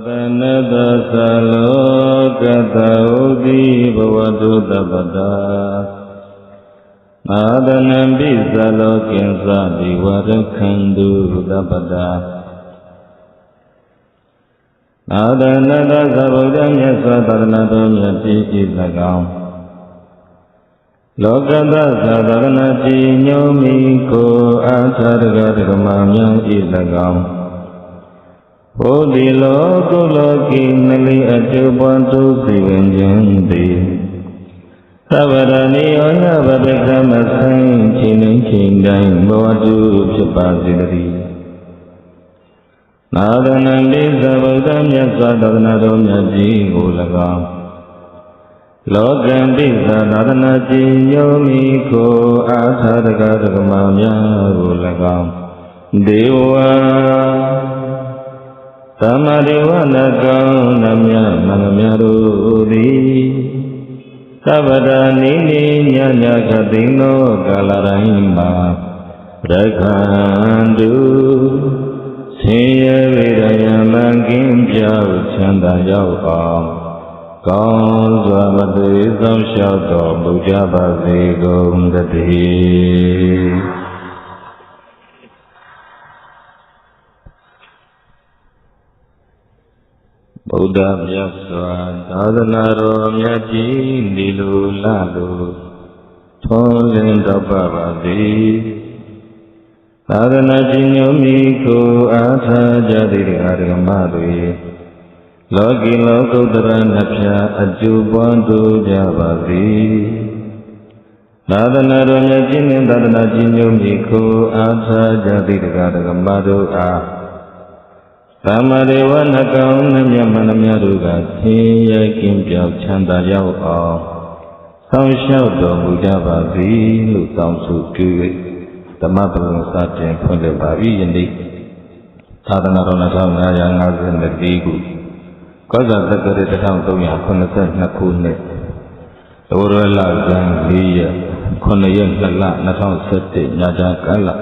Sadanada salokata uti bhavatu tabata Nadanambi salokin sadi varakhandu tabata Nadanada sabudamya sadadanadamya tikilagam Lokata sadadanati nyomiko asargadgamamya ilagam Bodhi loko loki nali ajubantu sivanjanti Savarani onya vadakama sain chinin chindain bhavatu chapasidari Nadanandi sabudamya sadadanadamya jigulagam Lokambi sadadanati nyomiko asargadgamamya gulagam Dewa Samadhivanakam namya manamyarudi Sabadani nyanya katino kalarahimba Rakhandu Siya vidaya mangim pyau chanda yaukam Kaun swamati samshato bhujabhasi gomdati Buddha Vyaswa Dhadanaro Myaji Nilu Lalu Tholin Dabhavati Dhadanaji Nyomiko Asa Jadiri Argamadui Loki Lokudara Napya Ajubantu Javati Dhadanaro Myaji Dhadanaji Nyomiko Asa Jadiri Argamadui Samadeva nakam namya manamya ruga Thiya kim pyao chanda yao ao Sao shao do muja bhavi Lu sao su kyue Dhamma bhavan satin phunde bhavi yindi Thadana rona sao ngaya ngazin na digu Koza dakari tatang tuya khunasa nakhune Ura la zang liya Khunayan lala nasao sate nyaja kala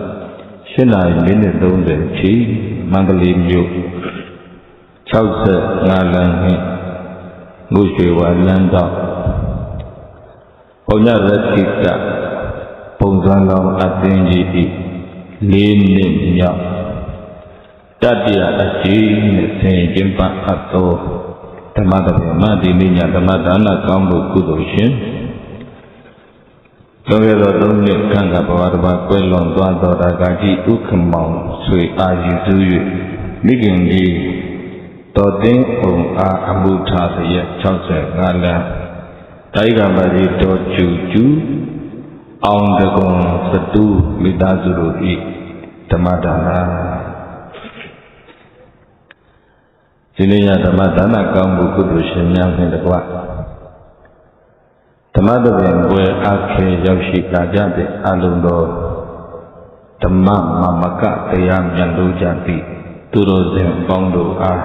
Shinai minit donde chi Mangali myu 65 လမ်းနှင့်ငုရွှေဝါလမ်းတော့ဘုံညရတိတပုံစံကောင်းအသင်းကြီးဤ4 နှစ်မြောက်တတိယအရှိနဲ့ဆင်ကျင်းပအပ်သောဓမ္မတပင်မဒီနေ့ညဓမ္မဒါနကောင်းမှုကုသိုလ်ရှင်လွန်ခဲ့သော3 နှစ်ခန့်ကဘဝတစ်ပါးကွယ်လွန်သွားသောတာကကြီးဥက္ကမောင်ဆွေအာယူစု၍မိခင်ကြီးတော်တင်းအောင်အားအမှုထားသည့်65 လမ်းတိုင်းကပါစီတော်ကျူကျူအောင်တကွန်စတူမိသားစုတို့ဤဓမ္မဒါနဒီနေ့ညဓမ္မဒါနကောင်းမှုကုသိုလ်ရှင်များဖြင့်တကွဓမ္မတပင်ပွဲအခင်းရောက်ရှိလာကြတဲ့အလုံးတော်ဓမ္မမမကတရားမြတ်လို့ကြသည့်သူတော်စင်ပေါင်းတို့အား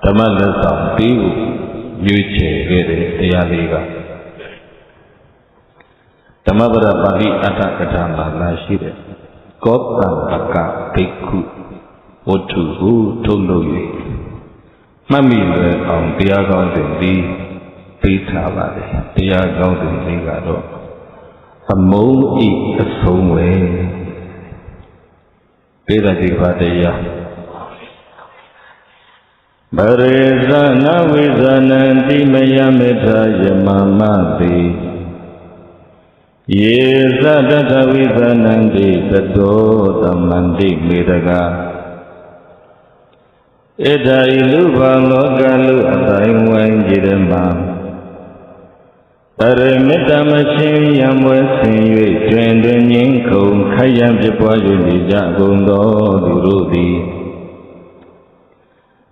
ဓမ္မလက်ဆောင်ပြီးကိုရွေးချယ်ခဲ့တဲ့တရားလေးကဓမ္မပဒပါဠိအဋ္ဌကထာမှာလာရှိတဲ့ကောသံပကဘိက္ခုဝတ္ထုကိုထုတ်လို့၍မှတ်မိလွယ်အောင်တရားကောင်းစဉ်ပြီးပေးထားပါတယ်တရားကောင်းစဉ်လေးကတော့သမုံဤအဆုံးဝဲပေရတိပါတရားဗရေဇနဝိဇနံတိမယမေထာယမမတိယေဇတထဝိဇနံတိသတောသမန္တိမေတကဧထာဤလူဘလောကလူအတိုင်းဝိုင်းကြည်ဓမ္မအရမေတ္တမရှင်ယံဝဲဆင်၍တွင်တွင်ငင်းခုံခိုက်ရန်ဖြစ်ပွား၍နေကြကုန်သောသူတို့သည်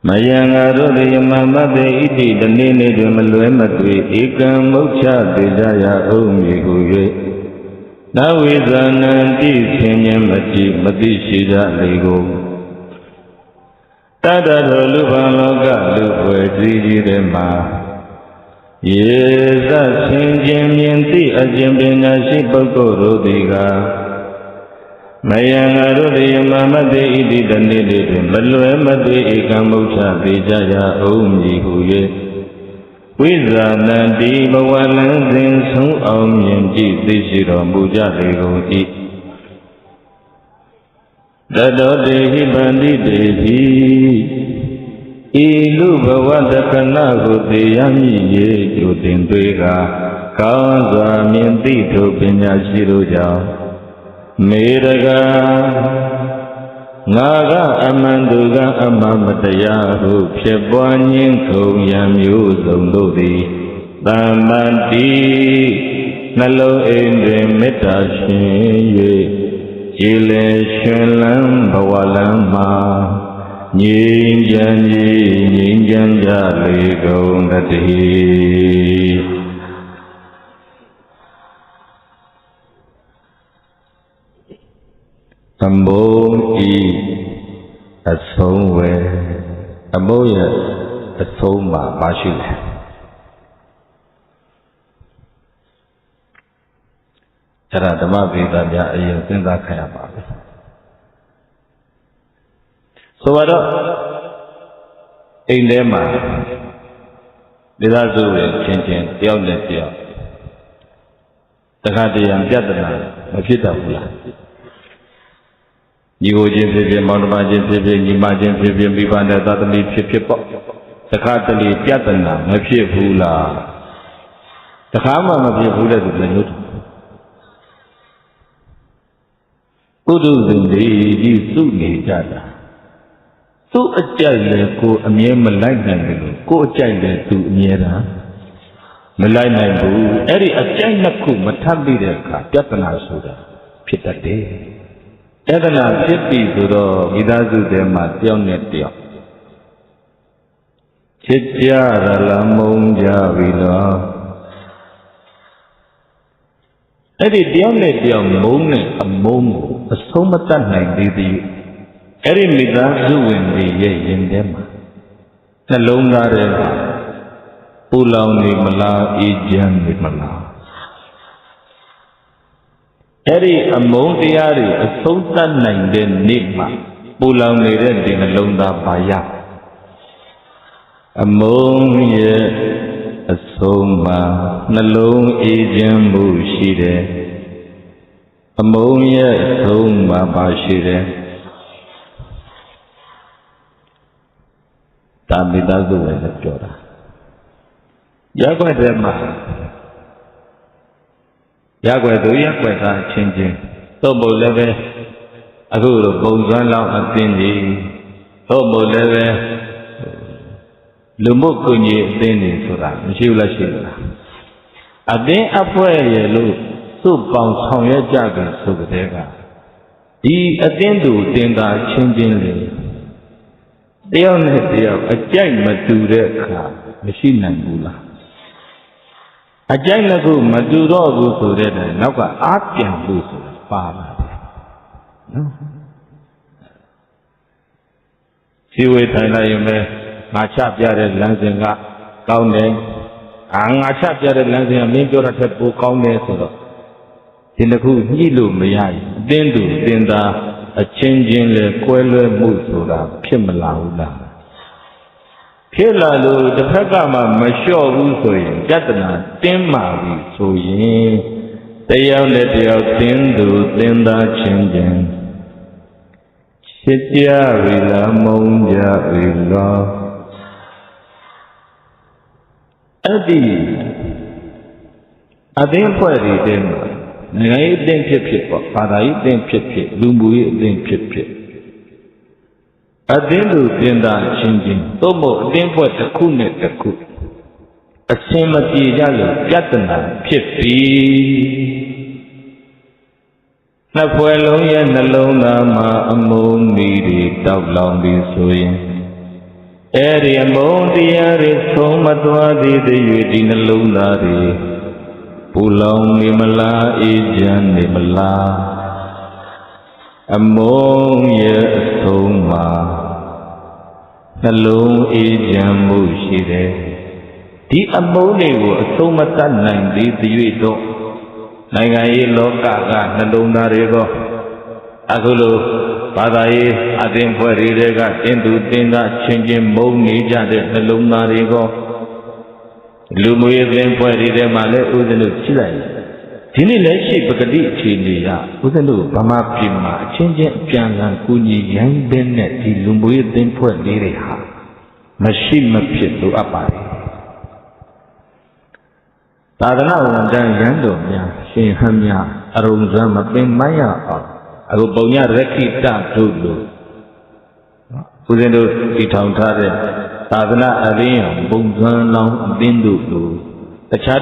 မယံငါတို့သည်ယမမတေဣတိတနေ့နေ့တွင်မလွဲမသွေဧကံမုတ်ချသေကြရအောင်မည်ဟု၍နဝိဇာနံတိဆင်ញံမကြည့်မသိရှိကြလေကုန်တတ္တတော်လူဘလောကလူွယ်ကြီးကြီးတဲ့မှာယေသဆင်ခြင်းမြင်သည့်အကျင့်ပညာရှိပုဂ္ဂိုလ်တို့သည်က Maya Rudi Mamadi Idi Danidi Malwemadi Ikamucha Vijaya Om Jihuye Wizanandi Bawalan Su Om Yinji Dishiro Muja Lego I Dado Dehi Bandi Dehi Ilu Bawada Gudi Yami Ye Judin Dwega Kaza Minti To Pinya Shiruja Meraga Naga Amanduga Amamataya Hu Pshebwanyin Kong Yam Yu Zondodi Damanti Nalo Endre Metashin Ye Jile Shenlam Bawalama Nyingyan Jali Gong Dati Ambo I a song where Amoya a song ma Mashil Taradama Vida Aya Sinda Kayama. So what in them without doing changing the only deal. The Hadian Jadana, a Fitavula. You Jim Pipian, Mountain Pipian, Imagine Pipian, Vivanda, Tatali Pipipo, the Katali Piatana, a Pipula. The Hama of Pipula is the Nut. Udus in the Suni Jada. So a child go a mere Malay go a child to Niera Malay Boo, Eri a China Ku, Matambi, Piatana Suda, Pita Day. Edana Chipi Zuro, Vidazu de Mation Netio Chitia Ramonja Villa Edi Dione Dion Mone, a Momo, a Somatan like the Eri Midazu in the Ye in them. The Longa Reva Pulauni Mala, Ejan with Mala. Eri among the Ari, a sultan named Nigma, Pulang Niden in a Londa Baya. Among ye a Soma, Nalong Ejambu Shide. Among ye a Soma Bashide. Tamidazu and a Jora. Yagwedema. Yagwe do Yakweta changing. Tobo leve a good of Bozan Lao and Tindi. Tobo leve Lumukuni Tindi Sura, Shila Shila. A day upward yellow, so bounce on your jargon so whatever. He attend Tinda changingly. They only have a giant mature car, machine and bula. A giant go Maduro go so that I now got art can do so far. No. See what I may match up your lancing up, counting. And match up your lancing and make your book counting so. In the good Nilu may I, then do, then a changing the quelle musoda, Kimala. Kelalu the Pagama Masho Usoy, Jatana, Timari, so ye, they are let your Tindu, Tinda changing. Chitia Villa Monja Villa Adi Adin Pari Dema, Nai Den Pip, Parai Den Pip, Lumbu Den Pip. Adindu Dinda changing, Tomo, then what a coonet a cook. A semati yellow, Jatana, Pipi Napuelo and Alona ma among me, dog long be sewing. Eri among the air Tomatwa de Yudin Alona, Pulong Nimala, Ejan Nimala. Among ye Soma Nalong Ejambu Shide. The Amone was Somatan 90 the Yudo Nagae Loka, Nalona Rego အခုလိုဘာသာရေးအသင်းဖွဲ့တွေကတင်းသူတင်းသားချင်းချင်းမုန်းနေကြတဲ့နှလုံးသားတွေကိုလူမျိုးရေးအသင်းဖွဲ့တွေမှာလည်းဥစဉ်တို့ရှိလိုက်ဒီနေ့လည်းရှိပဂတိအခြေအနေရဥစဉ်တို့ဗမာပြည်မှာအချင်းချင်းအပြန်အလှန်ကူညီရိုင်းပင်းတဲ့ဒီလူမျိုးရေးအသင်းဖွဲ့တွေဟာမရှိမဖြစ်လိုအပ်ပါတယ်သာသနာ့ဝန်ထမ်းရန်တော်များရှင်ဟန်းများအရုံစမ်းမပင်မရအောင်အခုပုံညရခိတတို့လိုဦးဇင်းတို့ဒီထောင်ထားတဲ့သာသနာအရင်းပုံစံလောင်းအသင်းတို့လိုတခြား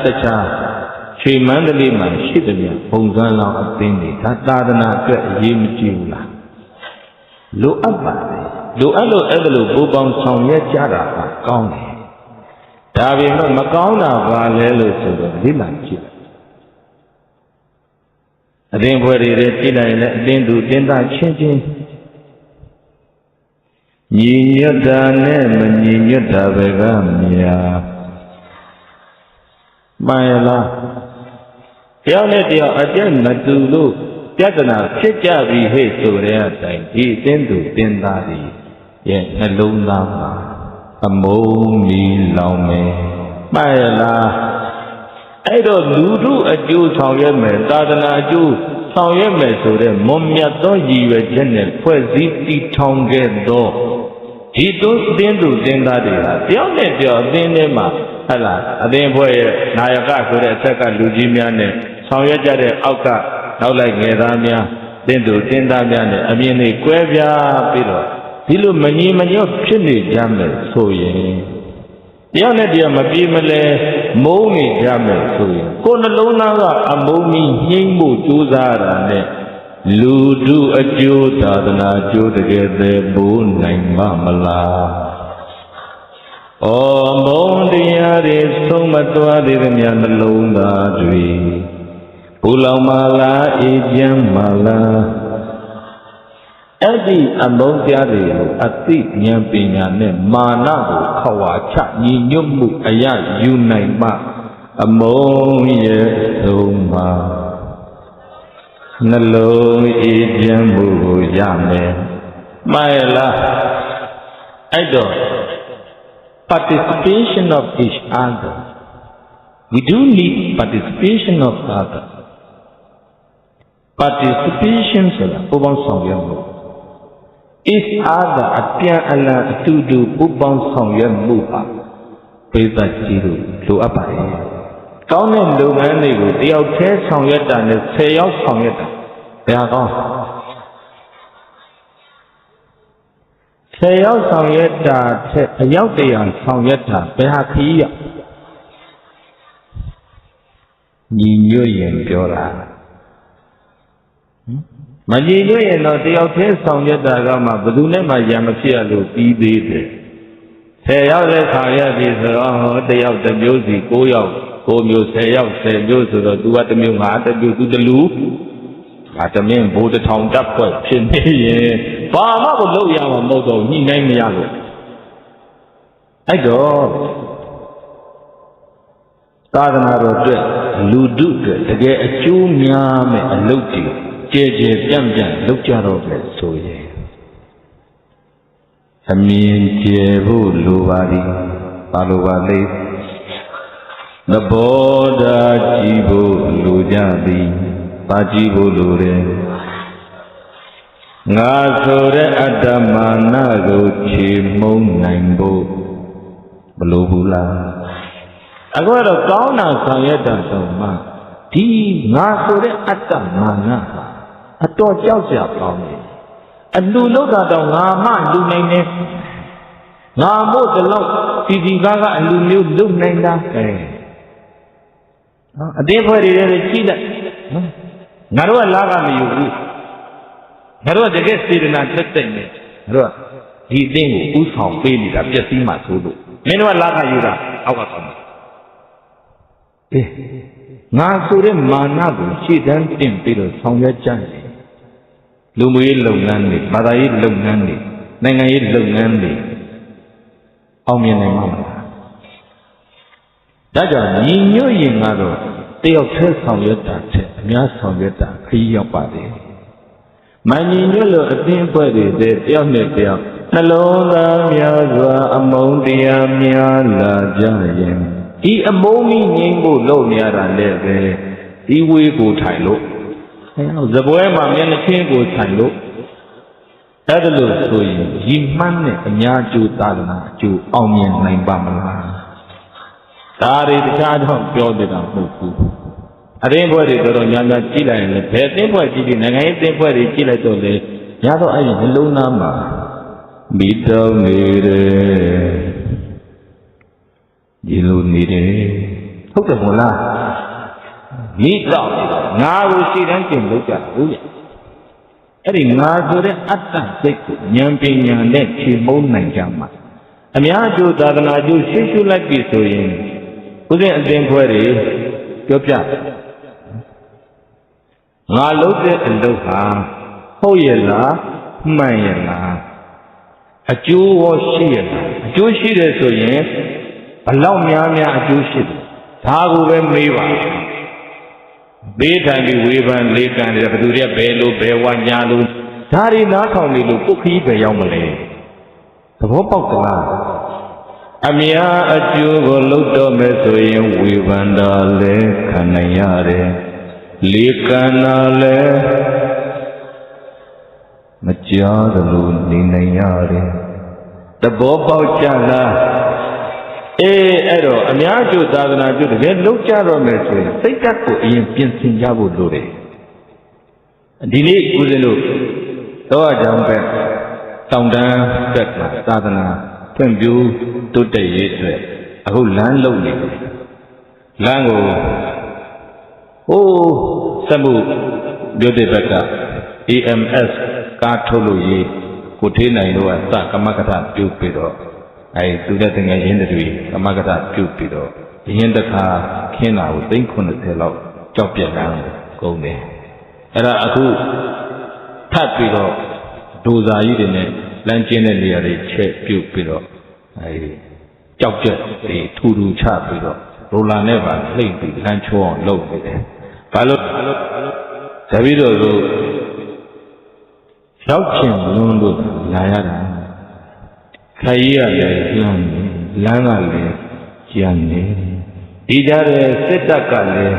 ရွှေမန္တလေးမှာရှိတဲ့မြပုံစံလောင်းအသင်းတွေဒါသာသနာအတွက်အရေးမကြီးဘူးလားလိုအပ်ပါတယ်လိုအပ်လို့အဲ့လိုပူပေါင်းဆောင်ရွက်ကြတာကကောင်းတယ်ဒါပေမဲ့မကောင်းတာပါလဲလို့ဆိုတော့ဒီမှကြည့်အသင်းဖွဲ့တွေကြည့်လိုက်ရင်လည်းအသင်းသူတင်းသားချင်းချင်းညီညွတ်တာနဲ့မညီညွတ်တာပဲကများမှန်လားတယောက်နဲ့တယောက်အကျင့်မတူလို့ပြဿနာဖြစ်ကြပြီဟဲ့ဆိုတဲ့အတိုင်းဒီအသင်းသူတင်းသားတွေရဲ့နှလုံးသားမှာအမုန်းမီလောင်မယ်မှန်လားအဲ့တော့လူတို့အကျိုးဆောင်ရွက်မယ်သာသနာအကျိုးဆောင်ရွက်မယ်ဆိုတဲ့မွန်မြတ်သောရည်ရွယ်ချက်နဲ့ဖွဲ့စည်းတည်ထောင်ခဲ့သောဒီတို့အသင်းသူတင်းသားတွေဟာတယောက်နဲ့တယောက်အသင်းထဲမှာဟဲ့လားအသင်းဖွဲ့ရဲ့နာယကဆိုတဲ့အဆက်ကလူကြီးများနဲ့ဆောင်ရွက်ကြတဲ့အောက်ကနောက်လိုက်ငယ်သားများတင်းသူတင်းသားများနဲ့အမြင်တွေကွဲပြားပြီးတော့ဒီလိုမညီမညွတ်ဖြစ်နေကြမယ်ဆိုရင်တယောက်နဲ့တယောက်မပြေမလဲမုန်းနေကြမယ်ဆိုရင်ကိုယ်နှလုံးသားကအမုန်းကြီးညှိမ့်ဖို့ကြိုးစားရတဲ့လူတို့အကျိုးသာသနာအကျိုးတကယ်သေးဖို့နိုင်မလားဩမုန်းတရားတွေဆုံးမသွားသေးသမျှနှလုံးသားတွေပူလောင်မလားအေးချမ်းမလားအဲ့ဒီအမုန်းတရားတွေကိုအသိဉာဏ်ပညာနဲ့မာနကိုခဝါချညီညွတ်မှုအရယူနိုင်မှအမုန်းရဲ့ဆုံးမှာနှလုံးအေးချမ်းမှုကိုရမယ်မှန်လားအဲ့တော့ participation of each other we do need participation of others participation ဆိုတာပူးပေါင်းဆောင်ရွက်မှုis other အပြန်အလှန်အတူတူပူးပေါင်းဆောင်ရွက်မှုပါပိဿကြီးတို့လိုအပ်ပါတယ်။ကောင်းတဲ့လုပ်ငန်းတွေကိုတယောက်တည်းဆောင်ရွက်တာနဲ့10ယောက်ဆောင်ရွက်တာဘယ်ဟာကောင်း10ယောက်ဆောင်ရွက်တာထက်အယောက်တရာဆောင်ရွက်တာဘယ်ဟာခရီးရညီညွတ်ရင်ပြောတာမညီညွတ်ရင်တော့တယောက်တည်းဆောင်ရွက်တာကမှဘယ်သူနဲ့မှရံမဖြစ်ရလို့ပြီးသေးတယ်10ယောက်လည်းဆောင်ရွက်ပြီဆိုတော့ဟောတယောက်တစ်မျိုးစီ9ယောက်9မျိုး10ယောက်10မျိုးဆိုတော့ तू ကတစ်မျိုးငါတစ်မျိုး तू တလူငါတမင်းဘိုးတစ်ထောင်တပ်ဖွဲ့ဖြစ်နေရင်ဘာမှကိုလုပ်ရမှာမဟုတ်တော့ညှိနှိုင်းမရလို့အဲ့တော့သာသနာတော်အတွက်လူထုအတွက်တကယ်အကျိုးများမဲ့အလုပ်တွေကြဲကြဲပြန့်ပြန့်လုပ်ကြတော့ပဲဆိုရင်အမြင်ကျယ်ဖို့လိုပါသည်ဘာလိုပါလဲသဘောထားကြည့်ဖို့လိုကြသည်ဘာကြည့်ဖို့လိုတယ်ငါဆိုတဲ့အတ္တမာနကိုခြေမုံနိုင်ဖို့မလိုဘူးလားအခုတော့ကောင်းတာဆောင်ရွက်တာဆိုမှဒီငါဆိုတဲ့အတ္တမာနအတော်ကြောက်စရာကောင်းတယ်အလူလောက်တာတော့ငါမှလူနိုင်တယ်ငါမို့တလို့စီကအလူမျိုးလူနိုင်တာအသေးဖွဲ့တွေလည်းကြည့်လိုက်ငါတို့ကလာကမယူဘူးငါတို့ကတကယ်စေတနာတက်တက်နေငါတို့ကဒီအသင်းကိုဥဆောင်ပေးနေတာပျက်စီးမှဆိုလို့မင်းတို့ကလာကယူတာအောက်ကကောင်းတယ်ငါဆိုတဲ့မာနကိုရှေ့တန်းတင်ပြီးတော့ဆောင်ရွက်ကြတယ်လူမျိုးရေးလုပ်ငန်းတွေဘာသာရေးလုပ်ငန်းတွေနိုင်ငံရေးလုပ်ငန်းတွေအောင်မြင်နိုင်မှာမလားဒါကြောင့်ညီညွတ်ရင်ကတော့တယောက်တည်းဆောင်ရွက်တာထက်အများဆောင်ရွက်တာခရီးရောက်ပါတယ်မ Mani nyolo atin pwede de tiao ne tiao. Nalonda mya zwa among tia mya la jayen. I among mi nyingbo lo nyara lebe. I we go thai lo. Zabwe ma mya na chin go thai lo. အဲ့ဒါလို့ဆိုရင်ရည်မှန်းတဲ့အများကျိုးသာသနာအကျိုးအောင်မြင်နိုင်ပါမလားဒါတွေတခြားတော့ပြောနေတာမဟုတ်ဘူးအရင်းဘွဲတွေတော်တော်များများကြည့်လိုက်ရင်လည်းဘယ်အင်းဘွဲကြည့်ကြည့်နိုင်ငံရေးအင်းဘွဲတွေကြည့်လိုက်တော့လေရတော့အဲ့ဒီနှလုံးသားမှာမိတော်နေတယ်ဒီလိုနေတယ်ဟုတ်တယ်မို့လားမိတော်ငါကိုရှိတိုင်းကျင့်လို့ကြဘူးရဲ့အဲ့ဒီငါဆိုတဲ့အတ္တစိတ်ကိုဉာဏ်ပညာနဲ့ခြေမုံနိုင်ကြမှာအများကျိုးသာသနာကျိုးရှင်းရှုလိုက်ပြီဆိုရင်ဥစဉ်အစဉ်ခွဲတွေပြောပြငါလုပ်တဲ့အလုပ်ဟာဟုတ်ရဲ့လားမှန်ရဲ့လားအကျိုးရောရှိရဲ့လားအကျိုးရှိတယ်ဆိုရင်ဘလောက်များများအကျိုးရှိတယ်ဒါကိုပဲမေးပါဘေးထိုင်ပြီးဝေဖန်လေးကန်တယ်ဘယ်သူတွေကဘယ်လိုဘယ်ဝညာလို့ဒါတွေနားထောင်နေလို့ကိုယ်ခီးပဲရောက်မလဲသဘောပေါက်သလားအများအကျိုးကိုလုပ်တော့မယ်ဆိုရင်ဝေဖန်တာလည်းခံနိုင်ရတယ်လေးကန်တာလည်းမကြားသလိုနေနိုင်ရတယ်သဘောပေါက်ကြလားအဲ့တော့အများကျိုးသာသနာကျိုးတကယ်လုံးကြတော့မယ်ဆိုရင်စိတ်ဓာတ်ကိုအရင်ပြင်ဆင်ကြဖို့လိုတယ်ဒီနေ့ဦးဇင်းတို့တော့အကြောင်းပဲတောင်တန်းတက်မှာသာသနာဖွံ့ဖြိုးတိုးတက်ရေးအတွက်အခုလမ်းလုံနေတယ်လမ်းကိုစက်မှုမြို့တဲ့ဘက်က AMS ကားထုတ်လို့ရေးကိုထေးနိုင်တို့ကစကမကထပြုပြီးတော့သူတဲ့တငယ်ရင်းတွေကမကထပြုတ်ပြီးတော့ရင်းတစ်ခါခင်းတာကို390လောက်ကြောက်ပြက်လမ်းကုန်တယ်အဲ့ဒါအခုထပ်ပြီးတော့ဒိုဇာကြီးတွေနဲ့လမ်းကျင်းတဲ့နေရာတွေချက်ပြုတ်ပြီးတော့ကြောက်ကြက်တွေထူထူချပြီးတော့ရိုလာနဲ့ပါလှိမ့်ပြီးလမ်းချိုးအောင်လုပ်နေတယ်ဘာလို့တပည့်တော်တို့ရောက်ချင်လွန်းလို့လာရတာခရီးရလည်းလမ်းကလည်းကြံနေဒီကြတဲ့စစ်တပ်ကလည်း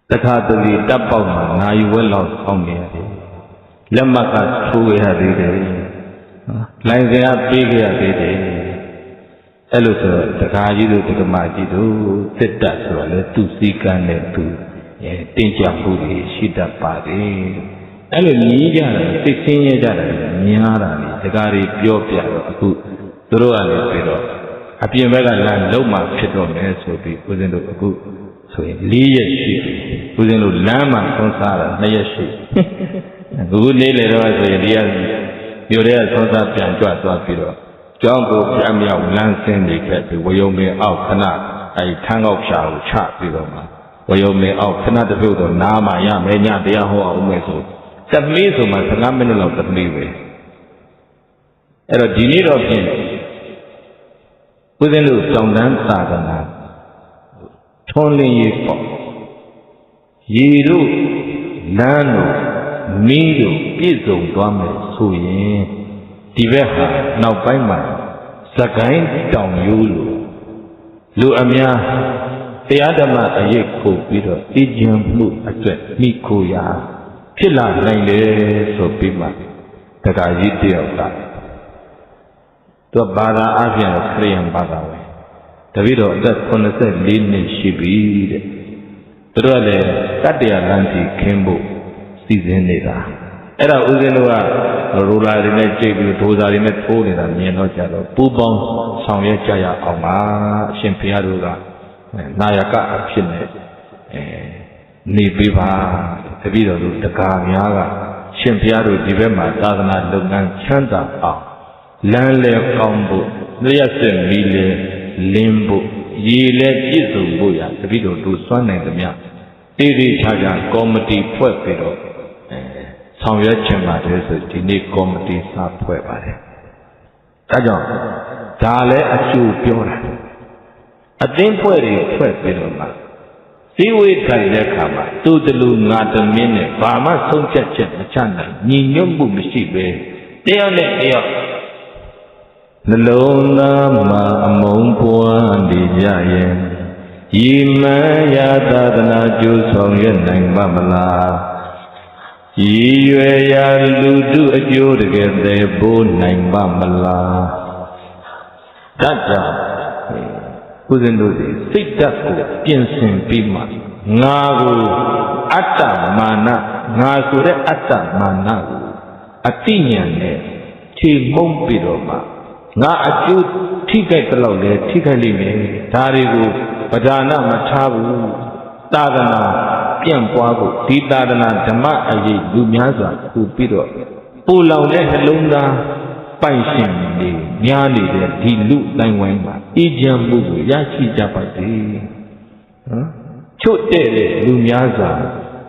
တခါတလေတပ်ပေါက်မှာနိုင်ဝဲလောက်ဆောင်းနေရတယ်လက်မှတ်ကထိုးရသေးတယ်လိုင်စင်ကပေးခဲ့ရသေးတယ်အဲ့လိုဆိုတခါကြီးတို့တက္ကမကြီးတို့စစ်တပ်ဆိုတာလေသူစည်းကမ်းနဲ့သူတင်ကြမှုတွေရှိတတ်ပါတယ်အဲ့လိုညီးကြတယ်သိစင်းရကြတယ်များတာလေတကားတွေပြောပြတော့အခုသူတို့ကလည်းပြီးတော့အပြင်ဘက်ကလမ်းလုံးမှဖြစ်တော့မယ်ဆိုပြီးဦးဇင်းတို့အခုဆိုရင်4ရက်ရှိပြီဦးဇင်းတို့လမ်းမှာသွန်းစားတာ2ရက်ရှိအခုနေ့လေတော့ဆိုရင်ဒီကမြို့ထဲကသွန်းစားပြန်ကြွသွားပြီးတော့ကျောင်းကိုပြန်မြောက်လမ်းဆင်းနေခဲ့ပြီးဝယုံမင်းအောက်ခဏထန်းကောက်ဖြာကိုချပြီးတော့မှဝယုံမင်းအောက်ခဏတစ်ပြုတ်တော့နားမှရမယ်ညတရားဟောအောင်မယ်ဆိုသမီးဆိုမှ15မိနစ်လောက်သမီးပဲအဲ့တော့ဒီနေ့တော့ဖြင့်ဦးဇင်းတို့တောင်တန်းသာသနာထွန်းလင်းရေးပေါ့ရေတို့လမ်းတို့မင်းတို့ပြည့်စုံသွားမယ်ဆိုရင်ဒီဘက်ဟာနောက်ပိုင်းမှာသကိုင်းတောင်ရိုးလိုလူအများတရားဓမ္မအရေးခုပြီးတော့အကျဉ်းမှုအတွက်မိခိုရာဖြစ်လာနိုင်လေဆိုပြီးမှတက္ကကြီးတယောက်ကသူဘာသာအပြင်ခရိယန်ဘာသာပဲတပည့်တော်အသက်84နှစ်ရှိပြီတဲ့သူတို့ကလည်းတတ္တရာလမ်းကြီးခင်းဖို့စီစဉ်နေတာအဲ့ဒါဦးဇင်းတို့ကရိုလာတွေနဲ့ကြိတ်ပြီးဒိုဇာတွေနဲ့ထိုးနေတာမြင်တော့ကြတော့ပူပေါင်းဆောင်ရွက်ကြရအောင်ပါအရှင်ဘုရားတို့ကနာယကအဖြစ်နဲ့နေပေးပါတပည့်တော်တို့တကားများကရှင်ဘုရားတို့ဒီဘက်မှာသာသနာလုပ်ငန်းချမ်းသာအောင်လမ်းလေကောင်းဖို့လျှက်စစ်မီလေလင်းဖို့ရေလေပြည့်စုံဖို့ရတပည့်တော်တို့စွမ်းနိုင်သမျှတေးသေးချာချာကော်မတီဖွဲ့ပြီးတော့ဆောင်ရွက်ချင်ပါတယ်ဆိုဒီနေ့ကော်မတီစဖွဲ့ပါတယ်ဒါကြောင့်ဒါလည်းအကျိုးပြောတာအသင်းဖွဲ့တွေဖွဲ့ပြီးတော့မှ ဒီဝိထိုင်တဲ့အခါမှာသူတလူငါတမင်းနဲ့ဘာမှဆုံးဖြတ်ချက်မချနိုင်ညီညွတ်မှုမရှိပဲတယောက်နဲ့တယောက်နှလုံးသားမှာအမုန်းပွားနေကြရဲ့ဤမယာသာသနာကျိုးဆောင်ရနိုင်ပါမလားဤရွယ်ရာလူတုအကျိုးတကယ်သေဖို့နိုင်ပါမလားတတ်တာဦးဇင်းတို့ဒီစိတ်ဓာတ်ကိုပြင်ဆင်ပြီးမှငါကိုအတ္တမာနငါဆိုတဲ့အတ္တမာနကိုအတိညာနဲ့ခြေမုံပြီးတော့မှငါအကျိုးထိခိုက်တဲ့လောက်လေထိခိုက်လိမ့်မယ်ဒါတွေကိုပဓာနမထားဘူးသာသနာပြန့်ပွားဖို့ဒီသာသနာဓမ္မအရေးလူများစွာပူပြီးတော့ပူလောင်တဲ့နှလုံးသားပိုင်ရှင်တွေများနေတဲ့ဒီလူတိုင်းဝိုင်းမှာအေးချမ်းမှုကိုရရှိကြပါစေချွတ်တဲ့လူများစွာ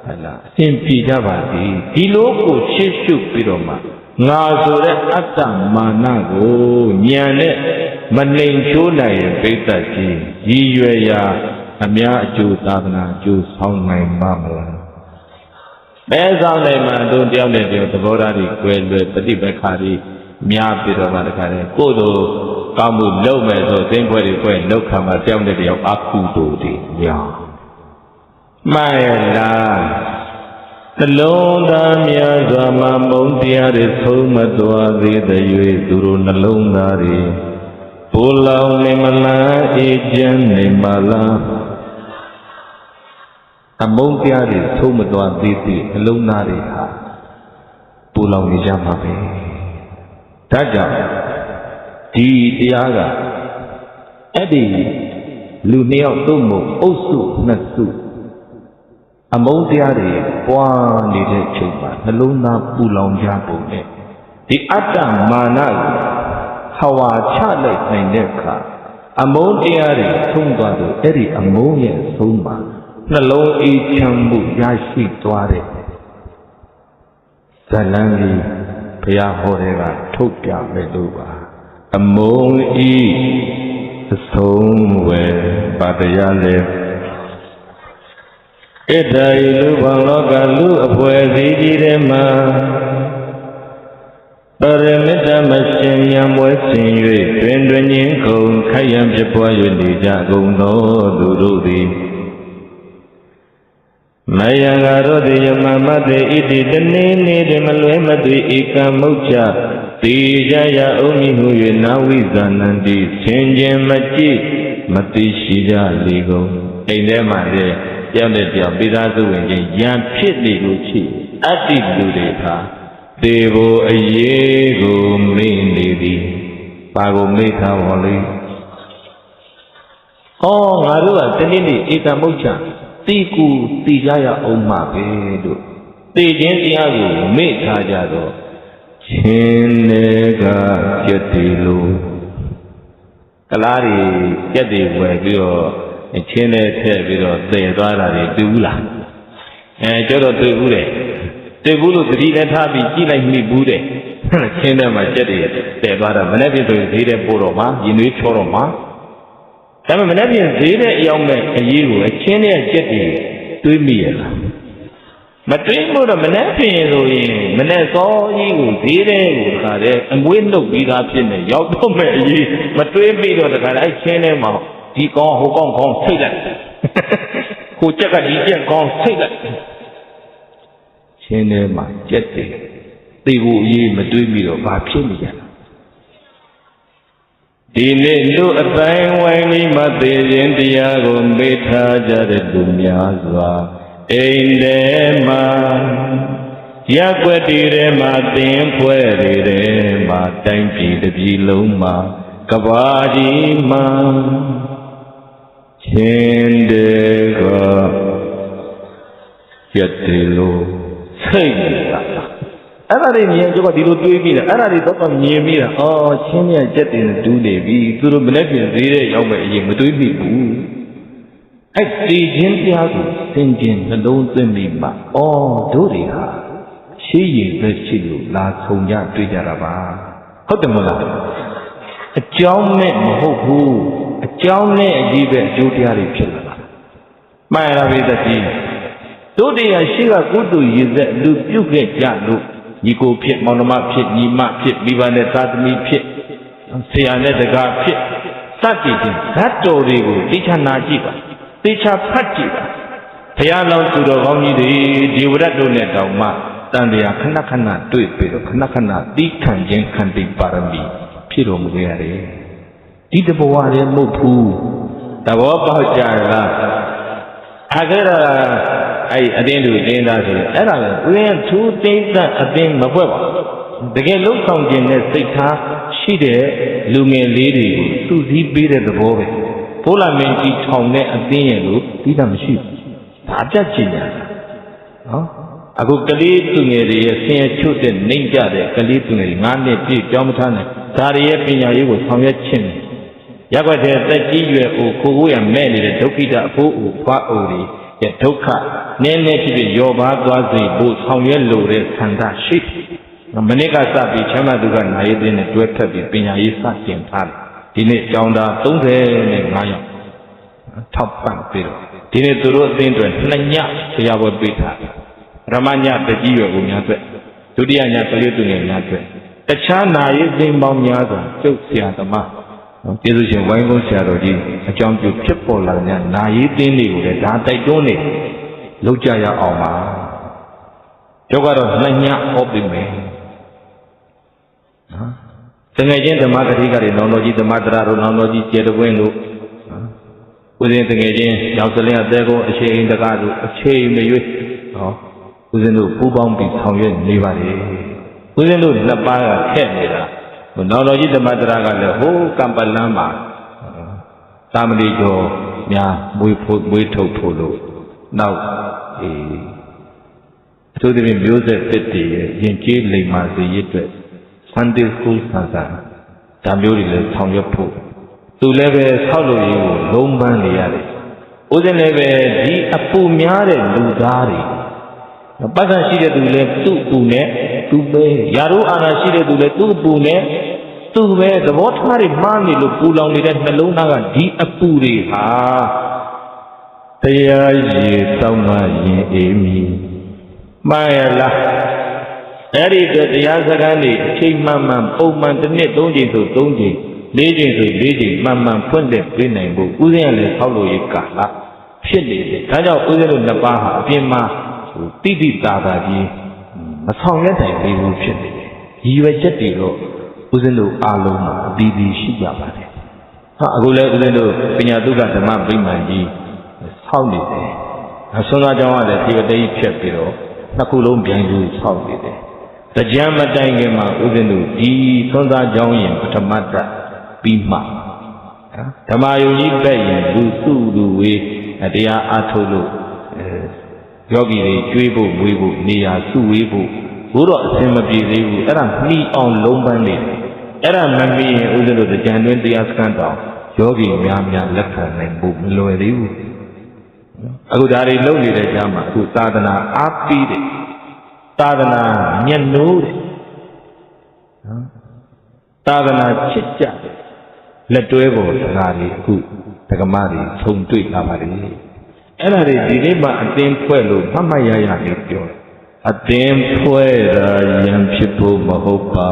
ဟလာအစဉ်ပြေကြပါစေဒီလိုကိုရှေ့ရှုပြီးတော့မှငါဆိုတဲ့အတ္တမာနကိုဉာဏ်နဲ့မနှိမ်ချိုးနိုင်ရင်ပိဋကကြီးရည်ရွယ်ရာအများအကျိုးသာသနာအကျိုးဆောင်နိုင်ပါမလားပဲဆောင်နိုင်မှတို့တယောက်နဲ့တယောက်သဘောထားတွေကွဲလွဲပฏิပက္ခတွေများပြီးတော့မှတခါလေကိုယ်တို့ကောင်းမှုလုပ်မယ်ဆိုသင်္ခွဲတွေကွဲလောက်ခံမှတယောက်နဲ့တယောက်အကုသိုလ်တွေများမှန်ရလားနှလုံးသားများစွာမှာမုန်းတရားတွေဆုံးမသွားသေးတဲ့၍သူတို့နှလုံးသားတွေပူလောင်နေမလားအေးချမ်းနေမလားအမုန်းတရားတွေဆုံးမသွားသေးတဲ့နှလုံးသားတွေဟာပူလောင်နေကြမှာပဲဒါကြောင့်ဒီတရားကအဲ့ဒီလူနှစ်ယောက်သို့မဟုတ်အုပ်စုနှစ်စုအမုန်းတရားတွေပွားနေတဲ့ချိန်မှာနှလုံးသားပူလောင်ကြပုံနဲ့ဒီအတ္တမာနကိုဟဝါချလိုက်နိုင်တဲ့အခါအမုန်းတရားတွေဆုံးသွားလို့အဲ့ဒီအမုန်းရဲ့ဆုံးမှာနှလုံးအေးချမ်းမှုရရှိသွားတဲ့ဇလံကြီးဘုရားဟောတဲ့ကထုတ်ပြမယ်လို့ပါအမုန်းဤအဆုံးဝယ်ပါတရားလေဣတ္တဤလူဘလောကလူအဖွဲစည်းကြီးထဲမှာပရမိတ္တမရှင်ဉာဏ်မွဲဆင်၍တွင်တွင်ချင်းကုန်ခိုက်ရန်ဖြစ်ပွား၍နေကြကုန်သောသူတို့သည်မယံကာရောတိယမမတေဣတိတနေနေတမလွဲမသွေဧကမုတ်ချတိကြယအုံမိဟု၍နာဝိဇာနန္တိဆင်ခြင်းမကြည့်မသိရှိကြလေကုန်အိမ်ထဲမှာလေကြောက်တဲ့ကြောက်ပိသားစုဝင်ချင်းရံဖြစ်နေလို့ရှိအတ္တိလူတွေဟာတေဘောအရေးကိုမေ့နေသည်ပါကိုမေ့ထားပါလေဟောငါတို့ကတနေ့နေ့ဧကမုတ်ချတိကူတိကြရအောင်မှာပဲလို့သိခြင်းတရားကိုမေ့ထားကြတော့ရှင်တွေကကြက်တီလို့ကလားတွေကြက်တီဝယ်ပြီးတော့ချင်းနဲ့ထည့်ပြီးတော့တည်သွားတာတွေတွေ့ဘူးလားကျတော့တွေ့ဘူးတယ်တွေ့ဘူးလို့သတိနဲ့ထားပြီးကြည့်လိုက်မိဘူးတယ်ချင်းထဲမှာကြက်တွေတည်သွားတာမနေ့ကဆိုရင်ဈေးထဲပို့တော့မှာရင်သွေးချောတော့မှာဒါပေမဲ့မနေ့ကဈေးထဲအရောက်မဲ့အရေးကိုချင်းနဲ့ကြက်တွေတွေးမိရလားမတွေးလို့တော့မနေ့ပြင်ဆိုရင်မနေ့စောကြီးကိုဈေးထဲကိုတခါတည်းအမွေးနှုတ်ပြီးသားဖြစ်နေရောက်တော့မဲ့အရေးမတွေးပြီးတော့တခါတည်းအဲ့ချင်းထဲမှာဒီကောင်းဟိုကောင်းကောင်းဆိတ်လိုက်ကိုကြက်ကဒီကြက်ကောင်းဆိတ်လိုက်ချင်းထဲမှာကြက်တယ်သိဖို့အရေးမတွေးပြီးတော့ဘာဖြစ်နေကြလဲဒီနေ့လူအတိုင်းဝိုင်းလေးမှသိရင်တရားကိုမေ့ထားကြတဲ့သူများစွာအိမ်ထဲမှာရက်ွက်တီထဲမှာသင်ဖွဲ့တွေထဲမှာတိုင်းပြည်တစ်ပြည်လုံးမှာကဘာကြီးမှာချင်းတွေကကြက်တယ်လို့စိတ်နေတာအဲ့ဒါတွေမြင်ကြတော့ဒီလိုတွေးပြီးတာအဲ့ဒါတွေတော့မြင်ပြီးတာအော်ချင်းမြတ်ကြက်တင်တူးနေပြီသူတို့မနေ့ပြင်သေးတဲ့ရောက်မဲ့အရင်မတွေးမိဘူးအဲ့ဒီချင်းတရားကိုသင်ခြင်းနှလုံးသွင်းပြီးမှအော်တို့တွေဟာရှိရင်ပဲရှိလို့လာဆုံကြတွေ့ကြတာပါဟုတ်တယ်မလားအကြောင်းနဲ့မဟုတ်ဘူးအကြောင်းနဲ့အကြီးပဲအကျိုးတရားတွေဖြစ်လာတာ mai ra về tất nhiên tôi đi ở xí là cú tụi gì vậy lưuပြုခဲ့ကြလို့ညီကိုဖြစ်မောင်နှမဖြစ်ညီမဖြစ်မိဘနဲ့သားသမီးဖြစ်ဆရာနဲ့တကားဖြစ်စသည်ဖြင့်ဓာတ်တော်တွေကိုသိချနာကြည့်ပါသိချဖတ်ကြည့်ပါဘုရားလောင်းသူတော်ကောင်းကြီးတွေဒီဝရတ်တို့နဲ့တောင်မှတန်တရားခဏခဏတွေ့ပြီးတော့ခဏခဏသီးခံခြင်းခံတိပါရမီဖြစ်တော်မူခဲ့ရတယ်ဒီတဘဝလည်းမဟုတ်ဘူးတဘောပေါက်ကြလားအဲ့ဒါအဲ့အတင်းတို့တင်းသားဆိုရင်အဲ့ဒါလည်းဥယျာဉ်သူတိတ်တဲ့အတင်းမဖွဲ့ပါတကယ်လုံးဆောင်ခြင်းနဲ့စိတ်ထားရှိတဲ့လူငယ်လေးတွေကိုသူစည်းပေးတဲ့သဘောပဲဘိုးလာမင်းကြီးထောင်တဲ့အတင်းရဲ့လို့ပြီးတာမရှိဘူးဒါပြတ်ချင်တယ်နော်အခုကလေးသူငယ်တွေရဲ့ဆင်းရဲချုပ်တဲ့နှိမ့်ကြတဲ့ကလေးသူငယ်တွေ9နှစ်ပြည့်ကြောင်းမထားနိုင်ဒါတွေရဲ့ပညာရေးကိုဆောင်ရွက်ခြင်းရက်ွက်တဲ့သက်ကြီးရွယ်အိုကိုကိုရမဲ့နေတဲ့ဒုက္ခိတအဖိုးအိုဖွားအိုတွေရဲ့ဒုက္ခနည်းနည်းဖြစ်ဖြစ်ရောပါသွားစေဖို့ဆောင်ရွက်လိုတဲ့ဆန္ဒရှိမနစ်ကစပြီးချမ်းသာသူကနာရေးတဲ့နဲ့တွဲထပ်ပြီးပညာရေးစတင်ထားတယ်ဒီနေ့ကျောင်းသား35ယောက်ထောက်ပံ့ပြီးတော့ဒီနေ့သူတို့အသင်းတွေ2ညတရားပွဲပေးထားတယ်ရမညတကြီးရွယ်ကိုများအတွက်ဒုတိယညကလေးသူငယ်များအတွက်တခြားနာရေးသင်ပေါင်းများစွာကျုပ်ဆရာသမားကျေးဇူးရှင်ဝိုင်းကုန်းဆရာတော်ကြီးအကြောင်းပြုဖြစ်ပေါ်လာတဲ့နာရေးသင်းတွေကိုလည်းဒါတိုက်တွန်းနေလောက်ကြရအောင်ပါကျောက်ကတော့2ညဟောပြီးမယ်တငယ်ချင်းဓမ္မဂတိကတွေနောင်တော်ကြီးဓမ္မတရတို့နောင်တော်ကြီးကျေတဝင်းတို့ဦးဇင်းတငယ်ချင်းရောင်စလင်းအသေးကုန်းအချိန်တကားတို့အချိန်မရွေးဦးဇင်းတို့ပူပေါင်းပြီးဆောင်ရွက်နေပါလေဦးဇင်းတို့လက်ပါးကခက်နေတာနောင်တော်ကြီးဓမ္မတရကလည်းဟိုးကံပလန်းမှာသာမဏေကျော်များမွေးထုတ်ဖို့လို့နောက်အထူးသဖြင့်မျိုးဆက်သစ်တွေရဲ့ယဉ်ကျေးလိမ္မာစေရအတွက် Sunday School ဆန်းဆန်းဒါမျိုးတွေလည်းဆောင်ရွက်ဖို့သူလည်းပဲဆောက်လို့ရေးကိုလုံးပန်းနေရတယ်ဦးဇင်းလည်းပဲဒီအပူများတဲ့လူသားတွေပတ်စံရှိတဲ့သူလည်းသူ့အပူနဲ့သူပဲယာရုအာနာရှိတဲ့သူလည်းသူ့အပူနဲ့သူပဲသဘောထားတွေမှားနေလို့ပူလောင်နေတဲ့နှလုံးသားကဒီအပူတွေဟာတရားရည်တောင်းမှရင်အေးမီမှန်ရလားအဲ့ဒီတရားစကားတွေအချိန်မှန်မှန်ပုံမှန်တစ်နှစ်3ချိန်ဆို3ချိန်4ချိန်ဆို4ချိန်မှန်မှန်ဖွင့်တဲ့ပြနိုင်ဖို့ဦးဇင်းကလည်းဆောက်လို့ရကာလဖြစ်နေတယ်ဒါကြောင့်ဦးဇင်းတို့နှစ်ပါးဟာအပြင်မှာတိတိတာတာကြီးမဆောင်ရွက်နိုင်သေးဘူးဖြစ်နေတယ်ရည်ရွယ်ချက်တွေတော့ဦးဇင်းတို့အားလုံးမှာအပြီးပြီးရှိကြပါတယ်အခုလည်းဦးဇင်းတို့ပညာသုခဓမ္မဗိမာန်ကြီးဆောက်နေတယ်ဆွမ်းသားကျောင်းကလည်းဒီအတိတ်ဖြတ်ပြီးတော့နှစ်ခုလုံးပြန်ပြီးဆောက်နေတယ်တရားမတိုင်ခင်မှာဦးဇင်းတို့ဒီဆွမ်းသားကျောင်းရင်ပထမတပြီးမှဓမ္မယုံကြီးပဲ့ရင်လူစုလူဝေးတရားအားထုတ်လို့ယောဂီတွေကျွေးဖို့မွေးဖို့နေရာစုဝေးဖို့ဘိုးတော်အစင်မပြေသေးဘူးအဲ့ဒါမှီအောင်လုံးပန်းနေအဲ့ဒါမမီရင်ဦးဇင်းတို့ကြံတွင်တရားစခန်းတောင်ယောဂီများများလက်ခံနိုင်ဖို့မလွယ်သေးဘူးအခုဒါတွေလုပ်နေတဲ့ကြားမှာအခုသာသနာအားပြီးတယ်သာသနာညှဉ်းနိုးတယ်သာသနာချစ်ကြတယ်လက်တွဲပေါ်စကားတွေအခုဓမ္မတွေထုံတွေ့လာပါလေအဲ့ဒါတွေဒီနေ့မှအသင်ဖွဲ့လို့မှတ်ရရလေးပြောတယ်အသင်ဖွဲ့တာယံဖြစ်ဖို့မဟုတ်ပါ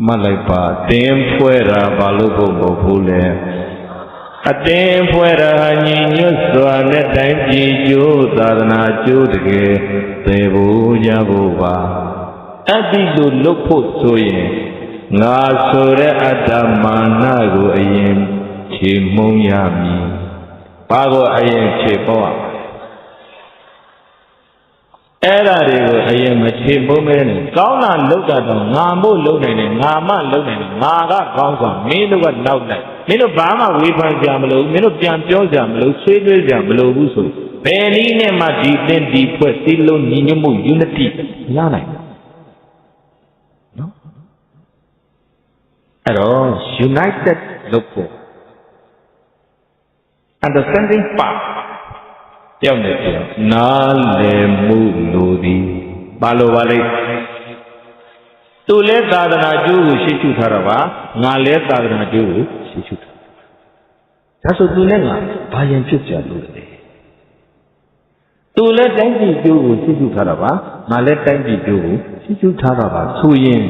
မှတ်လိုက်ပါအသင်ဖွဲ့တာဘာလို့ဖို့မဟုတ်ဘူးလဲအသင်ဖွဲ့တာညီညွတ်စွာနဲ့တိုင်းပြည်ကျိုးသာသနာကျိုးတကယ်သေဖို့ကြဖို့ပါအဲ့ဒီလိုလုပ်ဖို့ဆိုရင်ငါဆိုတဲ့အတ္တမာနကိုအရင်ခြေမုံရမည်ဘာကိုအရင်ခြေပေါ့အဲ့ဒါတွေကိုအရင်မခြေမုံမဲနဲ့ကောင်းတာလုပ်တာတော့ငါမို့လုပ်နိုင်တယ်ငါမှလုပ်နိုင်တယ်ငါကကောင်းဆောင်မင်းတို့ကနောက်လိုက်မင်းတို့ဘာမှဝေဖန်ကြမလို့မင်းတို့ပြန်ပြောကြမလို့ဆွေးနွေးကြမလို့ဘူးဆိုဘယ်နည်းနဲ့မှဒီသင်ဒီဖွဲ့စည်းလုံးညီညွတ်မှု unity ရနိုင်နော်အဲ့တော့ united လုပ်ဖို့ understanding part ပြောင်းနေပြန်နားလည်မှုလိုသည်ဘာလို့ပါလဲသူလဲသာသနာကျိုးကိုရှေ့ရှုထားတာပါငါလဲသာသနာကျိုးကိုရှေ့ရှုထားဒါဆိုသူနဲ့ငါဘာရင်ဖြစ်ကြလို့လဲ သူလည်းတိုင်းပြည်ကျိုးကိုရှိစုထားတာပါငါလည်းတိုင်းပြည်ကျိုးကိုရှိစုထားတာပါဆိုရင်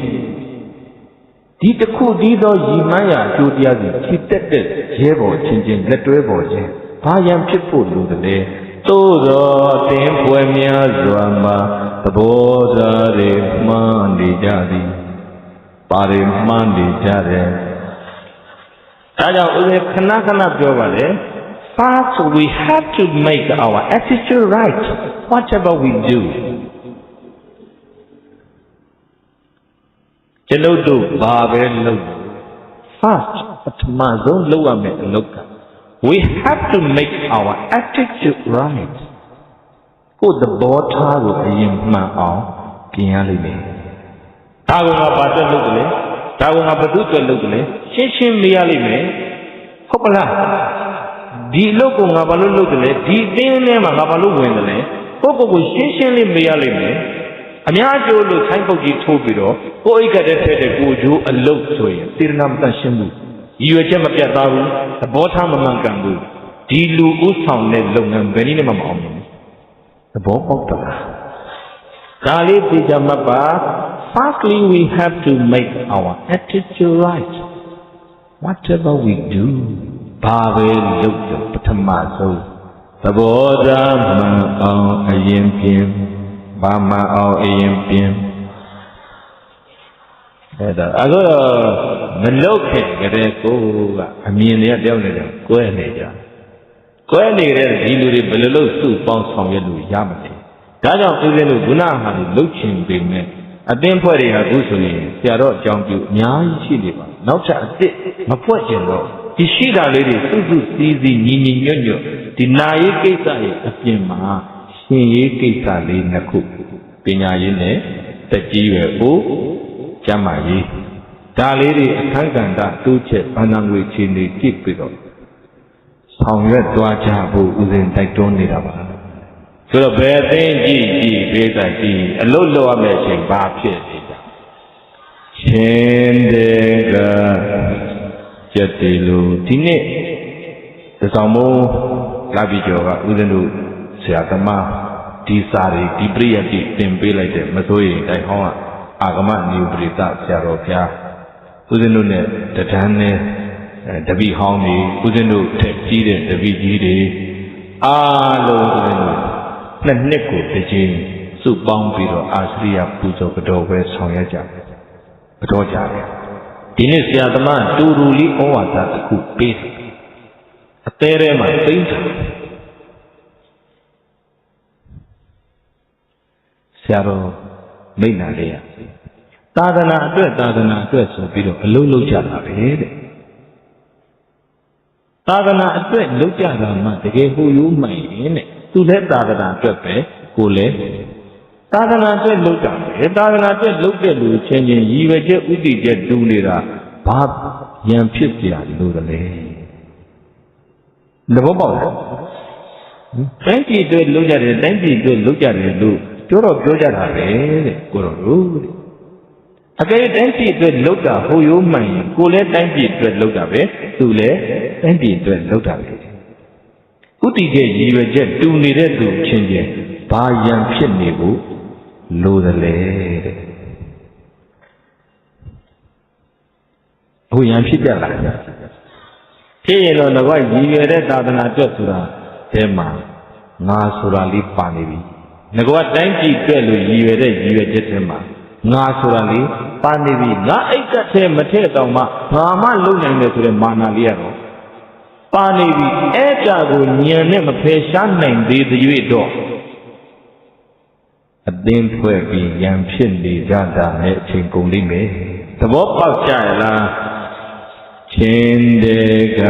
ဒီတစ်ခုတည်းသောရည်မှန်းရာအကျိုးတရားစီဖြစ်တတ်တဲ့ရဲဘော်ချင်းချင်းလက်တွဲပေါ်ခြင်းဘာရန်ဖြစ်ဖို့လိုတယ်သို့သောအသင်ပွဲများစွာမှာသဘောထားတွေမှန်းနေကြသည်ပါရမှန်းနေကြတယ်ဒါကြောင့်ဦးဇင်းခဏခဏပြောပါလေ First we have to make our attitude right whatever we do ကျွန်ုပ်တို့ဘာပဲလုပ် First ပထမဆုံးလုပ်ရမယ့်အလုပ်က we have to make our attitude right ကိုယ်သဘောထားကိုအရင်မှန်အောင်ပြင်ရလိမ့်မယ်ဒါကဘာတက်လုပ်တယ်လဲဒါကဘယ်သူအတွက်လုပ်တယ်လဲရှင်းရှင်းမေးရလိမ့်မယ်ဟုတ်ပါလားဒီအလုပ်ကိုငါဘာလို့လုပ်တယ်လဲဒီအင်းထဲမှာငါဘာလို့ဝင်တယ်လဲကိုယ့်ကိုယ်ရှင်းရှင်းလေးမေးရလိမ့်မယ်အများကျိုးလို့ဆိုင်းပုတ်ကြီးထိုးပြီးတော့ကိုယ်အိတ်ကတဲ့ဖက်တဲ့ကိုကျိုးအလုပ်ဆိုရင်စေတနာမတန်ရှင်းဘူးရည်ရွယ်ချက်မပြတ်သားဘူးသဘောထားမမှန်ကန်ဘူးဒီလူဥဆောင်တဲ့လုပ်ငန်းဘယ်နည်းနဲ့မှမအောင်မြင်ဘူးသဘောပေါက်တာဒါလေးသိကြမှာပါ Firstly we have to make our attitude right whatever we do ဘာပဲလုပ်တော့ပထမဆုံးသဘောထားမှန်အောင်အရင်ပြင်ဘာမှအောင်အရင်ပြင်အဲ့ဒါအခုမလုပ်ခင်ကတည်းကအမြင်တွေကတယောက်နဲ့တယောက်ကွဲနေကြကွဲနေတဲ့ဒီလူတွေဘယ်လိုလုပ်စုပေါင်းဆောင်ရွက်လို့ရမလဲဒါကြောင့်ဦးဇင်းတို့ခုနဟာလုပ်ချင်ပေမဲ့အသင်းဖွဲ့တွေဟာအခုဆိုရင်ဆရာတော်အကြောင်းပြုအများကြီးရှိနေပါနောက်ထပ်အစ်စ်မဖွဲ့ကျင်တော့ဒီရှိတာလေးတွေစုစုစည်းစည်းညီညီညွတ်ညွတ်ဒီနာရေးကိစ္စရဲ့အပြင်မှာရှင်ရေးကိစ္စလေးနှစ်ခုပညာရေးနဲ့တက်ကြီးပဲကိုကျမ်းမာရေးဒါလေးတွေအခန်းကဏ္ဍတိုးချက်ဘာသာငွေခြေနေကြည့်ပြီးတော့ဆောင်ရွက်သွားကြဖို့ဦးဇင်းတိုက်တွန်းနေတာပါဆိုတော့ဘယ်အသိကြည့်ဘေးကကြည့်အလုပ်လုပ်ရမယ့်အချိန်ဘာဖြစ်နေကြရှင်တဲ့ကကျက်တယ်လို့ဒီနေ့သဆောင်မိုးလာပြီးကျော်ကဦးဇင်းတို့ဆရာသမားဒီစာတွေဒီပရိယတ်တိသင်ပေးလိုက်တဲ့မစိုးရင်တိုင်ဟောင်းကအာဂမနိပရိသဆရာတော်ဘုရားဦးဇင်းတို့နဲ့တဒန်းနဲ့တပည့်ဟောင်းတွေဦးဇင်းတို့ထက်ကြီးတဲ့တပည့်ကြီးတွေအားလုံးဦးဇင်းတို့နှစ်နှစ်ကိုတစ်ချိန်စုပေါင်းပြီးတော့အာစရိယပူဇော်တော်ပဲဆောင်ရွက်ကြတယ်ဘတော်ကြတယ်ဒီနေ့ဆရာသမားတူတူလေးဩဝါဒတစ်ခုပေးတယ်အသေးထဲမှာသိမ့်တယ်ဆရာတော်မိန့်နာလေးရသာသနာအတွက်ဆိုပြီးတော့အလုံးလုံးကြတာပဲတဲ့သာသနာအတွက်လုံးကြတာမှတကယ်ဟိုရိုးမှန်ရင်တဲ့သူလည်းသာသနာအတွက်ပဲကိုလည်းသာသနာအတွက်လုံးကြတယ်သာသနာအတွက်လုံးတဲ့လူချင်းချင်းရည်ရွယ်ချက်ဥတည်ချက်တူနေတာဘာရန်ဖြစ်เสียလို့တည်းသဘောပေါက်လားတိုင်းပြည်အတွက်လုံးကြတယ်တိုင်းပြည်အတွက်လုံးကြတယ်လို့ပြောကြတာပဲတဲ့ကိုတော်တို့တဲ့အကယ်တိုင်းပြည်အတွက်လုံးတာဟိုရိုးမှန်ရင်ကိုလည်းတိုင်းပြည်အတွက်လုံးတာပဲသူလည်းတိုင်းပြည်အတွက်လုံးတာပဲဥတည်ချက်ရည်ရွယ်ချက်တူနေတဲ့သူချင်းချင်းဘာရန်ဖြစ်နေဖို့လိုတယ်တဲ့ဟိုရန်ဖြစ်ကြလားဖြစ်ရင်တော့ငါရည်ရွယ်တဲ့သာသနာအတွက်ဆိုတာအဲမှာငါဆိုတာလေးပါနေပြီငါတိုင်းပြည်အတွက်လို့ရည်ရွယ်တဲ့ရည်ရွယ်ချက်ထဲမှာငါဆိုတာလေးပါနေပြီငါအိတ်ကထဲမထည့်တော့မှဘာမှလုပ်နိုင်တယ်ဆိုတဲ့မာနလေးရတော့ပါနေပြီအဲ့ဒါကိုညံနဲ့မဖယ်ရှားနိုင်သေးသေး၍တော့အသင်းဖွဲ့ပြီးရန်ဖြစ်နေကြတာနဲ့အချိန်ကုန်လိမ့်မယ်သဘောပေါက်ကြရလားချင်းတဲ့က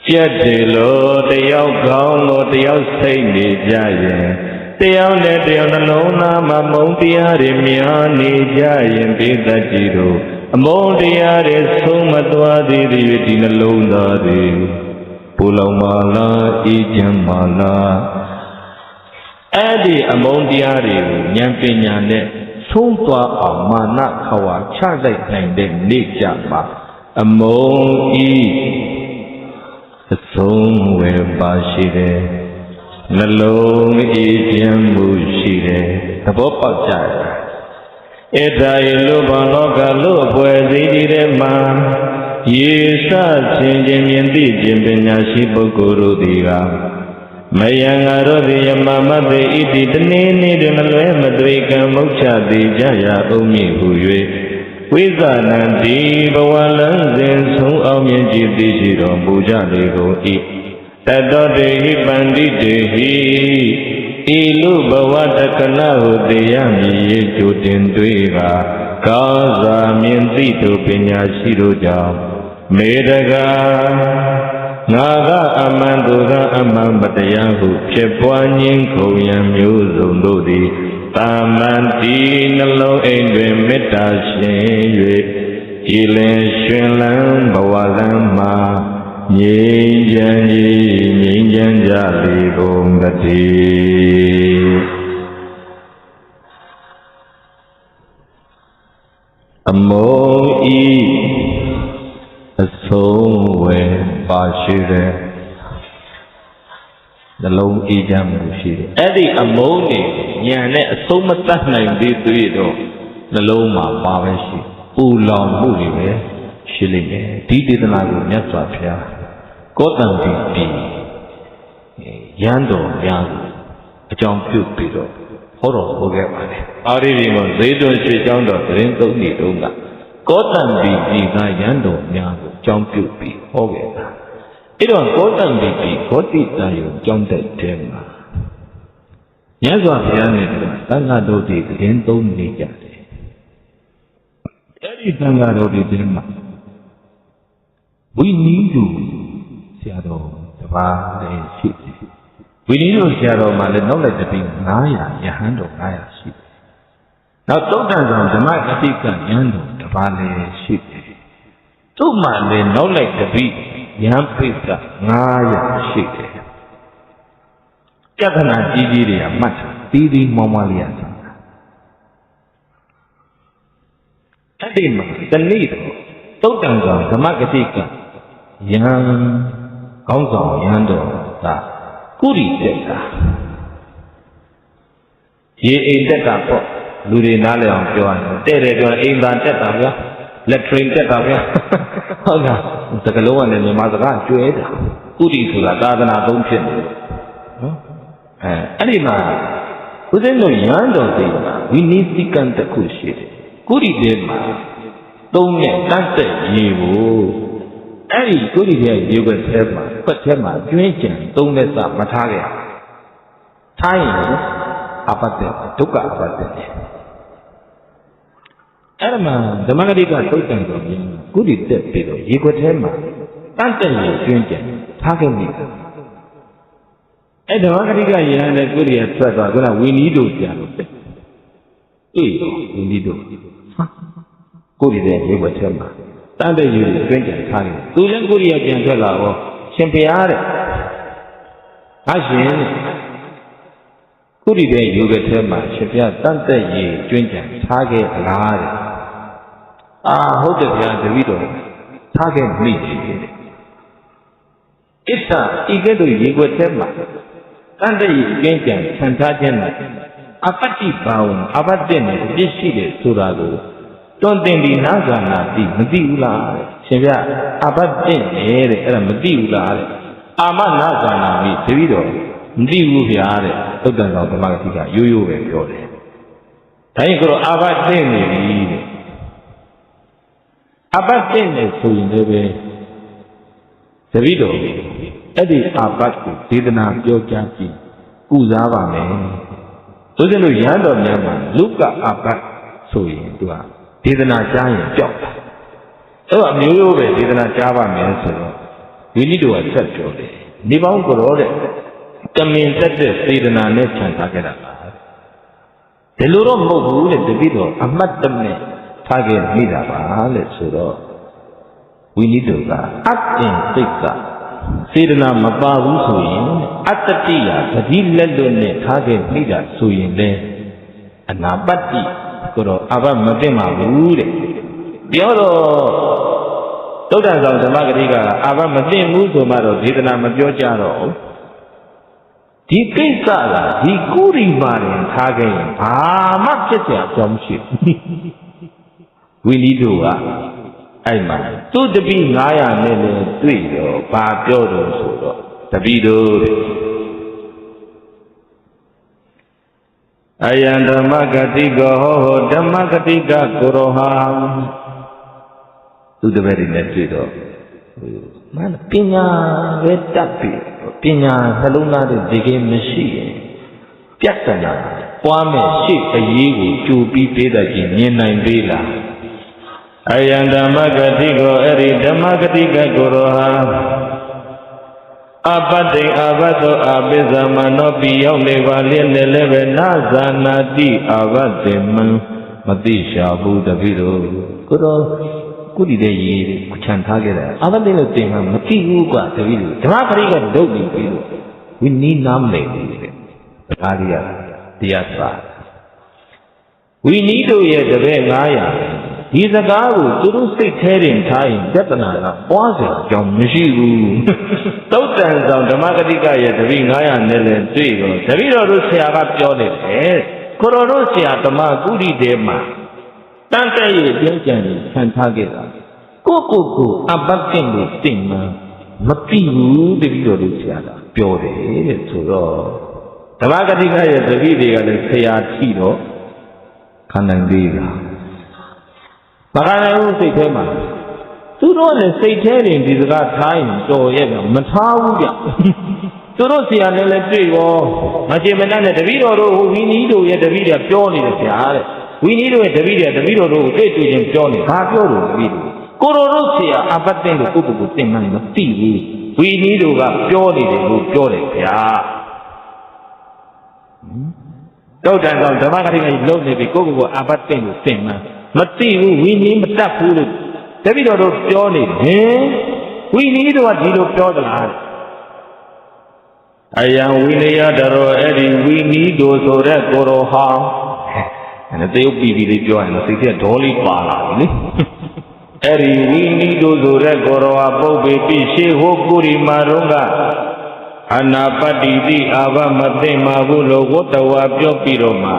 ကြက်တယ်လို့တယောက်ကောင်းလို့တယောက်စိတ်နေကြရင်တယောက်နဲ့တယောက်နှလုံးသားမှာမုန်းတရားတွေများနေကြရင်ပိသတ်ကြီးတို့အမုန်းတရားတွေဆုံးမသွားသေးသည်ဒီနှလုံးသားတွေပူလောင်ပါလားအေးချမ်းပါလားအဲ့ဒီအမုန်းတရားတွေကိုဉာဏ်ပညာနဲ့ဆုံးသွားအောင်မာနခဝါချလိုက်နိုင်တဲ့နေ့ကြမှာအမုန်းဤအဆုံးဝယ်ပါရှိတယ် နှလုံးအေးချမ်းမှုရှိတယ်သဘောပေါက်ကြတယ်အဲ့ဒါရေလူဘောင်လောကလူအပွဲစည်းကြီးတဲ့မှာရေစချင်းချင်းမြင်သိခြင်းပညာရှိပုဂ္ဂိုလ်တို့သည်ကမယံငါတို့သည်ယမမသေဣတိတနေ့နေ့တွင်မလွဲမသွေကံမုတ်ချသည်ကြရာအုံးမြင့်ဟူ၍ဝိဇာနံတိဘဝလန်းစဉ်ဆုံးအောင်မြင်ကြည်သိရှိတော်မူကြလေကုန်၏တတောတေဟိပန္တိတေဟိဤလူဘဝတက္ကလဟုတေယမည်ရေကြိုတင်တွေ့ကကောင်းစွာမြင်သိသူပညာရှိတို့ကြောင့်မေတကာငါကအမှန်သူကအမှန်မတရားဟုဖြစ်ပွားခြင်းခုံရံမျိုးစုံတို့သည်တာမန်ဒီနှလုံးအိမ်တွင်မေတ္တာရှင်၍ဤလင်ရှင်လန်းဘဝလမ်းမှာငြိမ်းချမ်းကြလေကုန်တည်းအမောဤအဆုံးဝယ်ပါရှိတယ်နှလုံးအေးချမ်းမှုရှိတယ်အဲ့ဒီအမုန်းနေဉာဏ်နဲ့အဆုံးမတတ်နိုင်သေးသေးတော့နှလုံးမှာပါပဲရှိပူလောင်မှုတွေပဲရှိလိမ့်မယ်ဒီဒေသနာကိုမြတ်စွာဘုရားကောတံတိတိရန်တော်များကိုအကြောင်းပြုပြီးတော့ဟောတော်ဟောခဲ့ပါတယ်အာရိဒီမှာဇေတွန်ရွှေကျောင်းတော်သတင်းသုံးနေတုန်းကကောတံတိတိကရန်တော်များကိုအကြောင်းပြုပြီးဟောခဲ့တာအဲ့တော့ကောတံတိတိဂောတိတန်ရုံကျောင်းတဲ့တဲမှာမြတ်စွာဘုရားနဲ့သံဃာတော်တွေသတင်းသုံးနေကြတယ်အဲ့ဒီသံဃာတော်တွေတဲမှာဝိနည်းသူဆရာတော်တပါးလည်းရှိတယ်ဝိနည်းသူဆရာတော်မှာလည်းနောက်လိုက်တပိ900ယဟန်တော်900ရှိတယ်နောက်သုတ်တန်ဆောင်ဓမ္မဂတိကယဟန်တော်တပါးလည်းရှိတယ်သူ့မှာလည်းနောက်လိုက်တပိယဟန်ပိက900ရှိတယ်ပြဿနာကြီးကြီးတွေကမှတ်တယ်တီးတီးမောင်းမလေးရတာအဲ့ဒီမှာတနေ့သုတ်တန်ဆောင်ဓမ္မဂတိကယံကောင်းဆောင်ယံတော်ကကုရိတက်တာရေအိမ်တက်တာပေါ့လူတွေနားလည်အောင်ပြောရတယ်တဲ့တယ်ပြောအိမ်သာတက်တာဗျာလက်ထရင်တက်တာဗျာဟုတ်လားစကလုံးကလည်းမြန်မာစကားကျွဲတာကုရိဆိုတာသာသနာသုံးဖြစ်နေတယ်နော်အဲ့ဒီမှာဦးဇင်းတို့ယံတော်သိမှာဝိနည်းတိကံတစ်ခုရှိတယ်ကုရိတဲမှာသုံးနဲ့တတ်တဲ့ရေကိုအဲ့ဒီကုရိရဲ့ရေခွက်ထဲမှာခွက်ထဲမှာကျွင်းကျင်သုံးလက်စမထားခဲ့ထားရင်အပတ္တဒုက္ခအပတ္တအဲ့ဒါမှဓမ္မဂတိကသုတ်တန်တော်ကြီးကုရိတက်ပြီးတော့ရေခွက်ထဲမှာတတ်တဲ့ရေကျွင်းကျင်ထားခဲ့ပြီအဲ့ဓမ္မဂတိကရေနဲ့ကုရိရဲ့ထွက်သွားကဝိနည်းတို့ပြန်လို့အေးဝိနည်းတို့ကုရိရဲ့ရေခွက်ထဲမှာတန်တဲ့ယူတွေတွင်းကြံထားတယ်သူလည်းကိုရီးယားပြန်ထွက်လာတော့ရှင်ဖျားတဲ့ဟာရှင်ကိုရီးယားယူတဲ့ထဲမှာရှင်ဖျားတန်တဲ့ယူတွင်းကြံထားခဲ့လားတဲ့ဟုတ်တယ်ဗျာတပည့်တော်ထားခဲ့မိတယ်တဲ့ဣသဤကဲ့သို့ရေခွက်ထဲမှာတန်တဲ့ယူတွင်းကြံဆန်ထားခြင်းနဲ့အပတ္တိပါဝံအပတ္တနဲ့ပြည့်ရှိတယ်ဆိုတာကိုတွန်းတင်ဒီနာဇာနာတိမသိဘူးလားရှင်ဗျအဘတ်တင့်တယ်တဲ့အဲ့ဒါမသိဘူးလားတဲ့အာမနာဇာနာမိတပည့်တော်မသိဘူးဗျာတဲ့သုတ်တန်တော်ဓမ္မဂတိကရိုးရိုးပဲပြောတယ်ဒါရင်ကတော့အဘတ်တင့်နေပြီတဲ့အဘတ်တင့်နေဆိုရင်လည်းပဲတပည့်တော်အဲ့ဒီအဘတ်ကိုဒေသနာပြောကြားကြည့်ကုစားပါမယ်ဆိုကြလို့ရဟန်းတော်များမှာလုကအဘတ်ဆိုရင်သူကဒေသနာကြားရင်ကြောက်တာအဲ့တော့မျိုးရိုးပဲဒေသနာကြားပါမယ်ဆိုတော့ဒီနည်းတို့ကဆက်ပြောတယ်နေပေါင်းကြောတဲ့ကမင်တက်တဲ့စေတနာနဲ့ခြံထားခဲ့တာပါဒီလိုတော့မဟုတ်ဘူးတဲ့တပိတော့အမှတ်တမဲ့ထားခဲ့မိတာပါလေဆိုတော့ဝိနည်းတို့ကအတင်စိတ်ကစေတနာမပါဘူးဆိုရင်အတ္တတိယသတိလက်လွတ်နဲ့ထားခဲ့မိတာဆိုရင်လေအနာပတ္တိကိုတော့အဘမသိမှာဘူးတဲ့ပြောတော့သုတ်တန်ဆောင်ဓမ္မဂတိကအဘမသိဘူးဆိုမှတော့ဒေသနာမပြောကြတော့ ဒီကိစ္စကဒီကုရိမာရင်ထားခဲ့ရင်ဘာမှဖြစ်เสียအကြောင်းမရှိဘူးဝိနည်းတို့ကအဲ့မှာသူ့တပည့်900နဲ့လည်းတွေ့တော့ဘာပြောတော့ဆိုတော့တပည့်တို့အယံဓမ္မဂတိကောဟောဓမ္မဂတိကကိုရောဟာသူတပည့်တွေနဲ့တွေ့တော့မနပညာပဲတတ်ပြီပညာနှလုံးသားတွေဒီကိမရှိရင်ပြဿနာပွားမဲ့ရှေ့အရေးကိုကြိုပြီးပေးတတ်ခြင်းမြင်နိုင်သေးလားအယံဓမ္မဂတိကိုအဲ့ဒီဓမ္မဂတိကကိုရောဟာအပတ္တိအဘတ်သောအပိဇမနောပိရောက်နေပါလျက်နဲ့လည်းပဲနာဇာနာတိအဘတ်တေမံမတိရှာဘူးတပိတို့ကိုရောကုတိတဲ့ရေးကိုခြံထားခဲ့တယ်အဘတ်တေလို့တင်မှမတိဘူးကွာတပိတို့ဓမ္မဂတိကဒုတ်နေပြီလို့ဝိနည်းနားမလည်ဘူးတဲ့ဒါလေးရတရားစာဝိနည်းတို့ရဲ့တပည့်900ဒီစကားကိုသူတို့စိတ်ထဲတင်ထားရင်ပြဿနာကပွားစရာအကြောင်းမရှိဘူးသုတ်တန်ဆောင်ဓမ္မဂတိကရဲ့တပည့်900နဲ့လည်းတွေ့တော့တပည့်တော်တို့ဆရာကပြောနေတယ်ကိုတော်တို့ဆရာဓမ္မကုတိတဲမှာတန်တဲ့ရဲ့ပြောကြံကိုခံထားခဲ့တာကိုအဘတ်ကင်ကိုတင်မှမသိဘူးတပည့်တော်တို့ဆရာကပြောတယ်တဲ့ဆိုတော့ဓမ္မဂတိကရဲ့တပည့်တွေကလည်းဆရာထီတော့ခံနိုင်သေးလားမခံနိုင်ဘူးစိတ်ထဲမှာသူတို့လည်းစိတ်ထဲတင်ဒီစကားထားရင်တော်ရဲ့ဗျမထားဘူးဗျသူတို့ဆရာနဲ့လည်းတွေ့ရောမချင်မနှက်နဲ့တပည့်တော်တို့ဝီနီးတို့ရဲ့တပည့်တွေပြောနေတယ်ဗျာတဲ့ဝီနီးတို့ရဲ့တပည့်တွေတပည့်တော်တို့ကိုတွေ့ချင်းပြောနေဘာပြောလို့တပည့်ကိုတော်တို့ဆရာအပတ်တဲ့ကိုပုဂ္ဂိုလ်ကိုသင်မှန်းမသိဘူးဝီနီးတို့ကပြောနေတယ်လို့ပြောတယ်ဗျာတုတ်တန်ဆောင်ဓမ္မဂတိကလုံးနေပြီကိုယ့်ကိုယ်ကအပတ်တဲ့ကိုသင်မှန်းမသိဘူးဝိနည်းမတတ်ဘူးလို့တပည့်တော်တို့ပြောနေတယ်ဝိနည်းတို့ကဒီလိုပြောသလားအယံဝိနယတရောအဲ့ဒီဝိနည်းတို့ဆိုတဲ့ကိုရောဟာအဲ့တရုပ်ပြီးပြီးလေးပြောရင်စိတ်ထဲဒေါ်လေးပါလာပြီလေအဲ့ဒီဝိနည်းတို့ဆိုတဲ့ကိုရောဟာပုပ္ပေပိရှေဟောကုရိမာရုံကအနာပတ္တိတိအာဘမသိမှာဘူးလို့ဝတ္တဝါပြောပြီးတော့မှ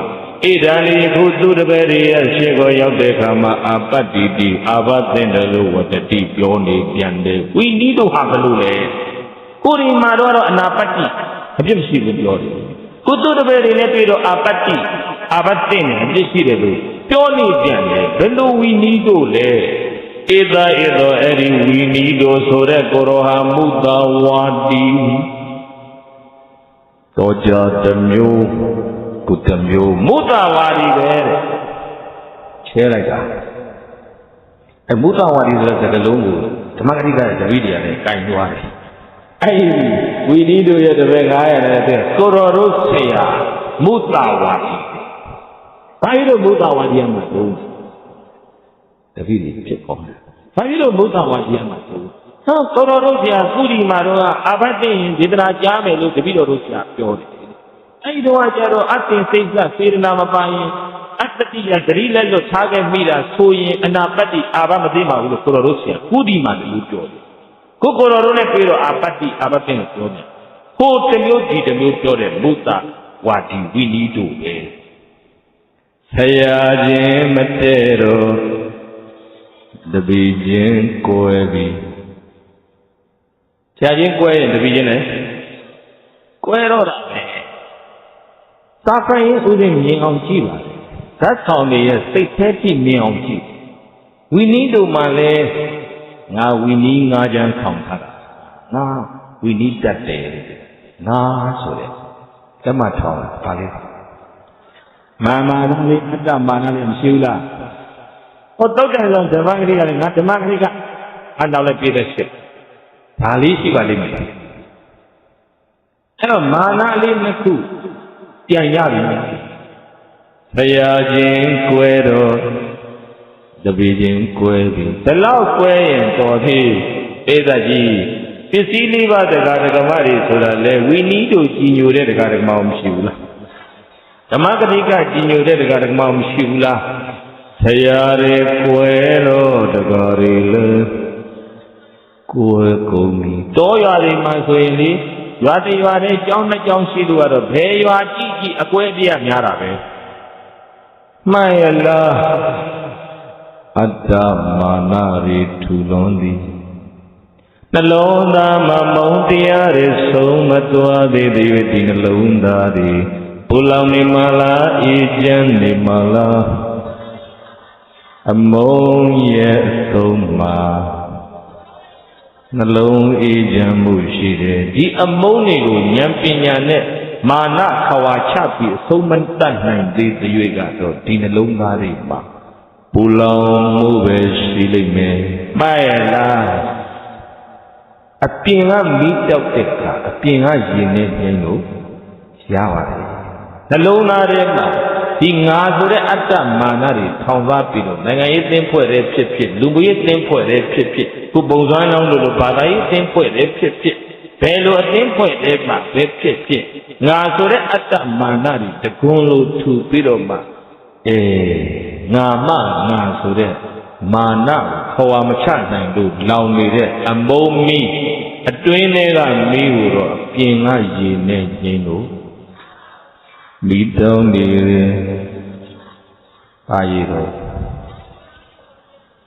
ဣဒံလိခုသူတပည့်ရဲ့ရှေ့ကိုရောက်တဲ့အခါမှာအပတ္တိတိအာဘသင်တယ်လို့ဝတ္တိပြောနေပြန်တယ်ဝိနည်းတို့ဟာဘလို့လဲကိုရီမာတော့အနာပတ္တိအပြစ်မရှိဘူးပြောတယ်ကုသတပည့်တွေနဲ့တွေ့တော့အပတ္တိအာဘသင်တယ်အပြစ်ရှိတယ်လို့ပြောနေပြန်တယ်ဘယ်လိုဝိနည်းတို့လဲဧသာဧသောအဲ့ဒီဝိနည်းတို့ဆိုတဲ့ကိုရောဟာမုတ္တဝါတိတော်ကြတစ်မျိုးကုတမျိုးမုဒ္ဒဝါဒီပဲတဲ့ချဲလိုက်တာအဲမုဒ္ဒဝါဒီဆိုတဲ့စကားလုံးကိုဓမ္မဂတိကရဲ့တပည့်တွေကလည်းကင်သွားတယ်အဲဒီဝီနည်းတို့ရဲ့တပည့်900နဲ့တဲ့ကိုတော်တို့ဆရာမုဒ္ဒဝါဒီဘာလို့မုဒ္ဒဝါဒီရမှာလဲတပည့်တွေဖြစ်ပေါ်တယ်ဘာလို့မုဒ္ဒဝါဒီရမှာလဲဟောကိုတော်တို့ဆရာကုလီမာတို့ကအဘတ်သိရင်ဒေသနာကြားမယ်လို့တပည့်တော်တို့ဆရာပြောတယ်အဲ့ဒီတော့ကျတော့အတ္တင်စိတ်ကစေရနာမပိုင်အတ္တိယသတိလက်လွတ်ထားခဲ့မိတာဆိုရင်အနာပတ္တိအာဘမသိပါဘူးလို့ကိုတော်တို့ဆရာကုဒီမာတူပြောတယ်ကိုတော်တို့နဲ့ပြောတော့အာပတ္တိအာဘသိကိုပြောတယ်ဟိုတမျိုးဒီတမျိုးပြောတယ်မုတ္တဝါဒီဝိနည်းတို့ပဲဆရာချင်းမတည့်တော့တပည့်ချင်းကိုယ်ပြီးဆရာချင်းကိုယ်ရင်တပည့်ချင်းလည်းကိုယ်တော့တာပဲသာဖန်ရင်ဥစဉ်မြင်အောင်ကြည့်ပါလေဓာတ်ဆောင်တွေရဲ့စိတ်แท้ကြည့်မြင်အောင်ကြည့်ဝိနည်းတို့မှလည်းငါဝိနည်း9ချမ်းထောင်ထားတာငါဝိနည်းတတ်တယ်ငါဆိုတဲ့ဓမ္မထောင်ပါလေမာမာနလေးအတ္တမာနလေးမရှိဘူးလားဟောတုတ်တယ်ဆိုဓမ္မဂတိကလည်းငါဓမ္မဂတိကအနောက်လည်းပြည့်တဲ့ရှစ်ဒါလေးရှိပါလိမ့်မယ်အဲ့တော့မာနလေးနှစ်ခုပြန်ရပြီဆရာချင်းကွဲတော့တပည့်ချင်းကွဲပြီဒီလောက်ကွဲရင်တော်သေးဧသကြီးပစ္စည်းလေးပါးတရားဓမ္မတွေဆိုတာလေဝိနည်းတို့ကြီးညိုတဲ့တရားဓမ္မမရှိဘူးလားဓမ္မဂတိကကြီးညိုတဲ့တရားဓမ္မမရှိဘူးလားဆရာတွေကွဲတော့တရားတွေလေကိုယ်ကုန်ပြီတောရွာတွေမှာဆိုရင်လေ ရွာတွေရွာတွေကြောင်းနှစ်ကြောင်းရှိလို့ကတော့ဘယ်ရွာကြည့်ကြည့်အကွဲအပြားများတာပဲမှန်ရလားအတ္တမာနတွေထူလွန်းသည်နှလုံးသားမှာမုန်းတရားတွေဆုံးမသွားသေးသည်ဒီနှလုံးသားတွေပူလောင်နေမလားအေးချမ်းနေမလားအမုန်းရဲ့အဆုံးမှာနှလုံးအေးချမ်းမှုရှိတယ်ဒီအမုန်းတွေကိုဉာဏ်ပညာနဲ့မာနခဝါချပြီးအဆုံးမတတ်နိုင်သေးတဲ့၍ကတော့ဒီနှလုံးသားတွေမှာပူလောင်မှုပဲရှိလိမ့်မယ်မှန်ရဲ့လားအပြင်ကမိတောက်တဲ့ကအပြင်ကရင်နဲ့ငြိမ်းလို့ရပါတယ်နှလုံးသားထဲမှာဒီငါဆိုတဲ့အတ္တမာနတွေထောင်သွားပြီးတော့နိုင်ငံရေးသင်းဖွဲ့တဲ့ဖြစ်ဖြစ်လူမှုရေးသင်းဖွဲ့တဲ့ဖြစ်ဖြစ်ခုပုံစံလုံးလို့ဘာသာရေးသင်းဖွဲ့တဲ့ဖြစ်ဖြစ်ဘယ်လိုအသင်းဖွဲ့တဲ့မှာပဲဖြစ်ဖြစ်ငါဆိုတဲ့အတ္တမာနတွေတကွန်းလို့ထူပြီးတော့မှငါဆိုတဲ့မာနခေါ်မချနိုင်လို့လောင်နေတဲ့အမုန်းမီးအတွင်းထဲကမီးကိုတော့ပြင်ကရေနဲ့ငြိမ်းလို့မိတောင်းနေတယ်အာရီတော့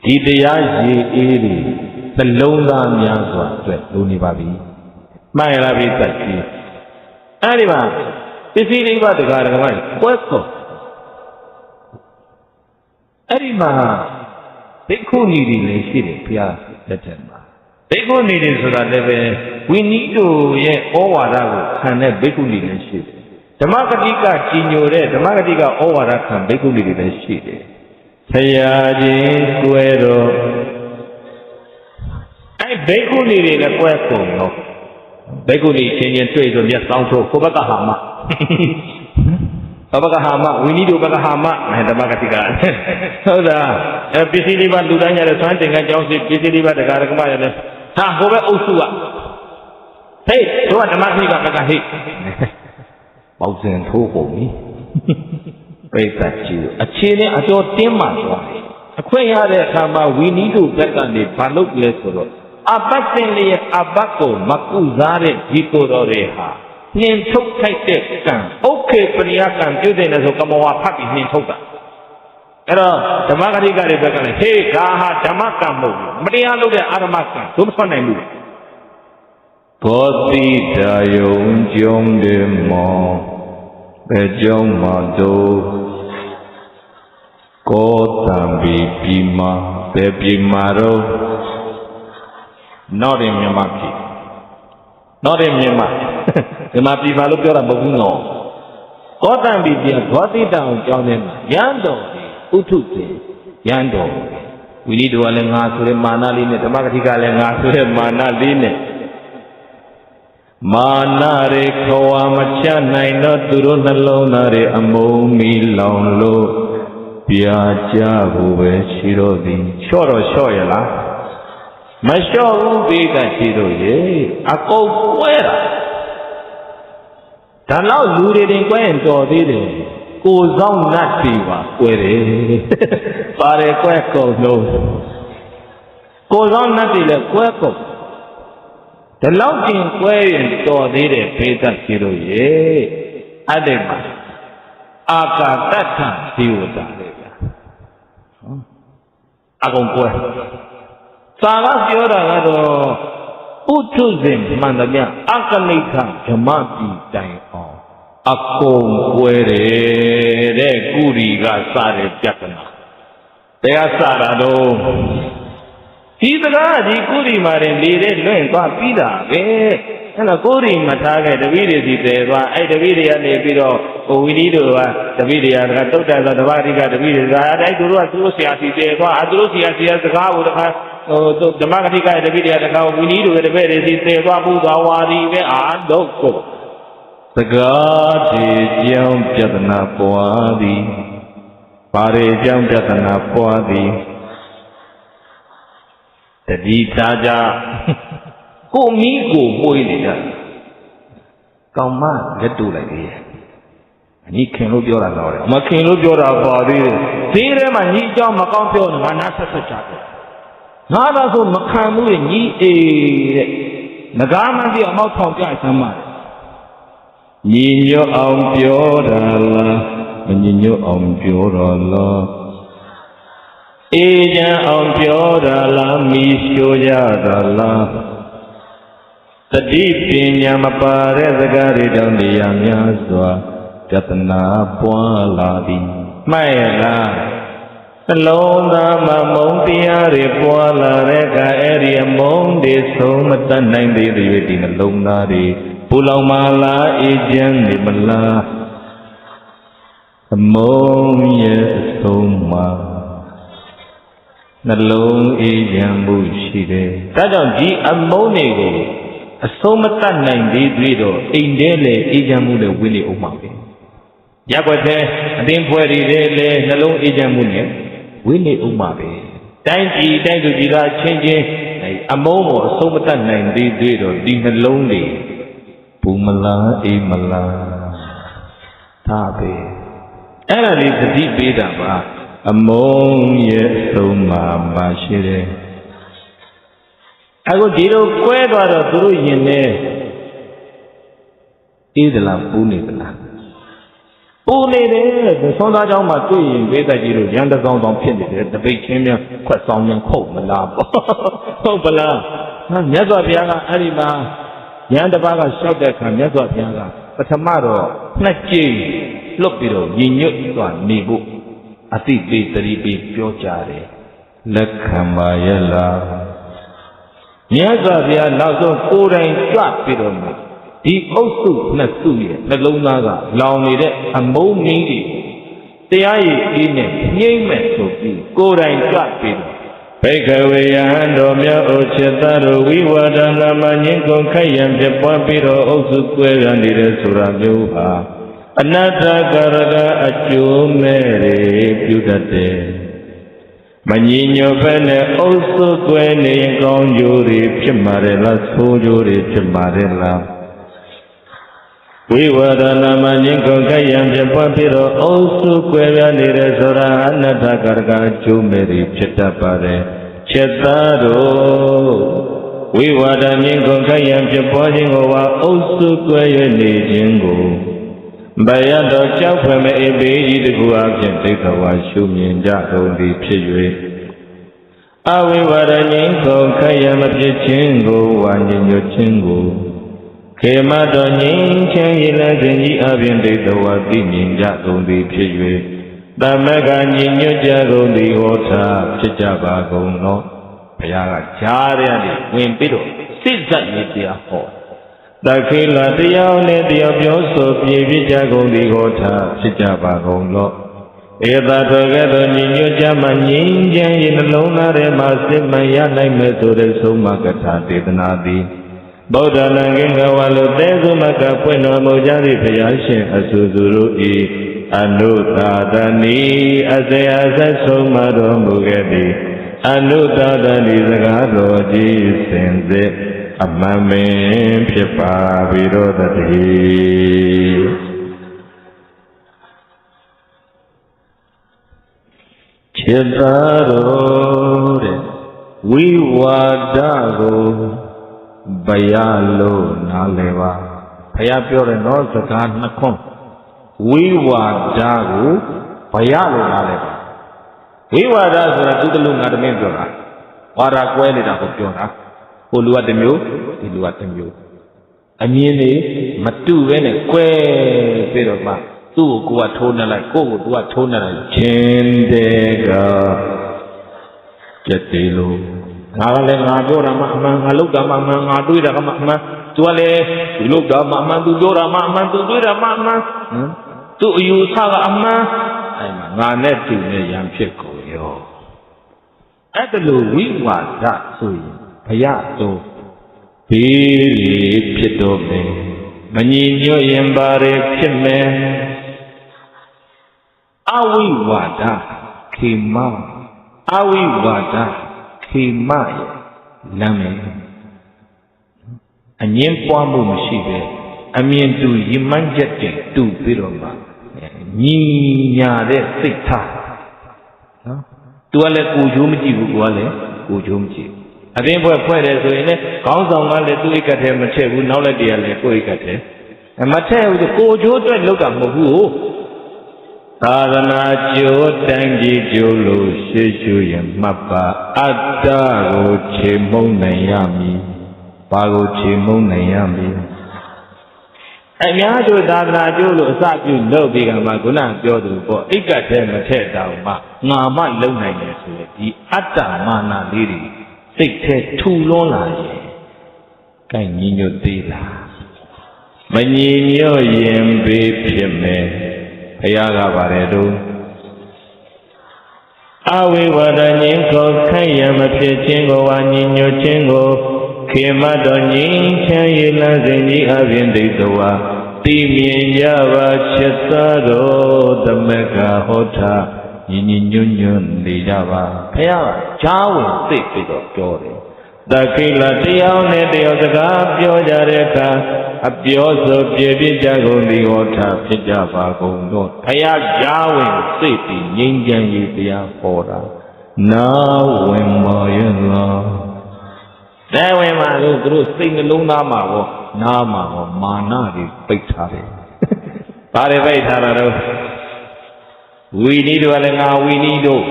ဒီတရားရေအေးတွေနှလုံးသားများစွာအတွက်လိုနေပါပြီမှန်ရလားပြသက်ကြီးအဲ့ဒီမှာပစ္စည်းလေးပါးတရားဓမ္မကွဲကောအဲ့ဒီမှာဘိက္ခုနီတွေလည်းရှိတယ်ဘုရားလက်ထက်မှာဘိက္ခုနီတွေဆိုတာလည်းပဲဝိနည်းတို့ရဲ့ဩဝါဒကိုခံတဲ့ဘိက္ခုနီလည်းရှိတယ်ဓမ္မဂတိကကြီးညိုတဲ့ဓမ္မဂတိကဩဝါဒခံဘိက္ခုနီတွေလည်းရှိတယ်ဆရာချင်းကွဲတော့အဲ့ဘိက္ခုနီတွေလည်းကွဲကုန်တော့ဘိက္ခုနီချင်းချင်းတွေ့ဆိုမျက်စောင်းထိုးကိုဘကဟာမဘကဟာမဝိနည်းတို့ဘကဟာမဓမ္မဂတိကဟုတ်လားပစ္စည်းလေးပါလူတိုင်းရတယ်ဆွမ်းတင်ကကြောင်းစီပစ္စည်းလေးပါတရားဓမ္မရတယ်ဟာဟိုဘက်အုပ်စုကဟေးတို့ကဓမ္မဂတိကဘကဟေးပေါင်းစင်ထိုးကုန်ပြီပြိဿကြီးအခြေနဲ့အတော်တင်းမှသွားတယ်အခွင့်ရတဲ့အခါမှာဝိနည်းတို့ဘက်ကနေဘာလုပ်လဲဆိုတော့အပတ်စင်လေးအပတ်ကိုမကုစားတဲ့ဒီကိုယ်တော်တွေဟာနှင်ထုတ်ထိုက်တဲ့ကံဥက္ခေပရိယကံပြုတဲ့ဆိုကမဝါဖတ်ပြီးနှင်ထုတ်တာအဲ့တော့ဓမ္မဂတိကတွေဘက်ကလည်းဟေးဒါဟာဓမ္မကံမဟုတ်ဘူးမတရားလုပ်တဲ့အာရမကံတို့မဆွနိုင်ဘူးဘောတိတာယုံကျုံတယ်မောဘယ်ကြောင့်မှတို့ကိုတံဘီပြီးမှဘယ်ပြီးမှတော့နောက်ရင်မြမဖြစ်နောက်ရင်မြမဒီမှာပြီးပါလို့ပြောတာမဟုတ်ဘူးနော်ကောတံဘီပြန်ဘောတိတံကိုကြောင်းနေမှာရန်တော်ဥထုတေရန်တော်ဝိနည်းတော်ကလည်းငါဆိုတဲ့မာနလေးနဲ့ဓမ္မဂတိကလည်းငါဆိုတဲ့မာနလေးနဲ့မာနရေခွာမချနိုင်တော့သူတို့နှလုံးသားတွေအမုန်းမီလောင်လို့ပြာကြဖို့ပဲရှိတော့သည်လျှော့တော့လျှော့ရလားမလျှော့ဘူးဘေးကရှိတော့ရေအကုန်ကွဲတာဒါတော့လူတွေတင်ကွဲရင်တော်သေးတယ်ကိုယ်ဆောင်နတ်တွေပါကွဲတယ်ပါတယ်ကွဲကုန်လို့ကိုယ်ဆောင်နတ်တွေလည်းကွဲကုန်ဒီလောက်ကျင်ကွဲရင်တော်သေးတယ်ဖေးသက်ရှိလို့ရေအဲ့ဒီမှာအာကာတ္ထဒီဝတာလေဗျာအကုန်ကွဲသာကပြောတာကတော့ဥထုဇဉ်မှန်တယ်ဗျအကနိဋ္ဌဓမ္မတိတိုင်အောင်အကုန်ကွဲတယ်တဲ့ကုရီကစတဲ့ပြဿနာတရားစတာတော့ဒီစကားဒီကုရီမှာတင်နေတဲ့လွင့်သွားပြီးတာပဲအဲ့တော့ကိုရီမထားခဲ့တပည့်တွေစီတည်သွားအဲ့တပည့်တွေကနေပြီးတော့ဟိုဝီနည်းတို့ကတပည့်တွေကတုတ်တန်ဆိုတပါးတိကတပည့်တွေကအဲ့သူတို့ကသူတို့ဆရာစီတည်သွားသူတို့ဆရာစကားကိုတခါဟိုဓမ္မဂတိကတပည့်တွေကတခါဝီနည်းတို့တပည့်တွေစီတည်သွားပူသွားဝါဒီပဲအာတော့ကိုစကားဒီကြောင့်ပြဿနာပွားသည်ဘာတွေကြောင့်ပြဿနာပွားသည်တတိသားကြကိုမိကိုပွေးနေတာကောင်မလက်တူလိုက်သေးရဲ့အညီခင်လို့ပြောတာတော့တယ်မခင်လို့ပြောတာပါသေးတယ်ဈေးထဲမှာညီအကြောင်းမကောင်းပြောနေငါနာဆက်ဆက်ကြတယ်ငါတော့ဆိုမခံဘူးညီအေးတဲ့ငကားမှန်းပြီးအမောက်ထောင်ပြဆမ်းပါတယ် ညီညွတ်အောင်ပြောတာလားမညီညွတ်အောင်ပြောတာလားအေးချမ်းအောင်ပြောတာလားမီးရှို့ကြတာလားတတိပညာမပါတဲ့စကားတွေကြောင့်တရားများစွာပြဿနာပွားလာသည်မှတ်ရလားနှလုံးသားမှာမုန်းတရားတွေပွားလာတဲ့အခါအဲ့ဒီအမုန်းတွေဆုံးမတတ်နိုင်သေးတဲ့ဒီနှလုံးသားတွေပူလောင်မလားအေးချမ်းနေမလားအမုန်းရဲ့အဆုံးမှာနှလုံးအေးချမ်းမှုရှိတယ်ဒါကြောင့်ဒီအမုန်းတွေကိုအဆုံးမတတ်နိုင်သေးသေးတော့အိမ်ထဲလေအေးချမ်းမှုနဲ့ဝင်နေအောင်ပါပဲရက်ွက်တဲ့အတင်းဖွဲ့တွေလည်းနှလုံးအေးချမ်းမှုနဲ့ဝိနေဥမပဲတိုင်းပြည်တိုင်းသူပြည်သားချင်းချင်းအမုန်းကိုအဆုံးမတတ်နိုင်သေးသေးတော့ဒီနှလုံးတွေပူမလားအေးမလားဒါပဲအဲ့ဒါလေးသတိပေးတာပါအမုန်းရဲ့အဆုံးမှာမရှိတယ်အခုဒီလိုကွဲသွားတော့သူတို့ယင်နေအေးသလားပူနေသလားပူနေတယ်သွန်သားเจ้าမှာတွေ့ရင်ဘေးသက်ကြီးတို့ရန်တကောင်တောင်ဖြစ်နေတယ်တပိတ်ချင်းများခွက်ဆောင်ရင်ခုတ်မလားဟုတ်ပလားမြတ်စွာဘုရားကအဲ့ဒီမှာရန်တပါးကရှောက်တဲ့အခါမြတ်စွာဘုရားကပထမတော့နှစ်ကြိမ်လွတ်ပြီးတော့ညီညွတ်စွာနေဖို့အသိပေးသတိပေးပြောကြတယ်လက်ခံပါရဲ့လားမြတ်စွာဘုရားနောက်ဆုံးကိုယ်တိုင်ကြွပြီးတော့ဒီအုပ်စုနှစ်စုရဲ့နှလုံးသားကလောင်နေတဲ့အမုန်းမင်းကြီးတရားရည်ကြီးနဲ့ငြိမ့်မဲ့ဆိုပြီးကိုယ်တိုင်ကြွပြီးတော့ဘိက္ခဝေယဟန်တော်မြတ်ဩချစ်သားတို့ဝိဝါဒနာမငင်းကုန်ခိုက်ရန်ဖြစ်ပွားပြီးတော့အုပ်စုကွဲရနေတဲ့ဆိုတာမျိုးဟာအနတ္တကာရကအကျိုးမဲ့တွေပြုတတ်တယ်မညီညွတ်ဖက်နဲ့အုပ်စုကွဲနေရင်ကောင်းကျိုးတွေဖြစ်မှာတယ်လားဆိုးကျိုးတွေဖြစ်မှာတယ်လားဝိဝါဒနာမငင်းကုန်ခိုက်ရန်ဖြစ်ပွားပြီးတော့အုပ်စုကွဲပြားနေတဲ့ဆိုတာအနတ္တကာရကအကျိုးမဲ့တွေဖြစ်တတ်ပါတယ်ချက်သားတို့ဝိဝါဒငင်းကုန်ခိုက်ရန်ဖြစ်ပွားခြင်းကိုဝါအုပ်စုကွဲရနေခြင်းကိုဘယတော်ကြောက်ဖွယ်မဲ့အေးပေကြီးတကူအဖြစ်ဒိဋ္ဌဝါရှုမြင်ကြကုန်သည်ဖြစ်၍အဝိဝါဒငင်းကုန်ခိုက်ရန်မဖြစ်ခြင်းကိုဝါညညွတ်ခြင်းကိုခေမတော်ငြိမ်းချမ်းရည်လည်းခြင်းကြီးအပြင်ဒိဋ္ဌဝါသိမြင်ကြကုန်သည်ဖြစ်၍သမဂညညွတ်ကြကုန်သည်ဟောတာဖြစ်ကြပါကုန်သောဘုရားကကြားရတဲ့ဝင်ပြီးတော့စစ်ဇတ်ရေးတရားဟောတခိလတရားနဲ့တရားပြောဆိုပြေပြကြကုန်သည်ဟောတာဖြစ်ကြပါကုန်သောဧသာတော်ကဲ့သို့ညီညွတ်ကြမှငြိမ်းချမ်းရည်နှလုံးသားထဲမှာစစ်မှန်ရနိုင်မယ်ဆိုတဲ့ဆုံးမကထာဒေသနာသည်ဗုဒ္ဓနာငင်္ဂဝါလိုတဲစုမကပွင့်တော်မူကြသည့်ဘုရားရှင်အဆူဆူတို့၏အနုသာဒနီအစေအဆက်ဆုံးမတော်မူခဲ့သည်အနုသာဒနီစကားတော်ကြီးစင်စစ်အမှန်ပင်ဖြစ်ပါပြီတော့တည်းခြေသားတော်တဲ့ဝိဝါဒကိုဘယလို့နားလည်ပါဘုရားပြောတယ်နော်စကားနှစ်ခွန်းဝိဝါဒကိုဘယလို့နားလည်ပါဝိဝါဒဆိုတာသူတလူငါတမင်းပြောတာဝါဒကွဲနေတာကိုပြောတာဟိုလူကတစ်မျိုးဒီလူကတစ်မျိုးအမြင်တွေမတူပဲနဲ့ကွဲပြီးတော့မှသူ့ကိုကထိုးနေလိုက်ကိုယ့်ကိုသူကထိုးနေလိုက်ချင်းတဲ့ကကြက်သေးလို့ငါကလည်းငါပြောတာမှအမှန်ငါလုပ်တာမှအမှန်ငါတွေးတာမှအမှန်သူကလည်းဒီလုပ်တာမှအမှန်သူပြောတာမှအမှန်သူတွေးတာမှအမှန်သူအယူဆကအမှန်အဲ့မှာငါနဲ့တူနေရန်ဖြစ်ကိုရောအဲ့ဒါလိုဝိဝါဒဆိုရင်ဘုရားတော်ဘေးဖြစ်တော့မယ်မညီညွတ်ရင်ပါရဖြစ်မယ်အဝိဝါဒခေမအဝိဝါဒခေမရဲ့နာမည်အငင်းပွားမှုမရှိပဲအမြင်တူရည်မှန်းချက်တွေတူပြီးတော့မှညီညာတဲ့စိတ်ထားနော်သူကလည်းကိုချိုးမကြည့်ဘူးကိုကလည်းကိုချိုးမကြည့်အတင်းဖွဲ့တယ်ဆိုရင်လည်းခေါင်းဆောင်ကလည်းသူ့အိတ်ကထဲမထည့်ဘူးနောက်လက်တည်းကလည်းကိုယ့်အိတ်ကထဲ မထည့်ဘူးကိုကျိုးအတွက်လောက်တာမဟုတ်ဘူးသာသနာကျိုးတိုင်းပြည်ကျိုးလို့ရှေ့ရှုရင်မှတ်ပါအတ္တကိုခြေမုံနိုင်ရမည်ဘာကိုခြေမုံနိုင်ရမည်အများတို့သာသနာကျိုးလို့အစပြုလုပ်ပြီးကမှခုနပြောသူပေါ့အိတ်ကတည်းမထည့်တောင်မှငါမှလုံနိုင်တယ်ဆိုရင်ဒီအတ္တမာနလေးတွေစိတ်ထဲထူလွန်းလာရင်ကိုင်ညီညွတ်သေးလားမညီညွတ်ရင်ဘေးဖြစ်မယ်ဘုရားကပါတယ်တို့အဝိဝါဒငြင်းခေါ်ခိုင်းရမဖြစ်ခြင်းကိုဝါညီညွတ်ခြင်းကိုခေမတော်ငြိမ်းချမ်းရေးလမ်းစဉ်ကြီးအပြင်ဒိဋ္ဌဝါသိမြင်ရပါချက်သားတော်သမက္ခဟောထားညီညီညွတ်ညွတ်နေကြပါဘုရားကကြားဝင်သိပြီးတော့ပြောတယ်တခိလတရားနဲ့တရားစကားပြောကြတဲ့အခါအပြောဆိုပြေပြကြကုန်သည်ဟောထားဖြစ်ကြပါကုန်တော့ဘုရားကြားဝင်သိပြီးငြိမ်းချမ်းရေးတရားဟောတာနာဝင်မောရလားတဲဝင်မှာလို့သူတို့စိတ်နှလုံးသားမှာရောနားမှာရောမာနတွေပိတ်ထားတယ်။ဘာတွေပိတ်ထားတာတော့ဝီနီတို့လည်းငါဝီနီတို့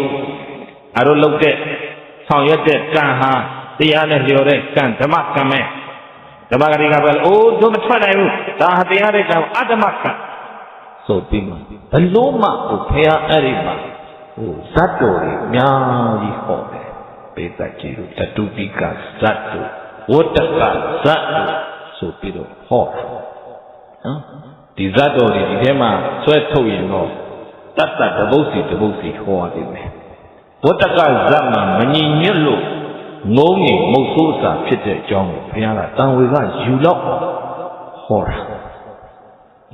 အရုပ်လုတ်တဲ့ဆောင်ရွက်တဲ့ကံဟာတရားနဲ့လျော်တဲ့ကံဓမ္မကံမဲ့ဓမ္မဂတိကပဲအိုးတို့မထွက်နိုင်ဘူးဒါဟာတရားတဲ့ကံအတ္တမကံဆိုပြီးမှဘလို့မှကိုဖះအဲ့ဒီမှာဟိုဇတ်တော်တွေအများကြီးဟောတယ်ပေတကြီးတို့တတုပိကဇတ်တို့ဝတ္တကဇတ်တို့ဆိုပြီးတော့ဟောတယ်နော်ဒီဇတ်တော်တွေဒီထဲမှာဆွဲထုတ်ရင်တော့တတ်တပုတ်စီဟောရတယ်မယ်ဝတ္တကဇတ်မှာမညီညွတ်လို့ငုံငိမုတ်ဆိုးစာဖြစ်တဲ့အကြောင်းကိုဘုရားကတန်ဝေကယူလောက်ဟောတာ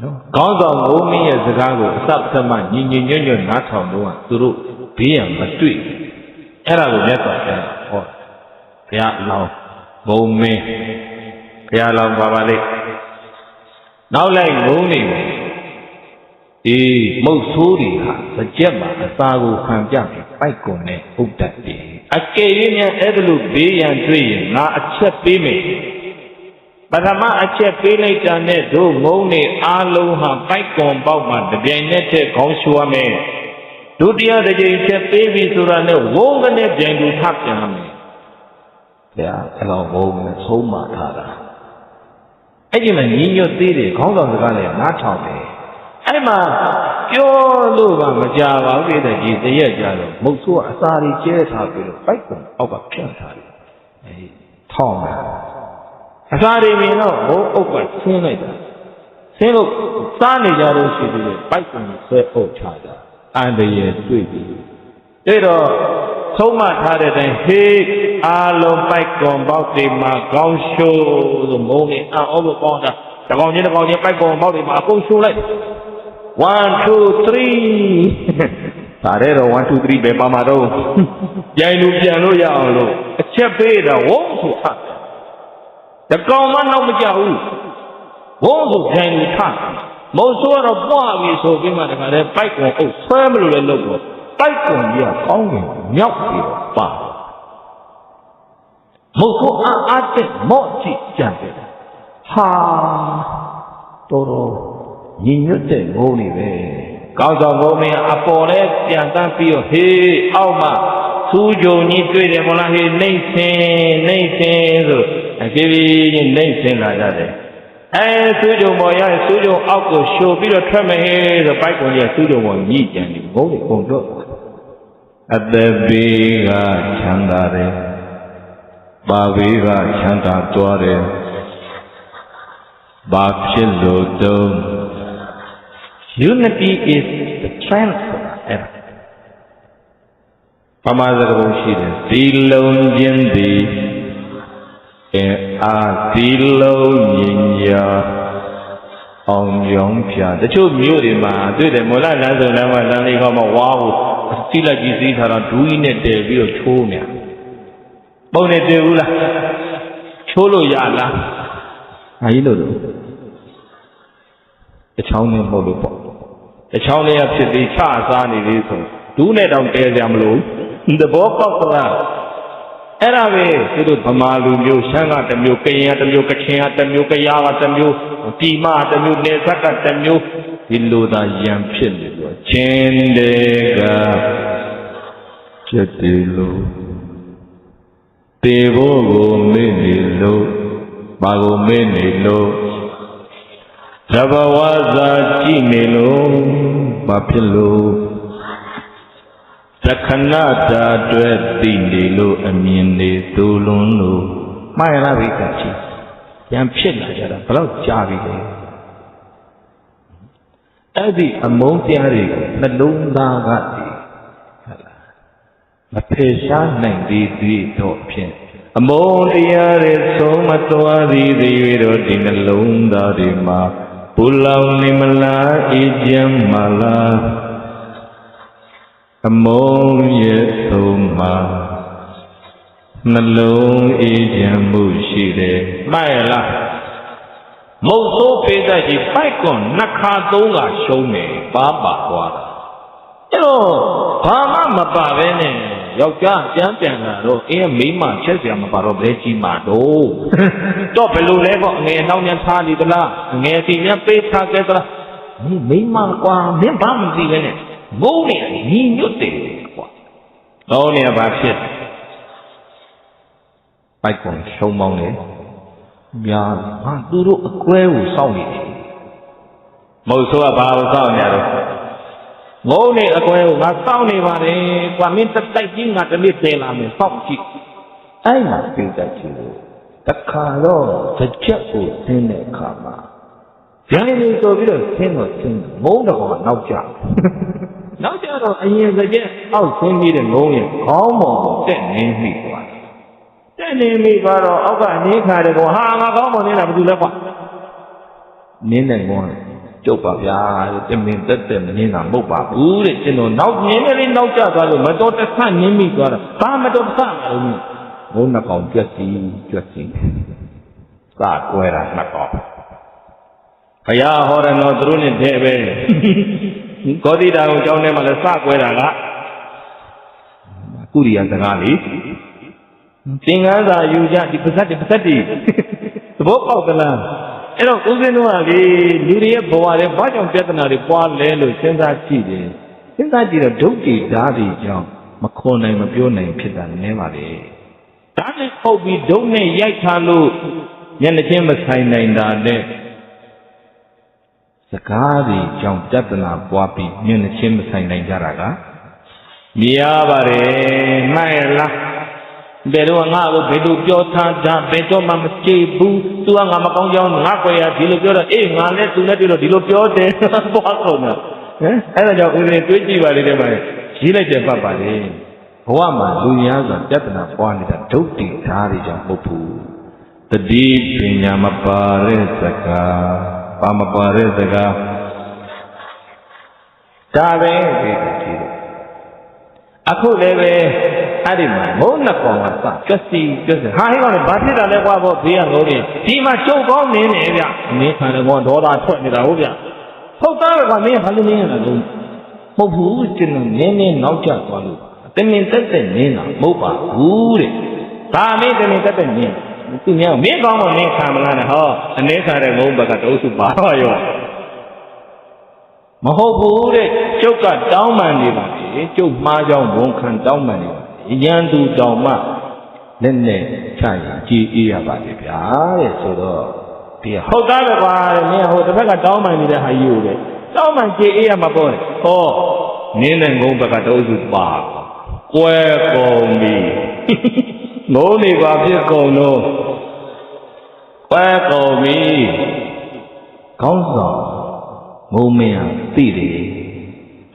နော်ကောင်းဆောင်ငုံမင်းရဲ့စကားကိုအစပထမညီညီညွတ်ညွတ်နားထောင်တော့သူတို့ဘေးရန်မတွေ့အဲ့ဒါကိုမြတ်စွာဘုရားဟောဘုရားအလောင်းငုံမင်းဘုရားလောင်းပါပါလိမ့်နောက်လိုက်ငုံနေတယ်ဒီမုတ်ဆိုးတွေဟာစကြက်မှာအစာကိုခံပြပြီးပိုက်ကွန်နဲ့ဥဒ္ဒတ်တယ်အကယ်၍များအဲ့ဒါလို့ဘေးရန်တွေ့ရင်ငါအချက်ပေးမယ်ပထမအချက်ပေးလိုက်တာနဲ့တို့ငုံနေအားလုံးဟာပိုက်ကွန်ပေါက်မှာတပြိုင်နက်တည်းခေါင်းရှူရမယ်ဒုတိယတစ်ကြိမ်ချက်ပေးပြီဆိုတာနဲ့ဝုန်းကနေပြိုင်တူထပ်ပြန်မယ်ဘုရားအဲ့တော့ဝုန်းနဲ့ဆုံးမထားတာအဲ့ဒီမှာညီညွတ်သေးတယ်ခေါင်းဆောင်စကားလည်းနားထောင်တယ်အဲ့မှာပြောလို့ကမကြပါဘူးတဲ့ဒီတရက်ကြတော့မုတ်ဆိုးအစာတွေကျဲထားပြီးတော့ပိုက်ကွန်အောက်ကဖြန့်ထားတယ်အေးထောင်းတာအစာတွေမြင်တော့ဘိုးအုပ်ကဆင်းလိုက်တာဆင်းလို့စားနေကြလို့ရှိသေးတယ်ပိုက်ကွန်ဆွဲအုပ်ချတာအန္တရာယ်တွေ့ပြီအဲ့တော့ဆုံးမထားတဲ့အတိုင်းဟေးအားလုံးပိုက်ကွန်ပေါက်တွေမှာကောင်းရှိုးလို့မုံနေအော်လို့ပေါင်းတာတကောင်ချင်းပိုက်ကွန်ပေါက်တွေမှာအကုန်ရှိုးလိုက်1 2 3ဒါရဲတော့1 2 3ပဲပါမှာတော့ပြန်လို့ရအောင်လို့အချက်ပေးတာဝုန်းဆိုထားတကောင်မှတော့မကြောက်ဘူးဝုန်းဆိုပြန်လို့ထားမုံဆိုးတော့ပွားပြီဆိုပြီးမှတခါတည်းပိုက်ကွန်အုပ်ဆွဲမလို့လည်းလုပ်တော့ပိုက်ကွန်ကြီးကကောင်းတယ်မြောက်ပြီးတော့ပါမုံဆိုးအားတဲ့မော့ကြည့်ကြတယ်ဟာတော်ညီညွတ်တဲ့ငုံနေပဲကောင်းဆောင်ငုံမင်းအပေါ်လဲပြန်တန်းပြီးတော့ဟေးအောက်မှာစူးကြုံကြီးတွေ့တယ်မလားဟေးနှိမ့်ဆင်းဆိုအပြေးပြေးချင်းနှိမ့်ဆင်းလာကြတယ်စူးကြုံပေါ်ရစူးကြုံအောက်ကိုရှို့ပြီးတော့ထွက်မဟေးဆိုပိုက်ကုန်ကြီးစူးကြုံပေါ်ညှိကြံပြီးငုံတွေပုံတော့အသက်ဘေးကချမ်းသာတယ်ပါဘေးကချမ်းသာသွားတယ်ဘာဖြစ်လို့တုံးUnity is the transfer. ပမာဇကဘုံရှိတယ်ဒီလုံးချင်းသည်ဒီလုံးညင်ညာအောင်ကြောင်းဖြာတချို့မြို့တွေမှာတွေ့တယ်မော်လလမ်းစုံလမ်းမှာလမ်းလေးကောင်းမှဝါးကိုစီးလိုက်ကြီးစီးထားတာဒူးကြီးနဲ့တည်ပြီးတော့ချိုးနေပုံနဲ့တွေ့ဘူးလားချိုးလို့ရလားဟာကြီးလို့တချောင်းနဲ့မဟုတ်လို့ပေါ့တချောင်းလေးကဖြစ်ပြီးချစားနေသေးဆိုဒူးနဲ့တောင်တဲကြမလို့သဘောပေါက်သလား အဲ့ဒါပဲသူတို့ဗမာလူမျိုးရှမ်းကတစ်မျိုးကရင်ကတစ်မျိုးကချင်ကတစ်မျိုးကယားကတစ်မျိုးပြည်မကတစ်မျိုးနေဆက်ကတစ်မျိုးဒီလိုသာယံဖြစ်နေလို့ချင်းတဲ့ကကျက်တီလို့တေဖို့ကိုမေ့နေလို့ဘာကိုမေ့နေလို့သဘဝဇာကြည့်နေလို့ဘာဖြစ်လို့သခဏတာအတွက်သိနေလို့အမြင်နေသို့လွန်းလို့မှားရလားဘိက္ခချီရံဖြစ်လာကြတာဘယ်တော့ကြာပြီလဲအဲ့ဒီအမုန်းတရားတွေကိုနှလုံးသားကတည်းဟုတ်လားမဖယ်ရှားနိုင်သေးသေးတော့ဖြင့်အမုန်းတရားတွေဆုံးမသွားသေးသေးတော့ဒီနှလုံးသားတွေမှာပူလောင်နေမလားအေးချမ်းမလားအမုန်းရဲ့ဆုံးမှာနှလုံးအေးချမ်းမှုရှိတယ်မှတ်ရလားမုတ်ဆိုးပေတတ်ကြီးပိုက်ကွန်နှစ်ခါသုံးခါရှုံးတယ်ပါသွားတာအဲ့တော့ဘာမှမပါပဲနဲ့ယောက်ျားကျမ်းပြန်လာတော့အင်းမိန်းမချက်စရာမပါတော့ဘယ်ကြီးမှာတော့တော့ဘယ်လိုလဲပေါ့ငယ်နောက်ညထားနေသလားငယ်စီညပေးထားခဲ့သလားမိန်းမကွာမင်းဘာမှမသိပဲနဲ့ငုံနေညီညွတ်တယ်ကွာတော့နေဘာဖြစ်ပိုက်ကွန်ရှုံးမောင်းတယ်များဟာသူတို့အကွဲကိုစောင့်နေတယ်မဟုတ်ဆိုကဘာကိုစောင့်နေရတော့ငုံနေအကွဲကိုငါစောင့်နေပါတယ်ကွာမင်းတက်တိုက်ကြီးငါတနေ့ပြန်လာမယ်စောင့်ကြည့်အဲ့မှာပြည်တိုက်ကြီးကိုတခါတော့တစ်ချက်ကိုသင်းတဲ့အခါမှာရန်နေဆိုပြီးတော့သင်းတော့သင်းငုံတော့နောက်ကျနောက်ကျတော့အရင်ကကျက်အောက်ဆင်းပြီးတဲ့ငုံရင်ခေါင်းပေါ်ကိုတက်နေမိသွားတက်နေမိသွားတော့အောက်ကအင်းခါတဲ့ကောင်ဟာငါခေါင်းပေါ်နေတာဘာလို့လဲကွာနင်းတဲ့ကောင်ကျုပ်ပါဗျာတမင်တက်တက်နင်းတာမဟုတ်ပါဘူးတဲ့ကျွန်တော်နောက်နင်းနေလေးနောက်ကျသွားလို့မတော်တဆနင်းမိသွားတာဘာမတော်တဆမလို့ငုံနှကောင်ကြက်စီစကွဲတာနှကောင်ဘုရားဟောတယ်တော့သူတို့နဲ့တည်းပဲကောတိတာကိုကြောင်းထဲမှာလည်းစကွဲတာကကုရိယာစကားလေသင်္ကန်းစာယူကြဒီပါဇက်တွေသဘောပေါက်သလားအဲ့တော့ဦးဇင်းတို့ကလေလူတွေရဲ့ဘဝတွေဘာကြောင့်ပြဿနာတွေပွားလဲလို့စဉ်းစားကြည့်တယ်စဉ်းစားကြည့်တော့ဒုက္ခိဓာတ်တွေကြောင့်မခေါ်နိုင်မပြောနိုင်ဖြစ်တာနည်းပါလေဓာတ်နဲ့ပုတ်ပြီးဒုက္နဲ့ရိုက်ထားလို့မျက်နှာချင်းမဆိုင်နိုင်တာနဲ့စကားတွေကြောင့်ပြဿနာပွားပြီးမျက်နှာချင်းမဆိုင်နိုင်ကြတာကမြင်ရပါတယ်မှန်ရလားဘယ်တော့ငါ့ကိုဘယ်လိုပြောထားတာဘယ်တော့မှမကြည့်ဘူးသူကငါမကောင်းကြောင်းငါကွယ်ရဒီလိုပြောတော့အေးငါလည်းသူနဲ့တွေ့တော့ဒီလိုပြောတယ်ပွားကုန်တာဟမ်အဲ့ဒါကြောင့်ဦးဇင်းတွေးကြည့်ပါလေတဲ့မှာရေးလိုက်တဲ့ပတ်ပါလေဘဝမှာလူများစွာပြဿနာပွားနေတာဒုက္ခိဓာတ်တွေကြောင့်မဟုတ်ဘူးတတိပညာမပါတဲ့စကားပါမပါတဲ့စကားဒါပဲဒီအခုလည်းပဲအဲ့ဒီမှာငုံနှစ်ကောင်ကစကြက်စီဟာဟဲ့ကောင်လေဘာဖြစ်တာလဲကွာဘောဘေးကငုံနေဒီမှာကျုပ်ကောင်းနေနေဗျမင်းခံတယ်ကွာဒေါသထွက်နေတာဟုတ်ဗျဟုတ်သားကွာမင်းဘာလို့နေရတာလဲမဟုတ်ဘူးကျွန်တော်နင်းနေနောက်ကျသွားလို့တင်းတင်းတက်တက်နေတာမဟုတ်ပါဘူးတဲ့ဒါမင်းတင်းတင်းတက်တက်နေသူများမင်းကောင်းမမင်းခံမလားနဲ့ဟောအနေခါတဲ့ငုံဘက်ကတအုပ်စုပါရောမဟုတ်ဘူးတဲ့ကျုပ်ကတောင်းပန်နေပါလေကျုပ်မှားကြောင်းဝန်ခံတောင်းပန်နေပါရန်သူတောင်မှလက်နဲ့ချရင်ကြည်အေးရပါလေဗျာတဲ့ဆိုတော့ဒီဟုတ်သားပဲကွာတဲ့မင်းဟိုတစ်ဖက်ကတောင်းပန်နေတဲ့ဟာကြီးကိုတဲ့တောင်းပန်ကြည်အေးရမှာပေါ့ဟောနင်းတဲ့ငုံဘက်ကတအုပ်စုပါကွဲကုန်ပြီငုံနေပါဖြစ်ကုန်လို့ကွဲကုန်ပြီခေါင်းဆောင်ငုံမင်းသိတယ်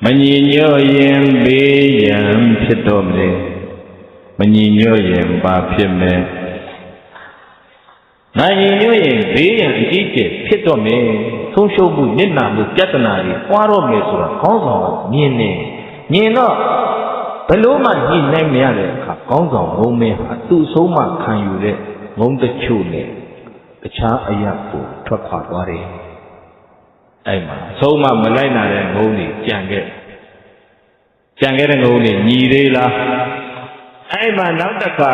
မညီညွတ်ရင်ဘေးရန်ဖြစ်တော့မယ်မညီညွတ်ရင်ဘာဖြစ်မယ်မညီညွတ်ရင်ဘေးရန်အကြီးကျယ်ဖြစ်တော့မယ်ဆုံးရှုံးမှုနစ်နာမှုပြဿနာတွေပွားတော့မယ်ဆိုတာခေါင်းဆောင်ကမြင်နေမြင်တော့ဘလို့မှညှိနှိုင်းမရတဲ့အခါခေါင်းဆောင်ငုံမင်းဟာသူ့ဆုံးမခံယူတဲ့ငုံတချို့နဲ့တခြားအရာကိုထွက်ခွာသွားတယ်အဲ့မှာဆုံးမမလိုက်နိုင်တဲ့ငုံတွေကြံခဲ့တဲ့ငုံတွေညီသေးလား အဲ့မှာနောက်တစ်ခါ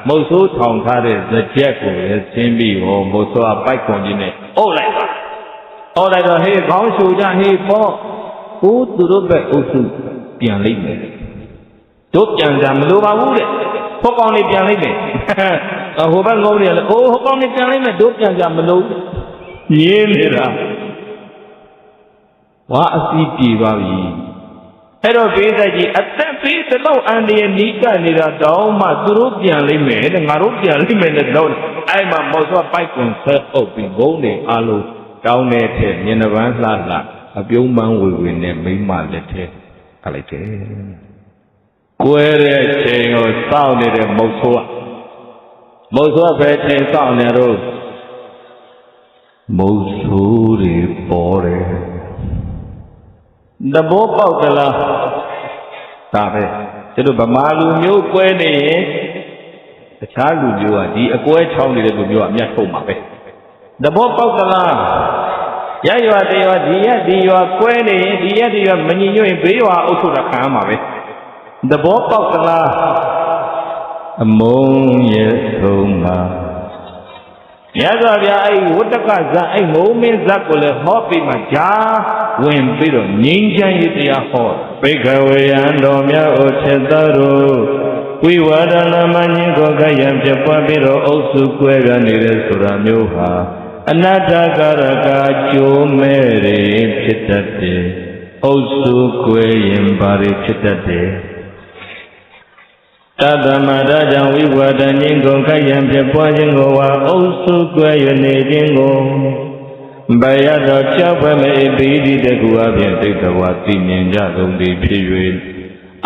မုတ်ဆိုးထောင်ထားတဲ့ဇကြက်ကိုလည်းဆင်းပြီးဟောမုတ်ဆိုးကပိုက်ခွန်ကြီးနဲ့အုပ်လိုက်ပါအုပ်လိုက်တော့ဟေးခေါင်းရှူကြဟေးပေါ့ဟိုသူတို့ပဲအုပ်စုပြန်လိုက်မယ်တို့ပြန်ကြမလိုပါဘူးတဲ့ဟိုကောင်လေးပြန်လိုက်မယ်ဟိုဘက်ငုံနေလေအိုးဟိုကောင်လေးပြန်လိုက်မယ်တို့ပြန်ကြမလို့ရင်းနေတာဝါအစီပြေပါပြီအဲ့တော့ဘေးသက်ကြီးအသက်ဘေးတလို့အန်ဒီရဲ့နီးကပ်နေတာတောင်းမှသူတို့ပြန်လိမ့်မယ်တဲ့ငါတို့ပြန်လိမ့်မယ်တဲ့တော့အဲ့မှာမော်စောပိုက်ကွန်ဆဲအုပ်ပြီးဘုံနေအလုံးတောင်းတဲ့ထဲမျက်နှာပန်းလှလှအပြုံးပန်းဝေဝေနဲ့မိမလက်ထဲခလိုက်တယ်ကွဲတဲ့ချိန်ကိုစောင့်နေတဲ့မုတ်ဆိုးပဲချိန်စောင့်နေတော့မုတ်ဆိုးတွေပေါ်တယ်တဘောပေါက်သလားဒါပဲကျတို့ဗမာလူမျိုးကွဲနေရင်တခြားလူမျိုးကဒီအကွဲချောင်းနေတဲ့လူမျိုးကအမျက်ထုတ်မှာပဲတဘောပေါက်သလားရရွာတရွာဒီရက်ဒီရွာကွဲနေရင်ဒီရက်ဒီရွာမညီညွတ်ရင်ဘေးရွာအုပ်ချုပ်တာခံရမှာပဲတဘောပေါက်သလားအမုန်းရဲ့ဆုံးမှာမြတ်စွာဘုရားအဲ့ဝတ္တကဇတ်အဲ့ငုံမင်းဇတ်ကိုလည်းဟောပြီးမှဂျာဝင်ပြီးတော့ငြိမ်းချမ်းရေးတရားဟောဘိက္ခဝေယံတော်မြတ်ဩချက်တော်တို့ဝိဝါဒနာမညင်ကိုခရံပြပွားပြီးတော့အုပ်စုကွဲနေတဲ့ဆိုတာမျိုးဟာအနတ္တကာရကာကျိုးမဲ့တွေဖြစ်တတ်တယ်အုပ်စုကွဲရင်ဘာတွေဖြစ်တတ်တယ်တသမဒါကြောင့်ဝိဝါဒညင်ကုန်ခရံဖြစ်ပွားခြင်းကိုဝါအုပ်စုကွဲရနေခြင်းကိုဘယတော်ကြောက်ဖဲ့မဲ့ပိဋိတကူအပြင်တိတ်တဝါသိမြင်ကြကုန်သည်ဖြစ်၍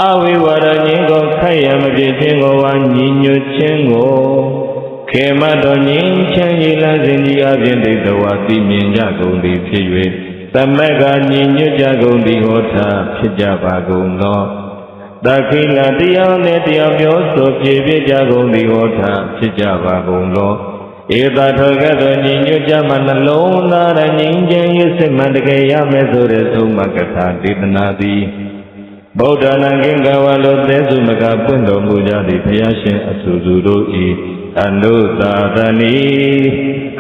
အဝိဝါဒညင်ကုန်ခရံမဖြစ်ခြင်းကိုဝါညီညွတ်ခြင်းကိုခေမတော်ငြိမ်းချမ်းရေးလမ်းစဉ်ကြီးအပြင်တိတ်တဝါသိမြင်ကြကုန်သည်ဖြစ်၍သမက်ကညီညွတ်ကြကုန်သည်ဟောထားဖြစ်ကြပါကုန်သောတခိလတရားနဲ့တရားပြောဆိုပြည့်ပြည့်ကြကုန်သည်ဟောထားဖြစ်ကြပါကုန်သောဧတထောကသောညီညွတ်ကြမှနှလုံးသားရငြိမ်းချမ်းရေးစိတ်မှန်တကယ်ရမယ်ဆိုတဲ့သုံးမကထာဒေသနာသည်ဗုဒ္ဓနာကင်္ဂဝါလိုသဲစုမကပွင့်တော်မူကြသည့်ဘုရားရှင်အဆူဆူတို့၏အနုသာသနီ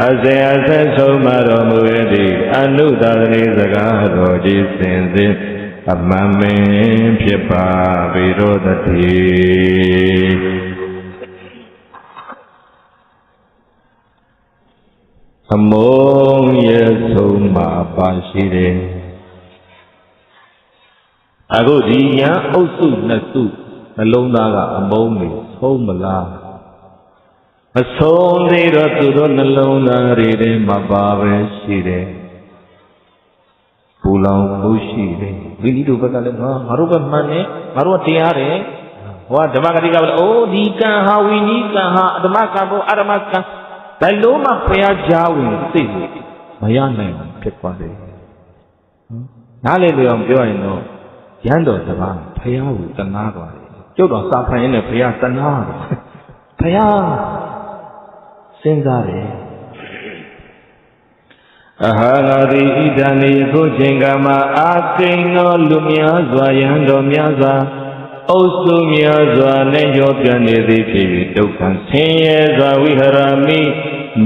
အစေအဆက်ဆုံးမတော်မူသည့်အနုသာသနီစကားတော်ကြီးစင်စစ်အမှန်ပင်ဖြစ်ပါပေတော်တည်းအမုန်းရဲ့ဆုံးမှာပါရှိတယ်အခုဒီညာအုပ်စုနှစ်စုနှလုံးသားကအမုန်းတွေဆုံးမလားမဆုံးသေးတော့သူတို့နှလုံးသားတွေထဲမှာပါပဲရှိတယ်ပူလောင်မှုရှိတယ်ဒီလိုဘက်ကလည်းငါတို့ကမှန်တယ်ငါတို့ကတရားတယ်ဟောဓမ္မဂတိကလည်းအိုးဒီကံဟာဝိနည်းကံဟာဓမ္မကံဘောအဓမ္မကံဘယ်လိုမှဖျားကြားဝင်သိလို့မရနိုင်ဘူးဖြစ်သွားတယ်နားလေလို့အောင်ပြောရင်တော့ရန်တော်တပါးဖျားကိုတနာသွားတယ်ကျုပ်တော်စာဖန်ရင်းနဲ့ဖျားတနာတယ်ဖျားစဉ်းစားတယ်အဟာငါသည်ဣဒံနေခုချိန်ကမှာအာကိန်းသောလူများစွာယံတော်များစွာအုပ်စုများစွာနဲ့ရောပြနေသည်ဖြစ်၍ဒုက္ခဆင်းရဲစွာဝိဟရမိ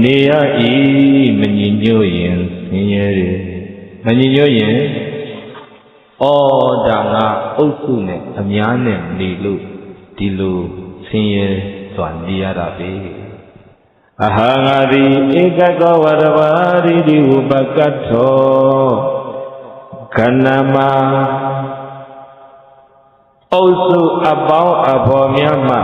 နေရ၏မညီညွတ်ရင်ဆင်းရဲတယ်မညီညွတ်ရင်ဩဒါငါအုပ်စုနဲ့အများနဲ့နေလို့ဒီလိုဆင်းရဲစွာနေရတာပဲအဟာငါသည်ဧကကောဝရဘာရိတိဥပကတ္ထောခဏမအုပ်စုအပေါင်းအဖော်များမှ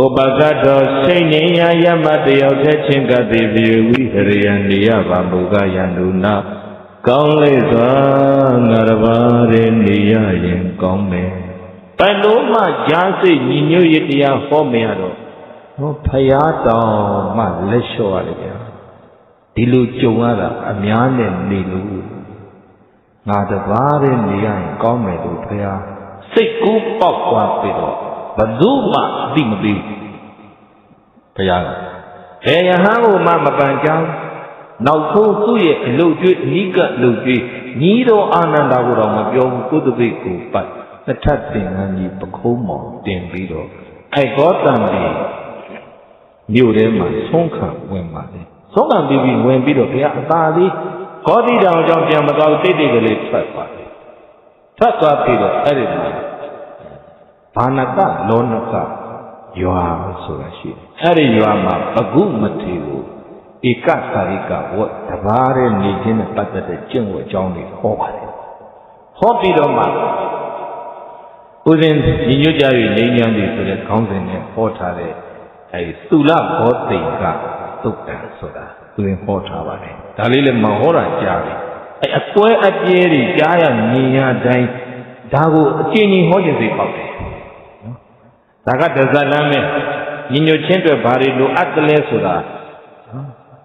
ဥပကတ္ထောစိတ်ငြိမ်းရာယမတယောက်တည်းချင်းကတိပြေဝိဟရိယနေရပါမူကယန္တုနာကောင်းလေစွာငါတပါးရနေရရင်ကောင်းမယ်ဘယ်လိုမှကြားစိတ်ညီညွတ်ရတရားဟောမရတော့ဖယားတောင်မှလက်လျှော့ရတယ်ဗျာဒီလိုကြုံရတာအများနဲ့နေလို့ငါတပါးနဲ့နေရရင်ကောင်းမယ်လို့ဖယားစိတ်ကူးပေါက်သွားပြီးတော့ဘယ်သူမှသိမသိဖယားဘယ်ယဟန်ကိုမှမပန်ကြောင်းနောက်ဆုံးသူ့ရဲ့အလုပ်ကျွေးအနိကအလုပ်ကျွေးညီတော်အာနန္ဒာကိုတော့မပြောဘူးကိုယ်တပိတ်ကိုပတ် တစ်ထပ်သင်္ကန်းကြီးပခုံးမောင်တင်ပြီးတော့အဲ့ဂေါတံဒီမြို့ထဲမှာဆုံးခံဝင်ပါလေဆုံးခံပြီးဝင်ပြီးတော့ဘုရားအသာလေးဂေါတိတောင်ကြောင့်ပြန်မသွားတိတ်တိတ်ကလေးထွက်သွားတယ်ထွက်သွားပြီးတော့အဲ့ဒီဘာနကလောနကရွာဆိုတာရှိတယ်အဲ့ဒီရွာမှာပဂုမထေကိုဧကသာရိကဝတ်တပါးတဲ့နေခြင်းနဲ့ပတ်သက်တဲ့ကျင့်ဝတ်အကြောင်းတွေဟောပါတယ်ဟောပြီးတော့မှဦးဇင်းညီညွတ်ကြ၍နေညာပြီဆိုတဲ့ခေါင်းစဉ်နဲ့ဟောထားတဲ့အဲသုလဘောတိန်ကသုတ်တံဆိုတာဦးဇင်းဟောထားပါတယ်ဒါလေးလည်းမဟောတာကြားပြီအဲအကွဲအပြဲတွေကြားရမြင်ရတိုင်းဒါကိုအကျဉ်းကြီးဟောခြင်းစိတ်ပေါက်တယ်နော်ဒါကတဇလမ်းမဲ့ညီညွတ်ခြင်းအတွက်ဘာတွေလိုအပ်တယ်လဲဆိုတာ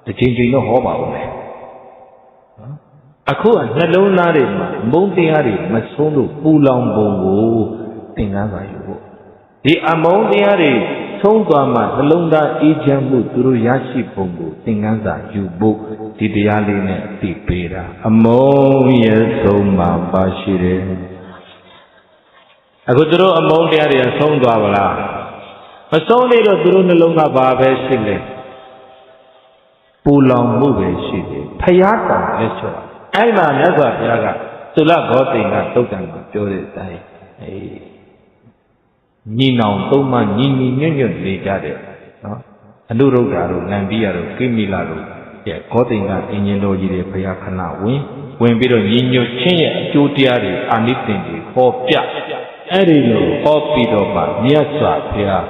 တစ်ချိန်ချိန်တော့ဟောပါဦးမယ်အခုကနှလုံးသားတွေမှာမုန်းတရားတွေမဆုံးလို့ပူလောင်ပုံကိုသင်ခန်းစာယူဖို့ဒီအမုန်းတရားတွေဆုံးသွားမှနှလုံးသားအေးချမ်းမှုသူတို့ရရှိပုံကိုသင်ခန်းစာယူဖို့ဒီတရားလေးနဲ့အသိပေးတာအမုန်းရဲ့ဆုံးမှာပါရှိတယ်အခုသူတို့အမုန်းတရားတွေဆုံးသွားပါလားမဆုံးသေးတော့သူတို့နှလုံးသားဘာပဲရှိလဲပူလောင်မှုပဲရှိတယ်ဖျားတောင်လက်ချော့အဲ့မှာမြတ်စွာဘုရားကသုလဂေါတိန်ကတုတ်တံကိုပြောတဲ့အတိုင်းညီနောင်သုံးမညီညီညွတ်ညွတ်နေကြတဲ့နော်အနုရုဒ္ဓတို့နန္ဒီယတို့ကိမိလတို့ရဲ့ဂေါတိန်ကအင်ဂျင်တော်ကြီးတွေဘုရားခဏဝင်ပြီးတော့ညီညွတ်ခြင်းရဲ့အကျိုးတရားတွေအာနိသင်တွေဟောပြအဲ့ဒီလိုဟောပြီးတော့မှမြတ်စွာဘုရား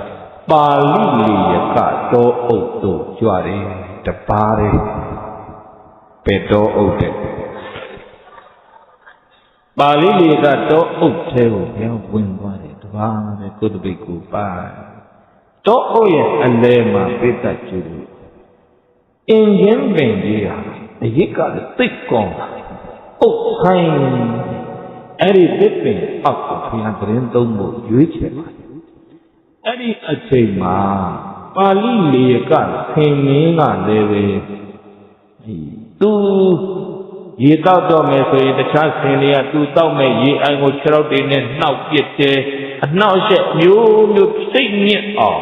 ပါဠိလေယကတောအုပ်တို့ကြွတယ်တပါးတယ်ပေတောအုပ်တဲ့ပါဠိလေကတော့အုပ်သေးကိုဘုရားဝင်သွားတယ်တပါးပဲကုသပိတ်ကိုပါတော့အုပ်ရဲ့အလဲမှာပိတ္တကျူလို့အင်ဂျင်ပင်ကြီးဟာအရစ်ကသိတ်ကောင်းတာအုပ်ဆိုင်အဲ့ဒီသစ်ပင်အောက်ကိုဘုရားသတင်းသုံးဖို့ရွေးချယ်ပါတယ်အဲ့ဒီအချိန်မှာပါဠိလေကဆင်မင်းကလည်းပဲသူရေတောက်တော့မယ်ဆိုရင်တခြားဆင်တွေကသူတောက်မဲ့ရေအိုင်ကိုခြေထောက်တွေနဲ့နှောက်ပစ်တယ်အနှောက်အယှက်မျိုးမျိုးစိတ်ညစ်အောင်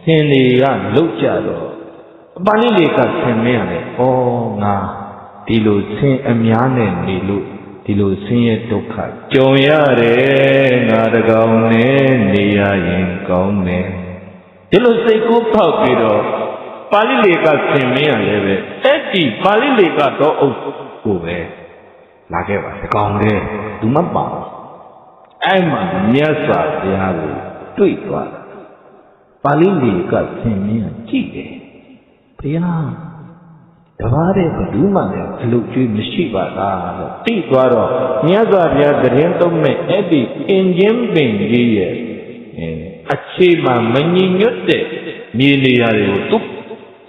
ဆင်တွေကလှုပ်ကြတော့ပါဠိလေကဆင်မင်းရတယ်ဩငါဒီလိုဆင်အများနဲ့နေလို့ဒီလိုဆင်းရဲဒုက္ခကြုံရတယ်ငါတကောင်နဲ့နေရရင်ကောင်းတယ်ဒီလိုစိတ်ကူးဖောက်ပြီးတော့ပါဠိလေကဆင်မင်းရလည်းပဲအဲ့ဒီပါဠိလေကတော့အုပ်ကိုပဲလာခဲ့ပါတကောင်တည်းသူမပါအဲ့မှာမြတ်စွာဘုရားကိုတွေ့သွားတာပါဠိလေကဆင်မင်းကြည့်တယ်ဘုရားတပါးတဲ့ဘယ်သူမှလည်းအလုပ်ကျွေးမရှိပါလားလို့သိသွားတော့မြတ်စွာဘုရားသတင်းသုံးမဲ့အဲ့ဒီအင်ဂျင်ပင်ကြီးရဲ့အခြေမှာမညီညွတ်တဲ့မြေနေရာတွေကိုသူ့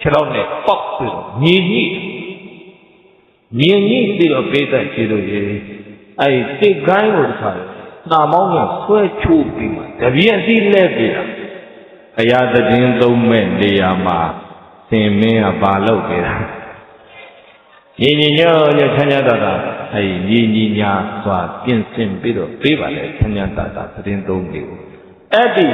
ခြေထောက်နဲ့ပေါက်ပြီးတော့မြေကြီးပြီးတော့ပေးတဲ့ခြေတို့ရေအဲ့တိတ်ကိုင်းကိုတစ်ခါနှာမောင်းနဲ့ဆွဲချိုးပြီးမှတပြည့်အစီလဲပြီးတာဘုရားသတင်းသုံးမဲ့နေရာမှာသင်မင်းကပါလုပ်နေတာညီညီညွတ်ညွတ်ချမ်းချမ်းသာသာအဲ့ညီညီညာစွာပြင်ဆင်ပြီးတော့ပေးပါလေချမ်းချမ်းသာသာသတင်းသုံးတွေကိုအဲ့ဒီ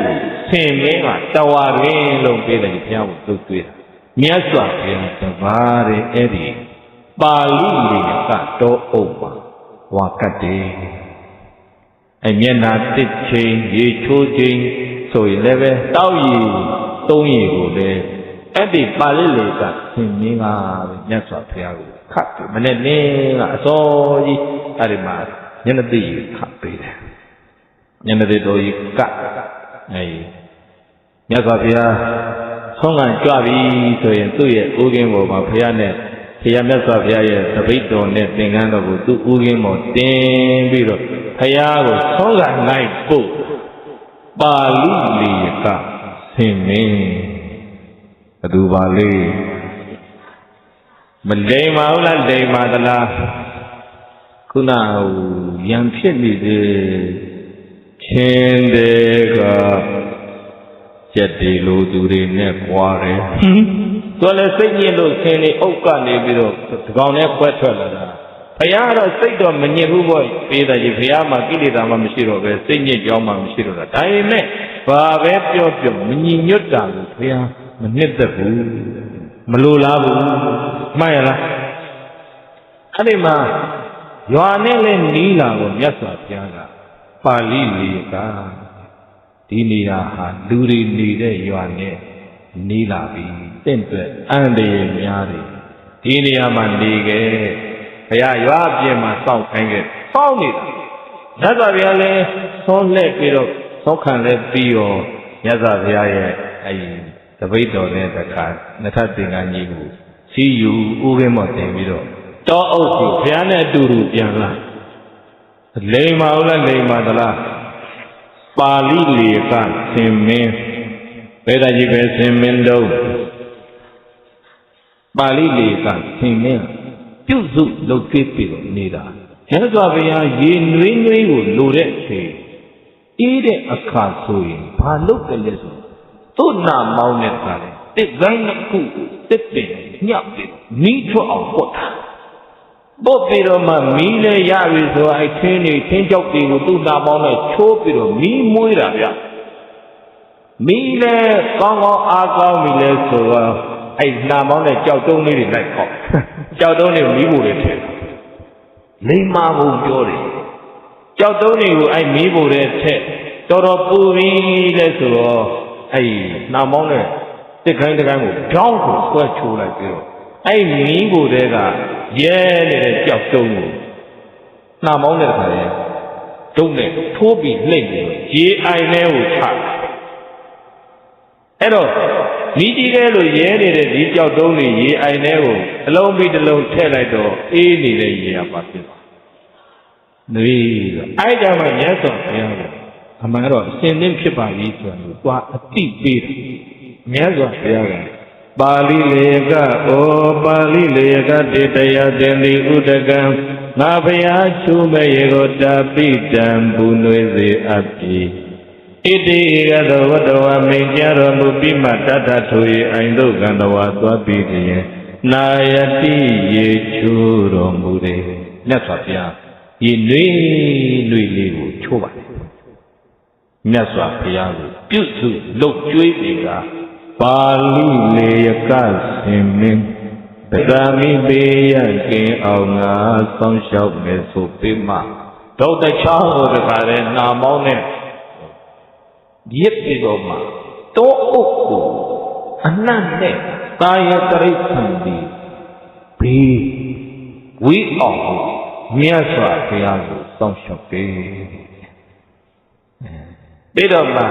ဆင်မင်းကတဝါရင်းလုံးပေးတယ်ဘုရားကိုသုတ်သွေးတာမြတ်စွာဘုရားတပါးတဲ့အဲ့ဒီပါဠိလေကတော့အုပ်ပါဝါကတ်တယ်အဲ့မျက်နာတစ်ချိန်ရေချိုးချိန်ဆိုရင်လည်းပဲတောက်ရည်သုံးရည်ကိုလည်းအဲ့ဒီပါဠိလေကဆင်မင်းကပဲမြတ်စွာဘုရားကိုခတ်တယ်မနဲ့နင်းကအစောကြီးအဲ့ဒီမှာညနေတိခတ်ပေးတယ်ညနေတိတော်ကြီးကတ်အဲ့မြတ်စွာဘုရားဆုံးကကြွပြီဆိုရင်သူ့ရဲ့ဥကင်းပေါ်မှာဘုရားနဲ့ဘုရားမြတ်စွာဘုရားရဲ့သပိတ်တော်နဲ့သင်္ကန်းတော်ကိုသူ့ဥကင်းပေါ်တင်ပြီးတော့ဘုရားကိုဆုံးကနိုင်ဖို့ပါဠိလေကဆင်မင်းဘသူပါလေမလိမ်ပါဘူးလားလိမ်ပါသလားခုနရံဖြစ်နေသေးချင်းတဲ့ကကျက်ဒီလိုသူတွေနဲ့ကြွားတယ်သူလည်းစိတ်ညစ်လို့ဆင်းနေအုပ်ကနေပြီးတော့ဒီကောင်နဲ့ခွဲထွက်လာတာဘ ဘုရားတော့စိတ်တော့မညစ်ဘူးပေါ့ပေးတယ်ကြီးဘုရားမှာကိလေသာမှမရှိတော့ပဲစိတ်ညစ်ကြောင်းမှမရှိတော့တာဒါပေမဲ့ဘာပဲပြောပြောမညီညွတ်တာကိုဘုရားမနှစ်သက်ဘူးမလိုလားဘူးမှန်ရလားအဲ့ဒီမှာရွာနဲ့လည်းနီးလာကိုမြတ်စွာဘုရားကပါဠိလေကဒီနေရာဟာလူတွေနေတဲ့ရွာနဲ့နီးလာပြီတင့်အတွက်အန္တရာယ်များတယ်ဒီနေရာမှာနေခဲ့ဘုရားရွာပြင်မှာစောင့်ခိုင်းခဲ့စောင့်နေတာမြတ်စွာဘုရားလည်းသွန်းလှည့်ပြီးတော့သောက်ခံလည်းပြီးတော့မြတ်စွာဘုရားရဲ့တပိတ်တော်နဲ့တခါနှစ်ထပ်သင်္ကန်းကြီးကိုစီယူဥပင်းမော်တင်ပြီးတော့တောအုပ်ကိုဘုရားနဲ့အတူတူပြန်လာလိမ္မာဟုတ်လားလိမ္မာသလားပါဠိလေကသင်မင်းဘယ်သာကြီးပဲသင်မင်းတော့ပါဠိလေကသင်မင်းပြုစုလုပ်ကြည့်ပြီးတော့နေတာမြတ်စွာဘုရားရေနွေးနွေးကိုလိုတဲ့အချိန်အေးတဲ့အခါဆိုရင်ဘာလုပ်တယ်လဲဆိုသူ့နာမောင်းတဲ့ခါလေတစ်ကိုင်းတစ်ခုတစ်ပင်ညှပ်ပြီးမီးထွက်အောင်ပုတ်တာပုတ်ပြီးတော့မှမီးလည်းရပြီဆိုအဲ့ထင်းနေထင်းကြောက်တွေကိုသူ့နာမောင်းနဲ့ချိုးပြီးတော့မီးမွေးတာဗျမီးလည်းကောင်းကောင်းအားကောင်းပြီလဲဆိုတော့အဲ့နာမောင်းနဲ့ကြောက်တုံးလေးတွေလိုက်ခေါက်ကြောက်တုံးတွေမီးဖို့တွေထည့်လိမ္မာဖို့ပြောတယ်ကြောက်တုံးတွေကိုအဲ့မီးဖို့တွေထည့်တော်တော်ပူပြီးလဲဆိုတော့အဲ့နာမောင်းနဲ့တစ်ခိုင်းတစ်ခိုင်းကိုကြောင်းကိုဆွဲချိုးလိုက်ပြီးတော့အဲ့မီးဖို့တွေကရဲနေတဲ့ကြောက်တုံးကိုနာမောင်းတဲ့ခါရဲတုံးနဲ့ထိုးပြီးလှိမ့်ပြီးရေအိုင်ထဲကိုချအဲ့တော့မိကြီးတဲ့လိုရဲနေတဲ့ဒီကြောက်တုံးတွေရေအိုင်ထဲကိုအလုံးပြီးတစ်လုံးထည့်လိုက်တော့အေးနေတဲ့ရေကပါဖြစ်သွား။နေတော့အဲ့ကြောင့်မှမြတ်စွာဘုရားကအမှန်တော့အရှင်သင်ဖြစ်ပါပြီဆိုတော့သွားအတိပေးတယ်။မြတ်စွာဘုရားကပါဠိလေကဩပါဠိလေကတေတယသင်္တိဥဒကံငါဘုရားချူမဲ့ရေကိုတာပိတံဘူနွေစေအပ်ပြီဣတိရသောဝတ္တဝမိန်ကြတော်မူပြီးမှတတ္ထထို၏အိမ်တို့ကံတော်ဝါသွားပြီးလျင်နာယတိရေချူတော်မူတယ်မြတ်စွာဘုရားဤနွေလေးကိုချိုးပါတယ်မြတ်စွာဘုရားကိုပြုစုလုပ်ကျွေးပြီးကပါဠိလေကစင်မင်းပဒမိပေယကင်အောင်ငါဆောင်းလျှောက်မယ်ဆိုပြီးမှဒေါက်တာချောင်းကိုတခါလဲနာမောင်းနဲ့ရစ်ပြီးတော့မှတောအုပ်ကိုအနှံ့နဲ့တာယတရိษံဒီဘေးဝိအောင်မြတ်စွာဘုရားကိုစောင့်ရှောက်ပေးပြီးတော့မှ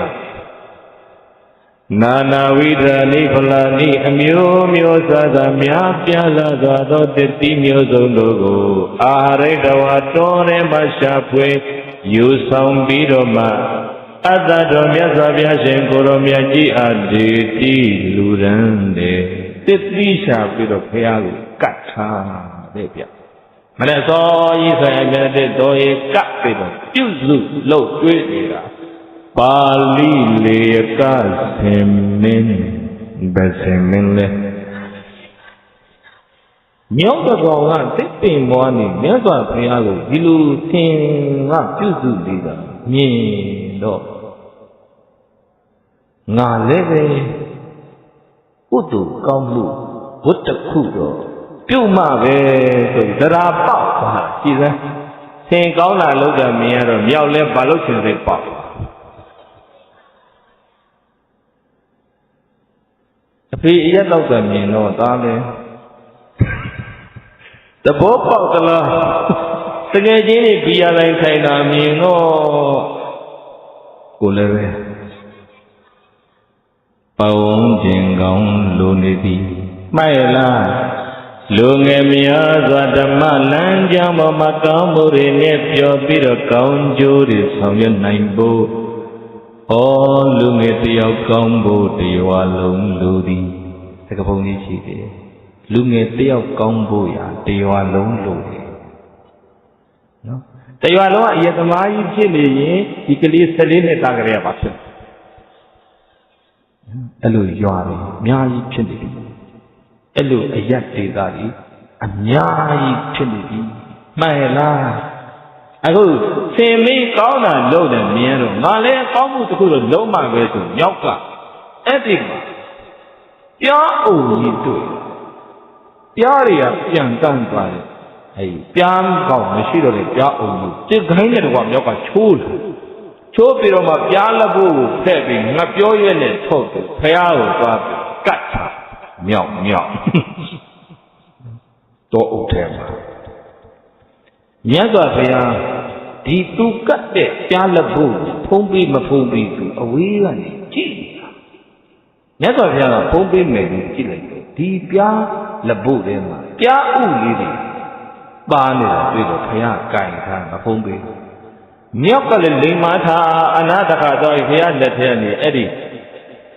နာနာဝိဒရာနိဖလာနိအမျိုးမျိုးစားစားများပြားလာသောတတိမျိုးစုံတို့ကိုအာရိတဝါတော်ထဲမှရှာဖွေယူဆောင်ပြီးတော့မှအတ္တတော်မြတ်စွာဘုရားရှင်ကိုရောမြတ်ကြီးအားဒေတိလူရန်တဲ့တတိရှာပြီးတော့ဘုရားကိုကတ်ထားတဲ့ဗျမနေ့စောကြီးဆိုရင်မြတ်တဲ့တော်ရေကတ်ပြီးတော့ပြုစုလုပ်ကျွေးနေတာပါဠိလေကစင်မင်းဘယ်စင်မင်းလဲမြောက်တကောင်ကတစ်ပင်ပေါ်နေမြတ်စွာဘုရားကိုဒီလိုသင်ကပြုစုနေတာမြင်တော့ငါလည်းပဲကုသိုလ်ကောင်းမှုဝတ္တခုတော့ပြုမှပဲဆိုသရာပေါက်သွားကြည်စမ်းသင်ကောင်းတာလုပ်တာမြင်ရတော့မြောက်လဲဘာလို့ရှင်စိတ်ပေါက်အဖေအရက်တော့ကမြင်တော့သားလဲသဘောပေါက်သလားတကယ်ချင်းနေဘီယာတိုင်းထိုင်တာမြင်တော့ကိုလည်းပဲပဝန်းကျင်ကောင်းလိုနေသည်မှတ်ရလားလူငယ်များစွာဓမ္မလမ်းကြောင်းပေါ်မှာကောင်းမှုတွေနဲ့ပြောပြီးတော့ကောင်းကျိုးတွေဆောင်ရွက်နိုင်ဖို့ဩလူငယ်တယောက်ကောင်းဖို့တရားလုံးလူသည်သကပုံကြီးရှိတယ်လူငယ်တယောက်ကောင်းဖို့ရာတရားလုံးလူတယ်နော်တရားလုံးကအယတမကြီးဖြစ်နေရင်ဒီကလေး14နှစ်တာကလေးပါဖြစ်အဲ့လိုရွာတွေအများကြီးဖြစ်နေပြီအဲ့လိုအယက်ဒေတာကြီးအများကြီးဖြစ်နေပြီ မှန်လားအခုသင်မင်းကောင်းတာလုပ်တယ်မြင်တော့ငါလည်းကောင်းမှုတစ်ခုတော့လုံးမှပဲဆိုမြောက်ကအဲ့ဒီမှာပြားအုံကြီးတွေ့ပြားတွေကပြန်တန်းသွားတယ်အဲ့ပြားကောင်းမရှိတော့လေပြားအုံကြီးတစ်ခိုင်းတဲ့ကွာမြောက်ကချိုးတယ်ချိုးပြီးတော့မှပြားလက်ဖို့ကိုဖက်ပြီးငါပြောရဲနဲ့ထုတ်တယ်ဖះကိုသွားပြီးကတ်တာမြောက်တော့အုပ်ထဲမှာမြတ်စွာဘုရားဒီသူကတ်တဲ့ပြားလက်ဖို့ဖုံးပြီးမဖုံးပြီးသူအဝေးကနေကြည့်မြတ်စွာဘုရားကဖုံးပေးမယ်လို့ကြည့်လိုက်တယ်ဒီပြားလက်ဖို့ထဲမှာပြားဥလေးတွေပါနေတာတွေ့တော့ဘုရားကင်ထားမဖုံးပေးမြောက်ကလည်းလိမ်မာထားအနာတခါတော့ဘုရားလက်ထဲကနေအဲ့ဒီ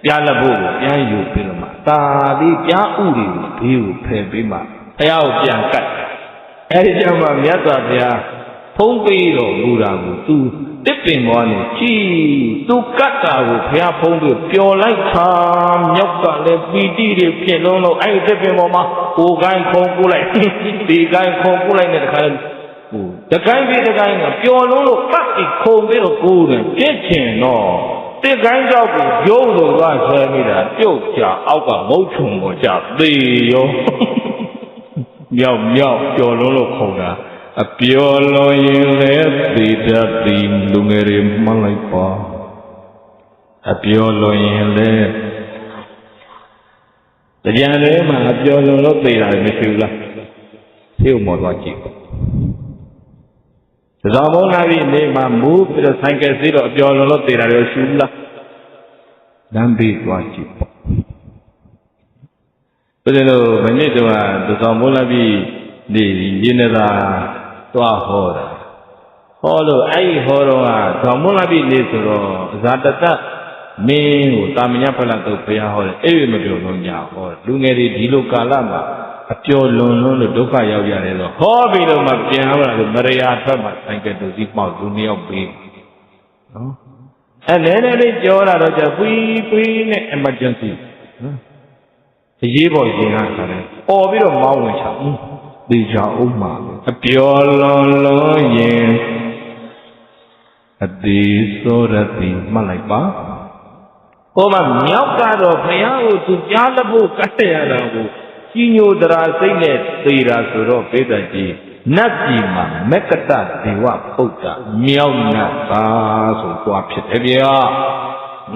ပြားလက်ဖို့ကိုပြန်ယူပြီးတော့မှတာပြီးပြားဥတွေကိုဘေးကိုဖယ်ပြီးမှဘုရားကိုပြန်ကတ်အဲ့ဒီကျမှမြတ်စွာဘုရားဖုံးပေးတော်မူတာကိုသူတစ်ပင်ပေါ်နေကြည်သူကတ်တာကိုဘုရားဖုံးပြီးပျော်လိုက်တာမြောက်ကလည်းပီတိတွေဖြစ်လုံးလို့အဲ့ဒီတစ်ပင်ပေါ်မှာကိုယ်ကိုင်းခုံကူလိုက်ဒီကိုင်းခုံကူလိုက်တဲ့ခါတကိုင်းပြီးတကိုင်းကပျော်လုံးလို့ပတ်ပြီးခုံပြီးတော့ကိုယ်တယ်ပြစ်ချင်တော့တစ်ကိုင်းကြောက်ကိုရုံးလို့သွားဆွဲမိတာပြုတ်ကြအောက်ကမုတ်ချုံပေါ်ကြသေရောမြောက်ပျော်လုံးလို့ခုံတာအပျော်လွန်ရင်လည်းသေတတ်သည်လူငယ်တွေမှတ်လိုက်ပါအပျော်လွန်ရင်လည်းကြံထဲမှာအပျော်လွန်လို့သေတာမရှိဘူးလားသေုံမော်သွားကြည့်သဇောင်းမုန်းလာပြီနေမှာမူးပြီးတော့ဆိုင်ကယ်စီးတော့အပျော်လွန်လို့သေတာတွေရှိဘူးလားလမ်းဘေးသွားကြည့်ပေါ့ဘယ်လိုမနေ့တုန်းကသဇောင်းမုန်းလာပြီဒီရင်းနေတာသွားဟောတာဟောလို့အဲ့ဒီဟောတော့ကဇောင်းမုန်းလာပြီနေဆိုတော့ဇာတတမင်းကိုတာမညဖလတ်တို့ဘုရားဟောတယ်အဲ့ဒီမပြောလို့ညာဟောလူငယ်တွေဒီလိုကာလမှာအပျော်လွန်လို့ဒုက္ခရောက်ရတယ်ဆိုဟောပြီးတော့မှပြန်လာလို့မရယာထွက်မှဆိုင်ကတူစီပေါက်လူနှစ်ယောက်ပြီးနော်အဲ့လဲလေးကြောလာတော့ကျပွီးနဲ့ emergency နော်အရေးပေါ်ရင်ကခါတယ်អော်ပြီးတော့မောင်းဝင်ချသေချာဥမှာအပျော်လွန်ရင်အသေးဆိုရသည်မှတ်လိုက်ပါဟောမှာမြောက်ကတော့ဘုရားကိုသူကြားလက်ဖို့ကတ်ရတာကိုကြီးညိုတရာစိတ်နဲ့သေတာဆိုတော့ပိဋကကြီးနတ်ပြည်မှာမက္ကတဒေဝပုဒ်တာမြောက်နတ်ပါဆိုသွားဖြစ်တယ်ဗျာ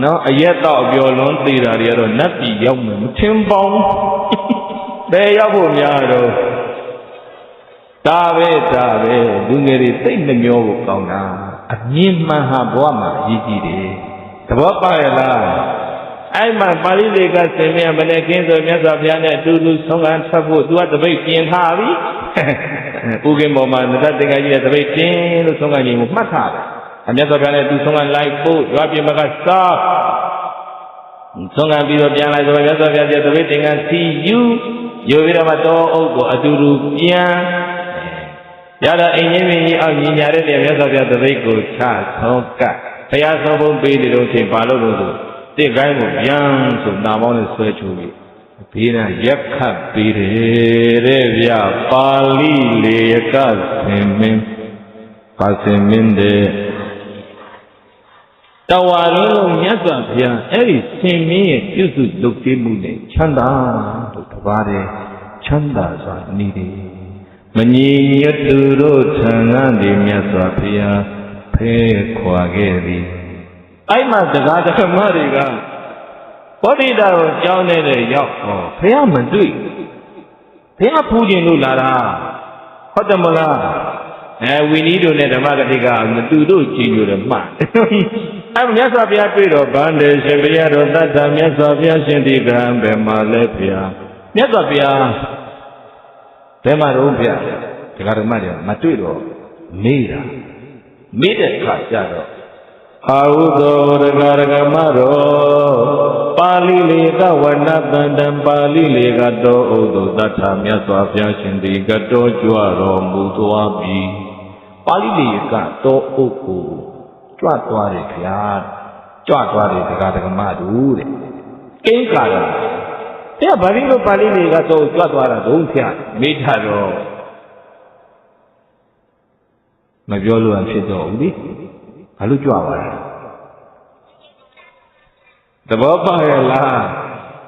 နော်အရက်တော့အပျော်လွန်သေတာတွေကတော့နတ်ပြည်ရောက်မယ်မထင်ပေါင်းဘယ်ရောက်ဖို့များတော့ဒါပဲလူငယ်တွေသိနှမျောကိုကောင်းတာအမြင်မှန်ဟာဘဝမှာအရေးကြီးတယ်သဘောပေါက်ရလားအဲ့မှာပါဠိတွေကဆင်မြမနဲ့ခင်းဆိုမြတ်စွာဘုရားနဲ့အတူတူဆုံးခံထွက်ဖို့သူကတပိတ်ပြင်ထားပြီဥက္ကင်ပေါ်မှာနတသင်္ကကြီးရဲ့တပိတ်တင်လို့ဆုံးခံခြင်းကိုမှတ်ထားတယ်အမြတ်စွာဘုရားနဲ့သူဆုံးခံလိုက်ဖို့ရွာပြင်ဘက်ကစားဆုံးခံပြီးတော့ပြန်လာဆိုမြတ်စွာဘုရားရဲ့တပိတ်တင်ကစီယူပြီးတော့မှတောအုပ်ကိုအတူတူပြန်ရတော့အင်းကြီးမင်းကြီးအောင်ညီညာတဲ့မြတ်စွာဘုရားတပိတ်ကိုချဆုံးကဘုရားဆုံးဖို့ပေးတယ်လို့ချင်းပါလို့ဆိုတစ်ကိုင်းကိုရမ်းဆိုနာမောင်းနဲ့ဆွဲချိုးပြီးဘေးနာရက်ခတ်ပေးတယ်တဲ့ဗျပါဠိလေကဆင်မင်းပါဆင်မင်းတဲ့တဝါလုံးလုံးမြတ်စွာဘုရားအဲ့ဒီဆင်မင်းရဲ့ပြုစုလုပ်ပေးမှုနဲ့ချမ်းသာလို့တပါးတယ်ချမ်းသာစွာနေတယ်မညီညွတ်သူတို့ထံကနေမြတ်စွာဘုရားဖဲခွာခဲ့သည်အဲ့မှာတရားဓမ္မတွေကဘောဓိတာကိုကြောင်းနေတဲ့ရောက်ဟောဘုရားမတွေ့ဘုရားဖူးခြင်းလို့လာတာဟုတ်တယ်မလားဝီနီးတို့နဲ့ဓမ္မဂတိကမတူတို့ကြည်ညိုတယ်မှတ်အဲ့မြတ်စွာဘုရားတွေ့တော့ဗန္ဒေရှင်ဘုရားတော်တတ်တာမြတ်စွာဘုရားရှင်ဒီကံဘယ်မှာလဲဘုရားမြတ်စွာဘုရားဘယ်မှာတော့ဘုရားတရားဓမ္မတွေမတွေ့တော့မေးတဲ့အခါကျတော့အာဟုသောတရားဓမ္မတော်ပါဠိလေကဝဏတန္တံပါဠိလေကတောဥဒ္ဓသတ္ထမြတ်စွာဘုရားရှင်ဒီကတောကြွတော်မူသွားပြီပါဠိလေကတောဥဒ္ဓကိုကြွသွားတယ်ဗျာကြွသွားတယ်တရားဓမ္မတို့တဲ့ကိန်းကာရတဲ့ဘာလို့ပါဠိလေကတောကြွသွားတာဒုံဖျားမိထားတော့ မပြောလို့ဖြစ်တော့ဘူးလေဘာလို့ကြွပါလဲသဘောပေါက်ရဲ့လား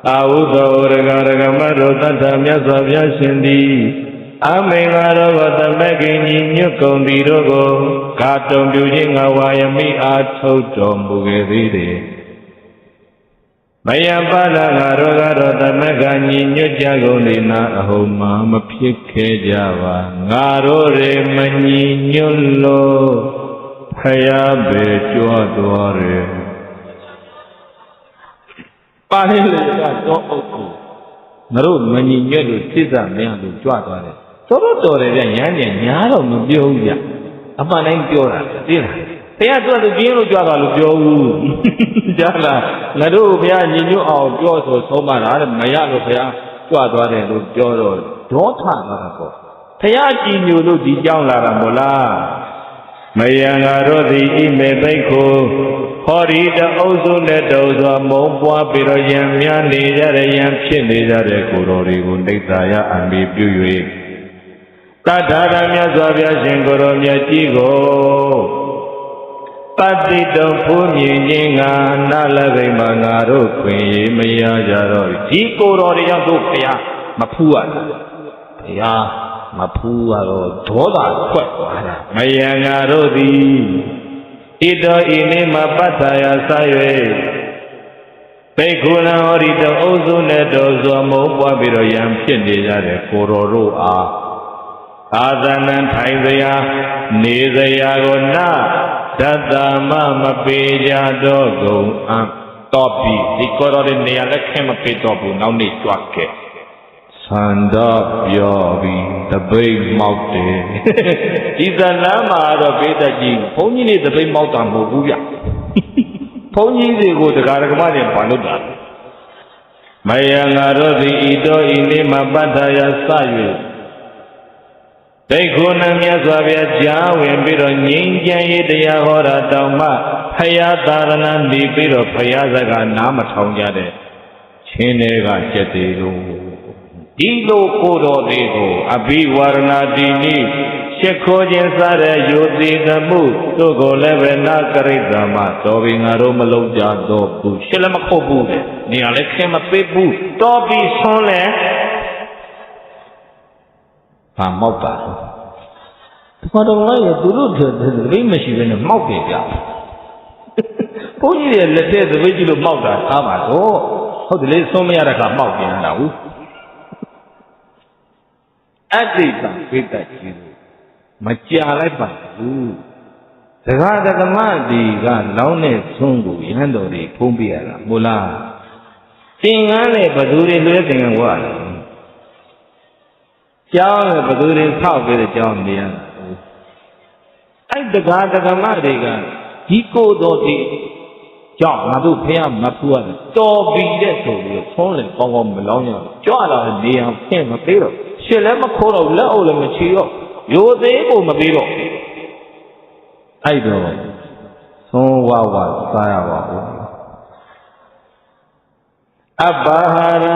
အာဟုသောရဂရဂမရောတတ္တမြတ်စွာဘုရားရှင်သည်အမင်္ဂရောဂသမဂ္ဂင်ကြီးညွတ်ကုန်သည်တို့ကိုကာတုံပြုခြင်းငါဝါယမိအားထုတ်တော်မူခဲ့သည်တည်းမယပါဒငါရောဂရောသမဂ္ဂင်ကြီးညွတ်ကြကုန်သည်နာအဟုန်မှမဖြစ်ခဲ့ကြပါငါတို့ရေမညီညွတ်လို့ဖယားပဲကြွသွားတယ်ပါဠိလိုကတော့အုပ်ကိုငါတို့မညီညွတ်လို့သိစမရလို့ကြွသွားတယ်တော်တယ်ဗျရမ်းတယ်ညားတော့မပြောဘူးဗျအမှန်တိုင်းပြောတာသိလားဘုရားသူကသူပြင်းလို့ကြွသွားလို့ပြောဘူးကြားလားငါတို့ဘုရားညီညွတ်အောင်ပြောဆိုဆုံးမတာတဲ့မရလို့ဘုရားကြွသွားတယ်လို့ပြောတော့ဒေါထသွားတာပေါ့ဘုရားကြည်ညိုလို့ဒီကြောင်းလာတာမို့လားမယံငါတို့သည်ဣမေဘိက္ခုဟောဒီတအုပ်စုနဲ့တုံစွာမုံပွားပြီးတော့ယံများနေကြတဲ့ယံဖြစ်နေကြတဲ့ကိုယ်တော်တွေကိုနှိမ့်သာရအမိပြု၍တတ္ထာရမြတ်စွာဘုရားရှင်ကိုယ်တော်မြတ်ကြီးကိုပတိတုံဖူးမြင်ခြင်းငါနာလဘိမှာငါတို့ခွင့်ရမရကြတော့ဒီကိုယ်တော်တွေရောက်တို့ဘုရားမဖူးရတာဘုရားမဖူးရတော့ဒေါသထွက်သွားတာမယံငါတို့သည်ဣတောဤနေမှာပတ္ထာယဆာ၍ဘိက္ခုလံဟောဒီတောအုပ်စုနဲ့တော်စွာမုံပွားပြီးတော့ယံဖြစ်နေကြတဲ့ကိုယ်တော်တို့အားအာသနံထိုင်စရာနေစရာကိုနာတတ္တမမပေးကြတော့ကုန်အံ့တော့ပြီးဒီကိုယ်တော်ရဲ့နေရာလက်ခဲမပေးတော့ဘူးနောက်နေ့ကြွခဲ့သန္တာပြောပြီးတပိတ်မောက်တယ်ဒီဇလမ်းမှာတော့ပေးတတ်ကြီးဘုန်းကြီးတွေတပိတ်မောက်တာမဟုတ်ဘူးဗျဘုန်းကြီးတွေကိုတရားဓမ္မတွေဘာလို့တာမယံငါတို့သည်ဤတော်ဤနေမှာပတ္ထာယစ၍ဒိဋ္ဌုနမြတ်စွာဘုရားကြားဝင်ပြီးတော့ငြိမ်းချမ်းရေးတရားဟောတာတောင်မှဖယားသာသနာနေပြီးတော့ဖယားစကားနားမထောင်ကြတဲ့ချင်းတွေကကျက်သေးလို့ဒီလိုကိုယ်တော်တွေကိုအဘိဝရဏတိနိရှ စ်ခိုးခြင်းစတဲ့ယုတိသမှုတို့ကိုလည်းပဲနာကရိတမတော်ပြီငါတို့မလုံးကြတော့ဘူးရှစ်လည်းမခုတ်ဘူးတဲ့နေရာလည်းခင်မပေးဘူးတော်ပြီဆွန်းလဲဘာမောက်တာဘာတော်လဲသူတို့တပိတ်မရှိဘဲနဲ့မောက်တယ်ဗျဘုန်းကြီးရဲ့လက်တဲ့တပိတ်ကြီးလို့မောက်တာထားပါတော့ဟုတ်တယ်လေဆွန်းမရတဲ့ခါမောက်ပြန်တာဟုတ်အတ္တိတံပိတ္တကြီးမကြာလိုက်ပါဘူးဒကာဒကမဒီကလောင်းတဲ့ဆုံးကိုရဟန်းတော်တွေဖုံးပြရတာမို့လားသင်္ကန်းနဲ့ဘသူတွေလွှဲသင်္ကန်းဝါတယ်ကျောင်းနဲ့ဘသူတွေဖောက်ပြီးတဲ့ကျောင်းနေရတာအဲ့ဒကာဒကမတွေကဒီကိုတော်ဒီကြောင့်ငါတို့ဖះမဖူးရတယ်တော်ပြီတဲ့ဆိုပြီးဖုံးလေကောင်းကောင်းမလောင်းရဘူးကြွလာတဲ့နေအောင်ဖြင့်မပေးတော့ရှစ်လည်းမခိုးတော့လက်အုပ်လည်းမချီတော့ရိုသေးကိုမပေးတော့အဲ့တော့သုံးဝဝစားရပါဘူးအပ္ပဟာရ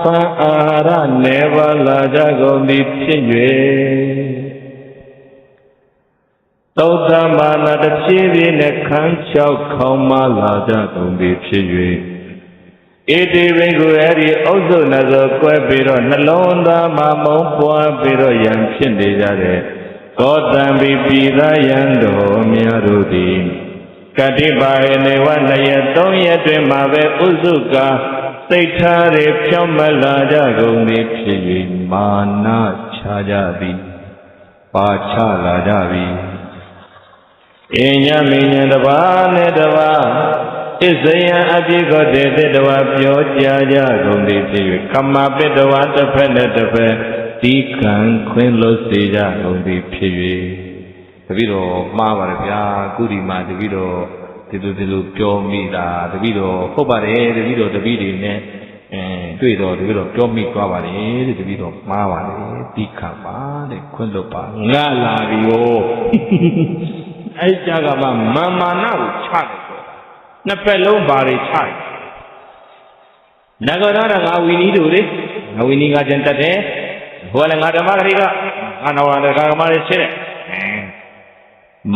သံအာရနေပါလာကြကုန်သည်ဖြစ်၍သုတ္တမနာတဖြည်းဖြည်းနဲ့ခန်းချောက်ခေါင်းမလာကြကုန်သည်ဖြစ်၍ဣတိဘိက္ခုအဲ့ဒီဥစ္စုနှသောကွဲပြီးတော့နှလုံးသားမှာမုံပွားပြီးတော့ယံဖြစ်နေကြတဲ့ကောတံပိပိသယံတော်များတို့သည်ကတိပါယနေဝ2ရက်3ရက်တွင်မှာပဲဥစ္စုကစိတ်ထားတွေဖြောင့်မလာကြကုန်သည်ဖြစ်၍မာနချကြသည်ပါချလာကြပြီအညမင်းညာတစ်ပါးနဲ့တစ်ပါးဣဇယံအပိကောတေတတဝပြောကြားကြကုန်သည်ဖြစ်၍ကမ္မပိတဝတစ်ဖက်နဲ့တစ်ဖက်ဒီခံခွင်းလို့စေကြကုန်သည်ဖြစ်၍တပည့်တော်မှားပါတယ်ဗျာကုဒီမှာတပည့်တော်ဒီလိုပြောမိတာတပည့်တော်ဟုတ်ပါတယ်တပည့်တော်တပည့်တွေနဲ့တွေ့တော့တပည့်တော်ပြောမိသွားပါတယ်တဲ့တပည့်တော်မှားပါတယ်ဒီခံပါတဲ့ခွင်းလို့ပါငါလာပြီရောအဲ့ကြကမှမာနကိုချတယ်နှစ်ဖက်လုံးဘာတွေချတယ်နဂရဏငါဝီနီးတို့လေငါဝီနီးကကျန်တတ်တယ်ဟိုလည်းငါဓမ္မဂရိကငါနဝရကကမလေးရှိတယ်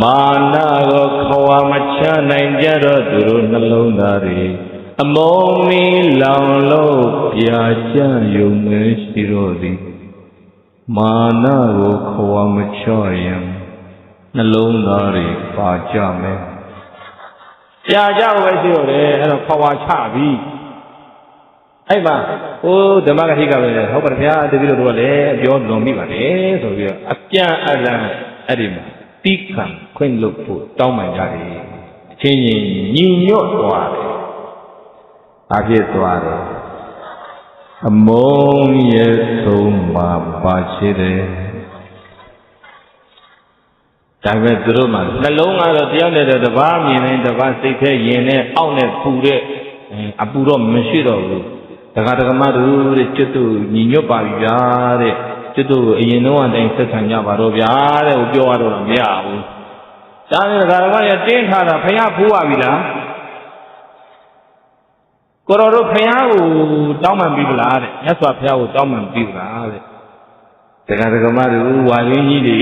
မာနကိုခွာမချနိုင်ကြတော့သူတို့နှလုံးသားတွေအမုန်းမီလောင်လို့ပြာကျယုံမရှိတော့သည်မာနကိုခွာမချရင်နှလုံးသားတွေပါကြမယ်ပြာကြပဲရှိတော့တယ်အဲ့တော့ခွာချပြီအဲ့မှာဟိုဓမ္မဂတိကပဲဟုတ်ပါဗျာတပည့်တော်တို့ကလည်းပြောလွန်မိပါတယ်ဆိုပြီးတော့အပြန်အလှန်အဲ့ဒီမှာတိခံခွင့်လုပ်ဖို့တောင်းပန်ကြတယ်အချင်းချင်းညီညွတ်သွားတယ်အဖြစ်သွားတယ်အမုန်းရဲ့ဆုံးမှာပါရှိတယ်ဒါပဲသူတို့မှနှလုံးကတော့တရားနဲ့တပါးမြင်နေတပါးစိတ်ထဲရင်နဲ့အောက်နဲ့ပူတဲ့အပူတော့မရှိတော့ဘူးတက္ကမတို့တဲ့ကျွတ်တို့ညီညွတ်ပါပြီဗျာတဲ့ကျွတ်တို့အရင်တော့အတိုင်းဆက်ဆံကြပါတော့ဗျာတဲ့ဟိုပြောရတော့မရဘူးဒါနဲ့တက္ကမရတင်းထားတာဖယားဖူးပါပြီလားကိုတော်တို့ဖယားကိုတောင်းပန်ပြီလားတဲ့မြတ်စွာဘုရားကိုတောင်းပန်ပြီလားတဲ့တက္ကမတို့ဝါရင်းကြီးတွေ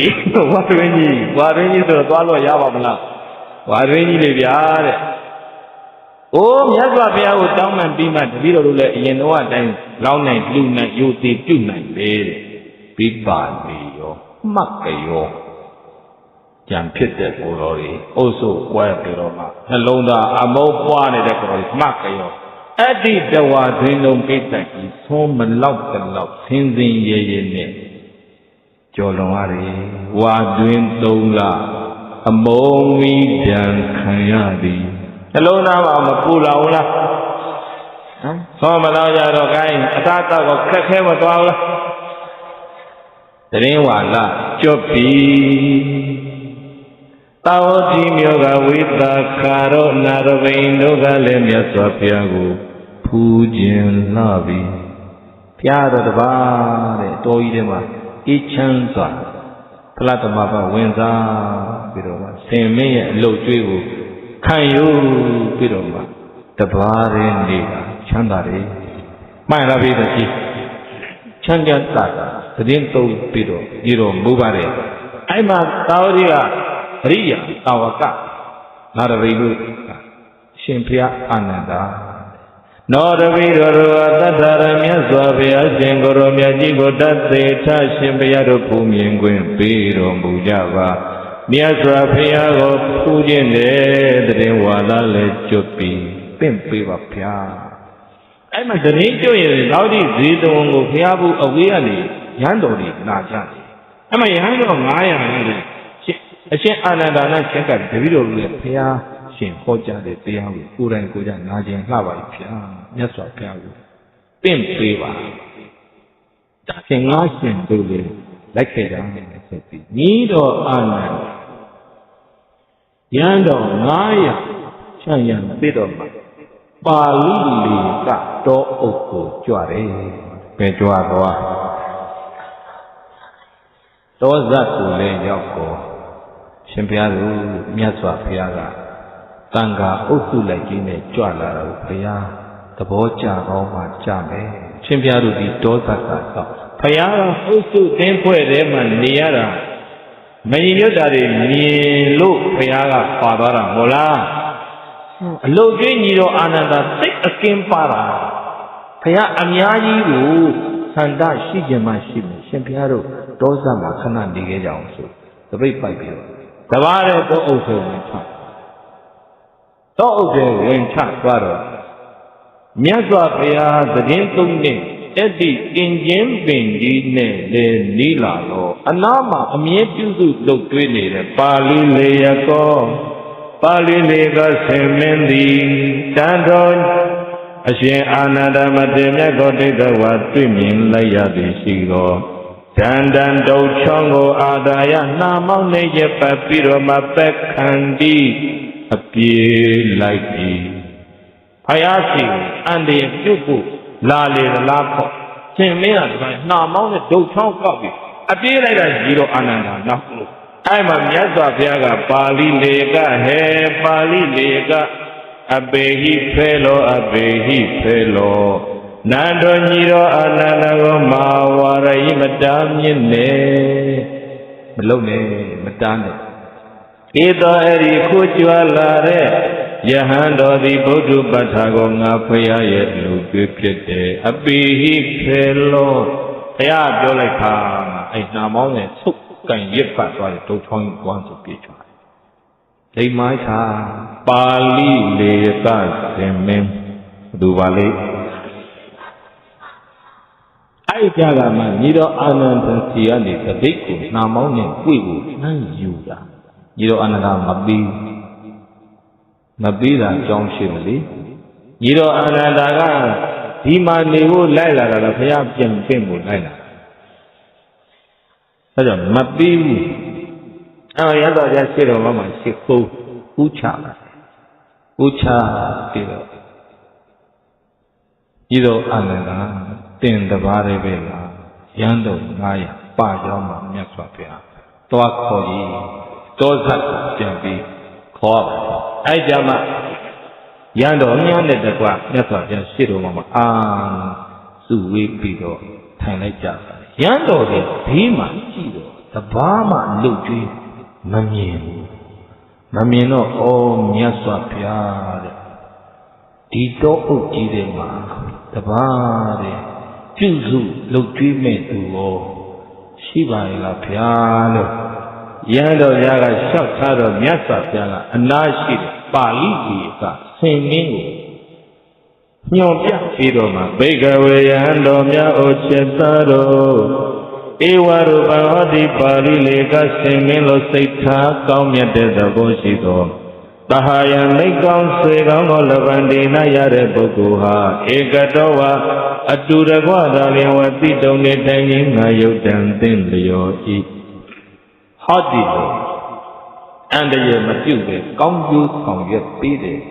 ဝါရင်းကြီးဆိုတော့သွားလို့ရပါမလားဝါရင်းကြီးတွေဗျာတဲ့အိုးမြတ်စွာဘုရားကိုတောင်းပန်ပြီးမှတပည့်တော်တို့လည်းအရင်တော့အတိုင်းလောင်းနိုင်လူနိုင်ယုတ်တိပြုနိုင်လေတဲ့ပိပါနေရောမှတ်ကြရောကြံဖြစ်တဲ့ကိုယ်တော်ကြီးအုပ်စုကွဲပြီးတော့မှနှလုံးသားအမုန်းပွားနေတဲ့ကိုယ်တော်ကြီးမှတ်ကြရောအဲ့ဒီတဝါတွင်လုံးပိတ်တိုက်ကြီးသုံးမလောက်တလောက်ဆင်းဆင်းရဲရဲနဲ့ကြော်လွန်ရတယ်ဝါတွင်သုံးလအမုန်းမီပြန်ခံရသည်နှလုံးသားမှာမပူလောင်လားဟမ်သောမလောင်ကြတော့ခိုင်းအသာတော့ခက်ခဲမသွားဘူးလားတရင်ဝါလာကြွပြီတာဝတိမျိုးကဝိသခါရောနာရဘိန်တို့ကလည်းမြတ်စွာဘုရားကိုဖူးခြင်းလာပြီဘုရားတော်တပါးတဲ့တော်ကြီးထဲမှာအေးချမ်းစွာဖလားသမဘာဝင်စားပြီးတော့ဆင်မင်းရဲ့အလုတ်ကျွေးကိုခံယူပြီးတော့မှတပါးရင်းနေတာချမ်းသာတယ်မှန်လားပြည်သူကြီးချမ်းသာတာသတင်းသုံးပြီးတော့ဒီတော့မူပါတယ်အဲ့မှာသာဝတိကအရိယာတာဝကနာရဝိလူရှင်ဘုရားအာနန္ဒာနောတပိတော်သတ္တရမြတ်စွာဘုရားရှင်ကိုရောမြတ်ကြီးကိုတသေထရှင်ဘုရားတို့ပူမြင်ခွင့်ပေးတော်မူကြပါမြတ်စွာဘုရားကိုပူခြင်းနဲ့တရင်ဝါလာလည်းကျွတ်ပြီးပင့်ပေးပါဗျာအဲ့မှာတရင်ကျွတ်ရင်သောတိဇေတဝန်ကိုဘုရားဘူးအဝေးကနေရဟန်းတော်တွေလာကြတယ်အဲ့မှာရဟန်းတော်900ရတယ်အရှင်အာနန္ဒာနရှင်ကတပည့်တော်တွေဘုရားရှင်ဟောကြားတဲ့တရားကိုကိုယ်တိုင်ကိုယ်ကြနာကျင်လှပါပြီဗျာမြတ်စွာဘုရားကိုပင့်ပေးပါဒါဖြင့်ငါရှင်တို့လေလိုက်ခဲ့ကြမယ်ဆိုပြီးညီတော်အာနန္ဒာရန်တော်900ချမ်းရံပြတော်မှာပါဠိလေကတောအုပ်ကိုကြွတယ်ပဲကြွသွားတောဇတ်ကိုလည်းရောက်တော့ရှင်ဘုရားတို့မြတ်စွာဘုရားကတန်ခါအုပ်စုလိုက်ကြီးနဲ့ကြွလာတော့ဘုရားသဘောကျကောင်းမှကြမယ်ရှင်ဘုရားတို့ဒီတောဇတ်ကတော့ဘုရားအုပ်စုတင်းဖွဲ့ထဲမှာနေရတာမရင်ရွတ်တာတွေမြင်လို့ဘုရားကပါသွားတာမဟုတ်လားအလုတ်ကျွေးညီတော်အာနန္ဒာစိတ်အကင်းပါတာဘုရားအများကြီးကိုဆန္ဒရှိခြင်းမှရှိမယ်ရှင်ဘုရားတို့တောဇတ်မှာခဏနေခဲ့ကြအောင်ဆိုတပိတ်ပိုက်ပြီးတော့တပါးတဲ့တောအုပ်စုဝင်ချတောအုပ်တွေဝင်ချသွားတော့မြတ်စွာဘုရားသတင်းသုံးတဲ့အဲ့ဒီအင်ဂျင်ပင်ကြီးနဲ့လည်းနီးလာတော့အနားမှာအမြဲပြုစုလုပ်တွေးနေတဲ့ပါဠိလေယကောပါဠိလေကဆင်မင်းသည်တန်တော်အရှင်အာနန္ဒမတေမြတ်ကိုတိတ်တော်ဝါတွေ့မြင်လိုက်ရသည်ရှိတော်ဒန္တံတုတ်ချောင်းကိုအာဒါယနှာမောင်းနေရပတ်ပြီးတော့မှပက်ခန္တီအပြေးလိုက်ပြီဖယားစီအန္တရာယ်ပြုတ်ဖို့လာလေလားပေါ့ရှင်မင်းကဒီကနှာမောင်းနဲ့ဒုတ်ချောင်းကောက်ပြီးအပြေးလိုက်တာကြီးတော့အာနန္ဒာနောက်လို့အဲ့မှာမြတ်စွာဘုရားကပါဠိလေကဟဲပါဠိလေကအပေဟိဖဲလောအပေဟိဖဲလောနန္တော်ညီတော်အာနန္ဒာကိုမာဝါရယိမတားမြင့်နဲ့မလုံနဲ့မတားနဲ့ ဧသောအဲ့ဒီခိုးကြွလာတဲ့ယဟန်တော်သည်ဗုဒ္ဓပဋ္ဌာကိုငါဖရာရဲ့လူတွေဖြစ်တယ်အပိဟိဖေလောဘုရားပြောလိုက်တာအဲ့နာမောင်းနဲ့ဆုတ်ကန်ရစ်ပတ်သွားတယ်တုတ်ချောင်းကြီးကွမ်းစုပြေးချွာဒိမိုင်းသာပါဠိလေသသင်မင်းဘသူပါလိအဲ့ကြကမှညီတော်အာနန္ဒစီကနေတပိတ်ကိုနာမောင်းနဲ့တွေ့ကိုနှမ်းယူတာညီတော်အာနန္ဒမပြီးတာအကြောင်းရှိမလေညီတော်အာနန္ဒာကဒီမှာနေဖို့လိုက်လာတာလားဘုရားပြန်ပင့်ဖို့လိုက်လာအဲကြောင့်မပြီးဘူးရသော်ကြရှိတော်မှာရှိဖို့ဥချလာဥချပြီးတော့ညီတော်အာနန္ဒာတင်တပါးလေးပဲလားရန်တော်900ပါကြောင်းမှာမြတ်စွာဘုရားသွားခေါ်ကြီးတောဇတ်ကိုပြန်ပြီးခေါ်အဲ့ကြမှာရန်တော်များနဲ့တကွမြတ်စွာဘုရားရှေ့တော်မှာအာစုဝေးပြီးတော့ထိုင်လိုက်ကြရန်တော်ရဲ့ဘေးမှာကြည့်တော့တဘာမှလှုပ်ကြွေးမမြင်ဘူးမမြင်တော့ဩမြတ်စွာဘုရားတဲ့ဒီတော့အုပ်ကြီးတဲ့မှာတဘာတဲ့ပြုစုလှုပ်ကြွေးမဲ့သူရောရှိပါရဲ့လားဘုရားလို့ရန်တော်ဘုရားကလျှောက်ထားတော့မြတ်စွာဘုရားကအနာရှိတဲ့ပါဠိကြီးကဆင်မင်းကိုညွန်ပြပြီးတော့မှဘိကဝေယံတော်များအိုจิตသားတို့ဧဝရုပဟောတိပါဠိလေကဆင်မင်းလို့စိတ်ထားကောင်းမြတ်တဲ့သဘောရှိသောတဟာယံမိကောင်းဆွေကောင်းသောလဗန္ဒီနာရတဲ့ပုဂ္ဂိုလ်ဟာဧကတောဝအတူတကွသာလျင်ဝတိတုံနေတိုင်းကြီးငါယုတ်တံသင်လျောဤဟောတိလို့အန္တရာယ်မပြုတ်ပဲကောင်းကျိုးဆောင်ရွက်ပေးတယ်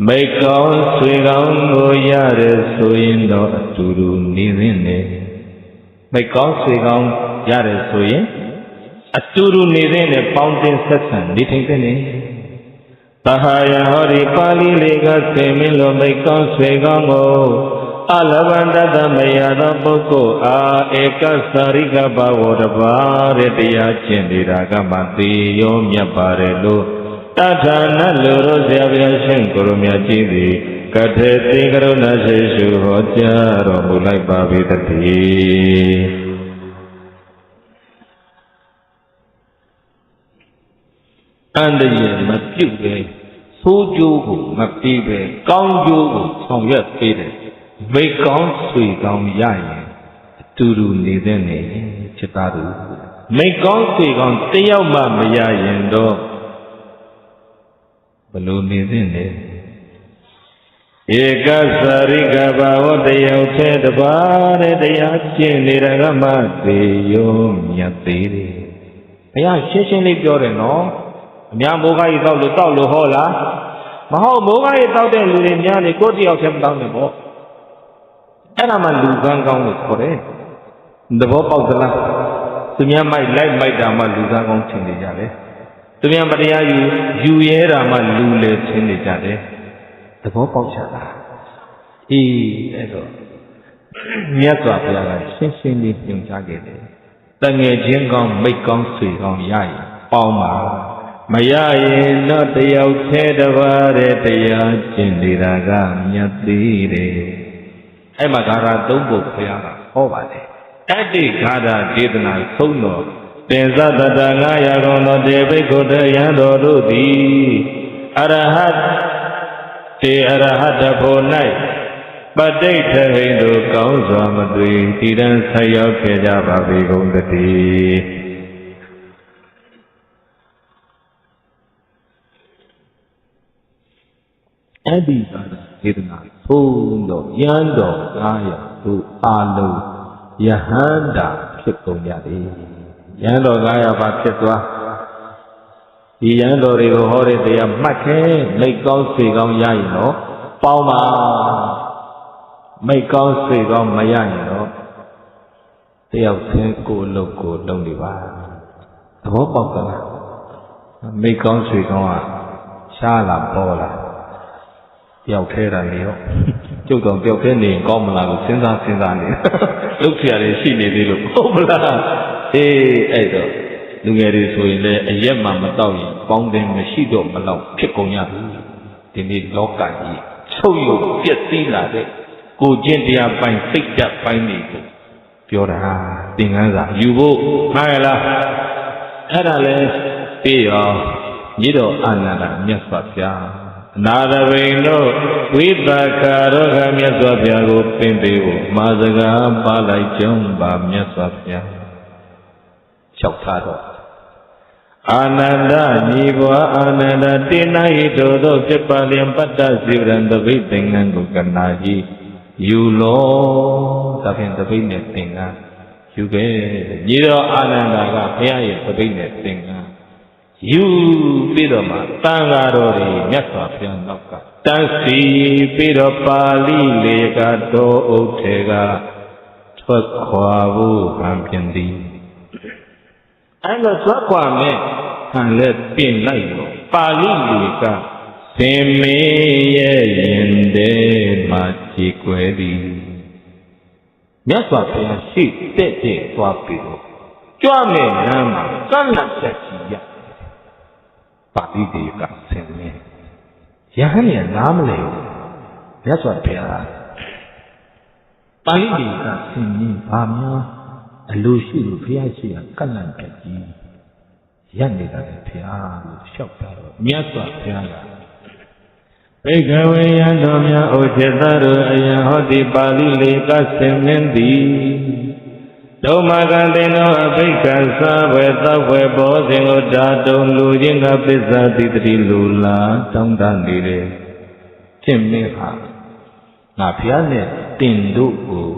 မိကောင်းဆွေကောင်းကိုရတဲ့ဆိုရင်တော့အတူတူနေသင့်တယ်မိကောင်းဆွေကောင်းရတယ်ဆိုရင်အတူတူနေသင့်တယ်ပေါင်းတင်ဆက်ဆံနေထိုင်သင့်တယ်တဟာယဟောဒီပါဠိလေးကဆေမင်းလိုမိကောင်းဆွေကောင်းကိုအလဗန္တသမယသောပုဂ္ဂိုလ်အားဧကသရိကဘဝတပါးတဲ့တရားကျင့်နေတာကမှသေရောမြတ်ပါတယ်လို့တထာနလူရောဆရာဘုရားရှင်ကိုရမြတ်ကြီးသည်ကထေသိကရုဏာရှိရှုဟောကြားတော်မူလိုက်ပါ၏တည်းအန္တရာယ်မပြုတ်ပဲဆိုးကျိုးကိုမပေးပဲကောင်းကျိုးကိုဆောင်ရွက်ပေးတယ်မိကောင်းဆွေကောင်းရရင်အတူတူနေတဲ့နေဖြစ်သားသူမိကောင်းဆွေကောင်းတယောက်မှမရရင်တော့ဘလို့နေတဲ့နေဧကသရိကဘာဝတယောက်ထဲတပါးတဲ့တရားကျင့်နေတာကမှသေရောမြတ်သေးတယ်ဘုရားရှင်းရှင်းလေးပြောတယ်နော်အများမိုးကားကြီးတောက်လို့ဟောလားမဟုတ်မိုးကားကြီးတောက်တဲ့လူတွေများနေကိုယ်တယောက်ထဲမတောက်နဲ့ပေါ့အဲ့ဒါမှလူကန်းကောင်းလို့ခေါ်တယ်သဘောပေါက်သလားသူများမိုက်လိုက်မိုက်တာမှလူကန်းကောင်းထင်နေကြတယ်သူများမတရားယူရဲတာမှလူလေထင်နေကြတယ်သဘောပေါက်ချတာအေးအဲ့တော့မြတ်စွာဘုရားကရှင်းရှင်းလေးညွှန်ကြားခဲ့တယ်တငယ်ချင်းကောင်းမိတ်ကောင်းဆွေကောင်းရရင်ပေါင်းပါမရရင်တော့တယောက်သေးတပါးတဲ့တရားကျင့်နေတာကမြတ်သေးတယ်အဲ့မှာဂါထာ၃ပုဒ်ဘုရားကဟောပါတယ်တတိဂါထာဒေသနာသုံးတော်သင်္ဇတတ900ခုသောတေဘိက္ခုတယံတော်တို့သည်အရဟတ်တေအရဟတဖို့၌ပဋိဋ္ဌဟိန္တုကောင်းစွာမသွေတည်တံဆက်ရောက်ခဲ့ကြပါ၏ကုန်တည်းအဲ့ဒီသာဒေသနာသုံးတော်ယံတော်900တို့အာလုံးယဟန္တာဖြစ်ကုန်ကြသည်ယံတော်900ပါဖြစ်သွားဒီယံတော်တွေကိုဟောတဲ့တရားမှတ်ခဲမိတ်ကောင်းဆွေကောင်းရရင်တော့ပေါင်းပါမိတ်ကောင်းဆွေကောင်းမရရင်တော့တယောက်ချင်းကိုယ်လုပ်ကိုလုပ်နေပါသဘောပေါက်သလားမိတ်ကောင်းဆွေကောင်းကရှားလာပေါ်လာတယောက်ထဲတာနေရောကျုပ်တော်တယောက်ထဲနေရင်ကောင်းမလားလို့စဉ်းစားနေလုတ်ထရတယ်ရှိနေသေးလို့ဟုတ်မလားအေးအဲ့တော့ လူငယ်တွေဆိုရင်လည်းအရက်မှမတော့ရင်ပေါင်းတယ်မရှိတော့မလောက်ဖြစ်ကုန်ရပြီဒီနေ့လောကကြီးချုပ်ယုတ်ပြည့်စည်လာတဲ့ကိုကျင့်တရားပိုင်းစိတ်ဓာတ်ပိုင်းတွေကိုပြောတာသင်္ကန်းစာယူဖို့မှားရလားအဲ့ဒါလဲပြီးရောညီတော်အာနန္ဒမြတ်စွာဘုရားအနာရဘိန်တို့ဝိသကာရောဂမြတ်စွာဘုရားကိုပင်ပေးဖို့မာစကားပါလိုက်ကြုံပါမြတ်စွာဘုရားလျှောက်ထားတော့အာနန္ဒညီဘွားအာနန္ဒတိနာဟိတောသောဖြစ်ပါလျင်ပတ္တစီဝရံတပိသင်္ကန်းကိုကနာကြီးယူလို့ဒါဖြင့်တပိနဲ့သင်္ကန်းယူခဲ့ညီတော်အာနန္ဒာကဘုရားရဲ့တပိနဲ့သင်္ကန်းယူပြီးတော့မှတန်ဃာတော်တွေမြတ်စွာဘုရားနောက်ကတန်းစီပြီးတော့ပါဠိလေကတော်ဥထေကထွက်ခွာဖို့ဟန်ပြန်သည်အဲ့လိုထွက်ခွာမဲ့ဟန်လည်းပြင်လိုက်တော့ပါဠိလေကသင်မင်းရဲ့ရင်ထဲမှာကြည်ကွယ်သည်မြတ်စွာဘုရားရှိတဲ့သွားပြီးတော့ကြွမဲ့လမ်းမှာကန့်လန့်ချက်ကြီးရပါဠိလေကသင်မင်းယဟန်ရနားမလဲမြတ်စွာဘုရားပါဠိလေကသင်မင်းဘာများအလိုရှိလို့ဘုရားရှိတာကန့်လန့်ချက်ကြီးရပ်နေတာလေဘုရားလို့လျှောက်တာတော့မြတ်စွာဘုရားကဘိကဝေယံတော်များဩစေတတို့အယံဟောတိပါဠိလေကဆင်မင်းသည်ဒုမကတေနောအဘိက္ခသဝေသဝေဘောဇင်ကိုဓာတုံလူချင်းကပစ္စာတိတိလူလာတောင်းတနေတယ်ဖြစ်မင်းဟာငါဘုရားနဲ့တင်တို့ကို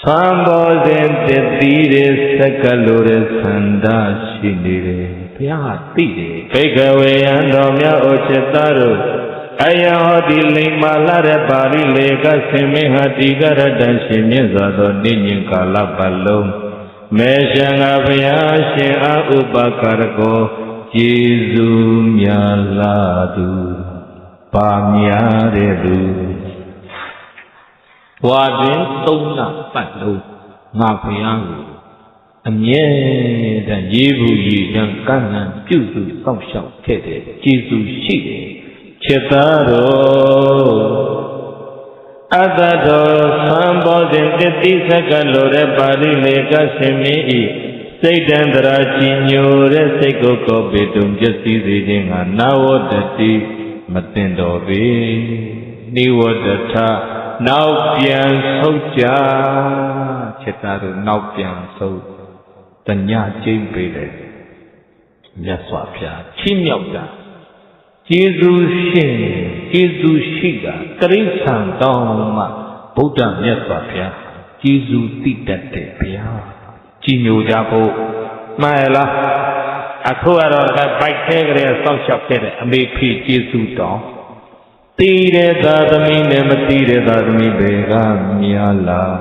သံဘောဇင်တတိရစကလိုရသန္တာရှိနေတယ်ဘုရားဟာသိတယ်ဘိကဝေယံတော်များဩစေတတို့အယဟောတိလိမ္မာလာတဲ့ပါဠိလေကဆင်မင်းဟာတိကရတန်ရှင်မြတ်စွာသောနိညင်ကာလပတ်လုံးမေရှံငါဘုရားရှင်အာဥပကာရကောယေရှုမြတ်လာသူပါများတဲ့သူဘွာတွင်သုံးလပတ်လုံးငါဘုရားကိုအမြဲတမ်းရေးဘူးရည်ရန်ကန့်လန့်ပြုစုစောင့်ရှောက်ခဲ့တဲ့ကျေးဇူးရှိတယ်ခြေသားတော်အတ္တတော်သံဘောဇင်တတိစကလိုတဲ့ပါဠိလေကဆင်မင်းဤစိတ်တန္တရာကြည်ညိုတဲ့စိတ်ကိုကောပေတုံပျက်စီးစေခြင်းကနာဝတ္တိမတင်တော်ပေနိဝတ္တထနောက်ပြန်ဆုတ်ကြခြေသားတို့နောက်ပြန်ဆုတ်တညကျိမ့်ပေးတယ်မြတ်စွာဘုရားချီးမြှောက်တာကျေးဇူးရှင်ကျေးဇူးရှိတာတိရစ္ဆာန်တောင်းမှဗုဒ္ဓမြတ်စွာဘုရားကျေးဇူးသိတတ်တဲ့ဘုရားကြည်ညိုကြဖို့မှန်လားအခုကတော့ဗိုက်ထဲကလေးစောင့်ရှောက်ခဲ့တဲ့အမေဖေကျေးဇူးတောင်းသိတဲ့သာသမီနဲ့မသိတဲ့သာသမီတွေကများလား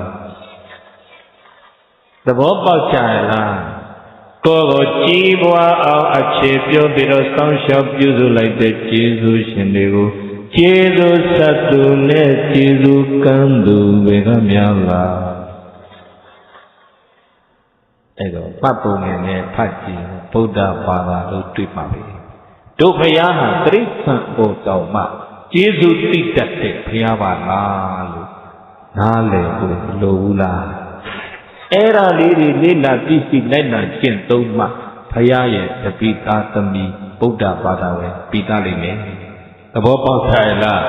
သဘောပေါက်ကြလားကိုယ်ကိုကြည်ပွားအောင်အခြေပြုပြီးတော့စောင့်ရှောက်ပြုစုလိုက်တဲ့ကျေးဇူးရှင်တွေကိုကျေးဇူးဆက်သူနဲ့ကျေးဇူးကမ်းသူတွေကများလားအဲ့တော့ပတ်ပုံငယ်နဲ့ဖတ်ကြည့်ဗုဒ္ဓဘာသာလို့တွေ့ပါပြီတို့ဘုရားဟာတိရစ္ဆာန်ကိုတောင်မှကျေးဇူးသိတတ်တဲ့ဘုရားပါလားလို့နားလည်ဖို့လိုဘူးလားအဲ့ဒါလေးတွေလေ့လာသိရှိလိုက်နာကျင့်သုံးမှဘုရားရဲ့တပိသားသမီးဗုဒ္ဓဘာသာဝင်ပြီးသားလိမ့်မယ်သဘောပေါက်ကြရလား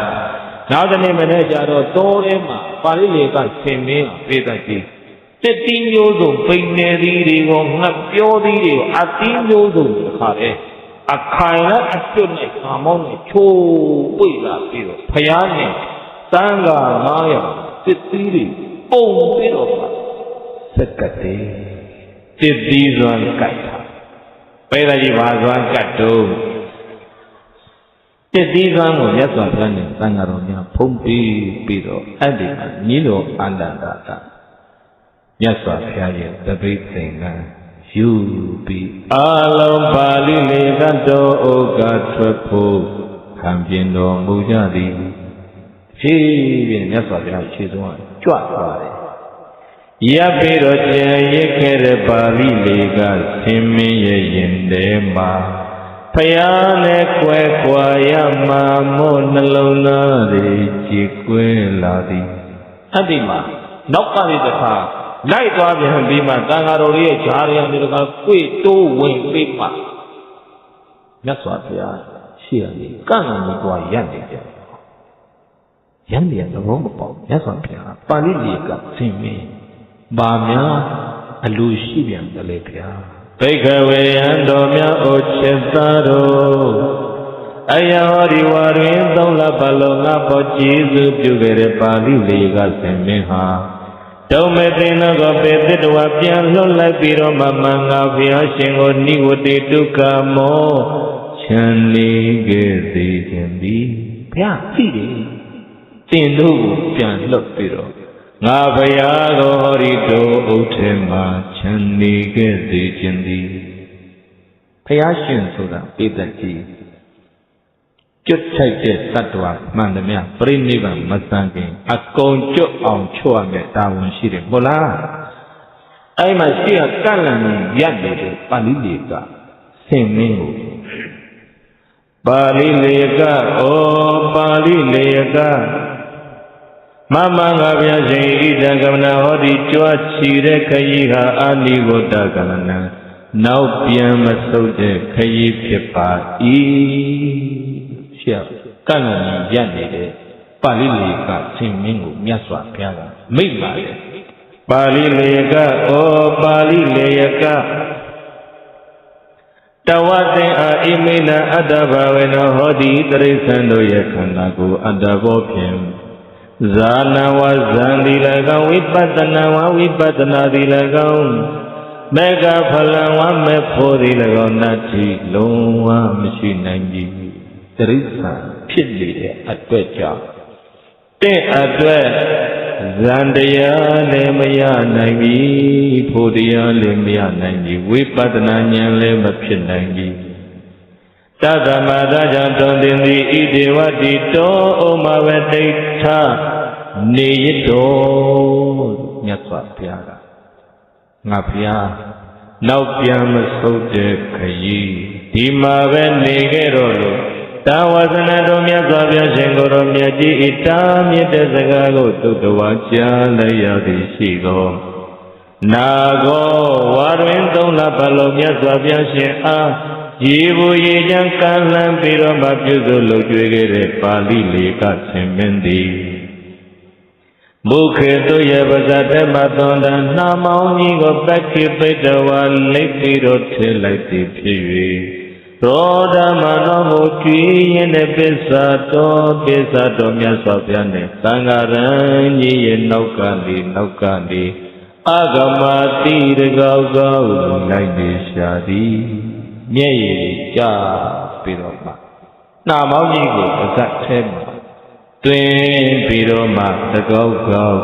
နောက်တစ်နေ့မနေ့ကျတော့တောထဲမှာပါဠိလေကဆင်မင်းပြေးတတ်ကြည့်တက်တီးမျိုးစုံပိန်နေသည်တွေကိုငှက်ပြောသည်တွေကိုအတီးမျိုးစုံခါတယ်အခိုင်နဲ့အကျွတ်နဲ့ကာမောင်းနဲ့ချိုးပွေလာပြီးတော့ဘုရားနဲ့တန်ခါ900တက်တီးတွေပုံပြီးတော့စက်ကတဲ့တစ်သီးစွမ်းကတ်တာပဲဒါကြီးဘာစွမ်းကတ်တော့တစ်သီးစွမ်းကိုမြတ်စွာဘုရားနဲ့သံဃာတော်များဖုံးပြီးတော့အဲ့ဒီမှာညီတော်အန္တန္တာကမြတ်စွာဘုရားရဲ့တပိဋ္ဌိကံယူပြီးအာလုံးပါဠိလေကတော်ဩဃထွက်ဖို့ခံပြင်တော်မူကြသည်ဖြည်းဖြည်းမြတ်စွာဘုရားခြေဆုံးကကြွသွားတယ် ရပ်ပြီးတော့ကြံရစ်ခဲ့တဲ့ပါဠိလေးကဆင်းမင်းရဲ့ရင်ထဲမှာဖယားနဲ့ကွယ်ကွာရမှာမို့နှလုံးသားတွေကြည်ကွင်းလာသည်အဲ့ဒီမှာနောက်ကလေးတစ်ခါလိုက်သွားပြန်ပြီးမှတန်ဃာတော်ရဲ့ဂျားရံတွေတခါကွေ့တိုးဝင်ပြီးမှမြတ်စွာဘုရားရှေ့ကနေကန့်လန့်ပြီးသွားရပ်နေကြရန်တယ်သဘောမပေါက်မြတ်စွာဘုရားပါဠိလေးကဆင်းမင်းဘာများအလိုရှိပြန်တယ်လေဗျာဘိက္ခဝေယံတော်များအိုချစ်သားတို့အယဟောဒီဝါတွင်သုံးလပတ်လုံးငါပေါ်ကျေးဇူးပြုခဲ့တဲ့ပါဠိလေးကဆင်မင်းဟာတုံးမဲ့တင်တော့ကပေတ္တဝပြန်လွတ်လိုက်ပြီးတော့မှမင်္ဂဘုရားရှင်ကိုနိဝတိဒုက္ခမောချမ်းနေခဲ့စေခြင်းသည်ဘုရားကြည့်တယ်တင်တို့ကိုပြန်လွတ်ပြီးတော့ငါဘုရားကိုဟောဒီတို့ဥထေမှာချမ်းနေခဲ့စေခြင်းသည်ဘုရားရှင်ဆိုတာပေတ္တကြီးကျွတ်ထိုက်တဲ့သတ္တဝါမှန်သမျှပြိနိဗ္ဗာန်မစံခင်အကုန်ကျွတ်အောင်ချွတ်ရမယ်တာဝန်ရှိတယ်ဟုတ်လားအဲ့မှာရှိရကန့်လန့်ရပ်နေတဲ့ပါဠိလေးကဆင်မင်းကိုပါဠိလေးကဩပါဠိလေးကမမငါဗျာရှင်ဣဒံကမနာဟောဒီကြွားချီတဲ့ခရီးဟာအာနိဝတ္တကလနံနောက်ပြန်မဆုတ်တဲ့ခရီးဖြစ်ပါ၏ရှေ့ကန့်လန့်ရပ်နေတဲ့ပါဠိလေးကဆင်မင်းကိုမြတ်စွာဘုရားကမိန့်ပါတယ်ပါဠိလေးကဩပါဠိလေးကတဝသင်အာဣမိနာအတ္တဘဝေနောဟောဒီတိရစ္ဆာန်တို့ရဲ့ခန္ဓာကိုအတ္တဘောဖြင့်ဇာနဝဇံတိ၎င်းဝိပဿနာဝဝိပဿနာတိ၎င်းမေဃဖလံဝမေဖို့တိ၎င်းနတ္တိလုံးဝမရှိနိုင်ပြီတိရစ္ဆာန်ဖြစ်နေတဲ့အတွေ့ကြောင့်တဲ့အတွက်ဇန်တရားလည်းမရနိုင်ပြီဖို့တရားလည်းမရနိုင်ပြီဝိပဿနာဉာဏ်လည်းမဖြစ်နိုင်ပြီတသမသာကြောင့်တွင်တင်သည်ဣတိဝတိတောဩမဝတိဋ္ဌနေရတောမြတ်စွာဘုရားကငါဘုရားနောက်ပြန်မဆုတ်တဲ့ခရီးဒီမှာပဲနေခဲ့တော့လို့တာဝဇနတော်မြတ်စွာဘုရားရှင်ကိုယ်တော်မြတ်ကြီးဤတာမြင့်တဲ့စကားကိုသုတ္တဝါကြားလိုက်ရသည်ရှိသောနာကောဝါတွင်သုံးလပတ်လုံးမြတ်စွာဘုရားရှင်အားရေဘူရေချမ်းကံလန်းပြီးတော့မှပြုစုလုပ်ကြွေးခဲ့တဲ့ပါဠိလေးကဆင်မင်းသည်မုခေတုရဲ့ပါဇတ်ထဲမှာသွန်တန်နှာမောင်းကြီးကိုပက္ခိပိတ္တဝါလိပ်ပြီးတော့ထည့်လိုက်သည်ဖြစ်၍သောဓမ္မတော်ကိုကြည်ရင်တဲ့ပစ္စာတော်မြတ်စွာဘုရားနဲ့သံဃာရံကြီးရဲ့နောက်ကနေအဂမတိတကောက်ကောက်လိုက်နေရှာသည်မျက်ရည်ကျပြီးတော့မှနှာမောင်းကြီးကိုပါဇတ်ထဲမှာတွင်ပြီးတော့မှတကောက်ကောက်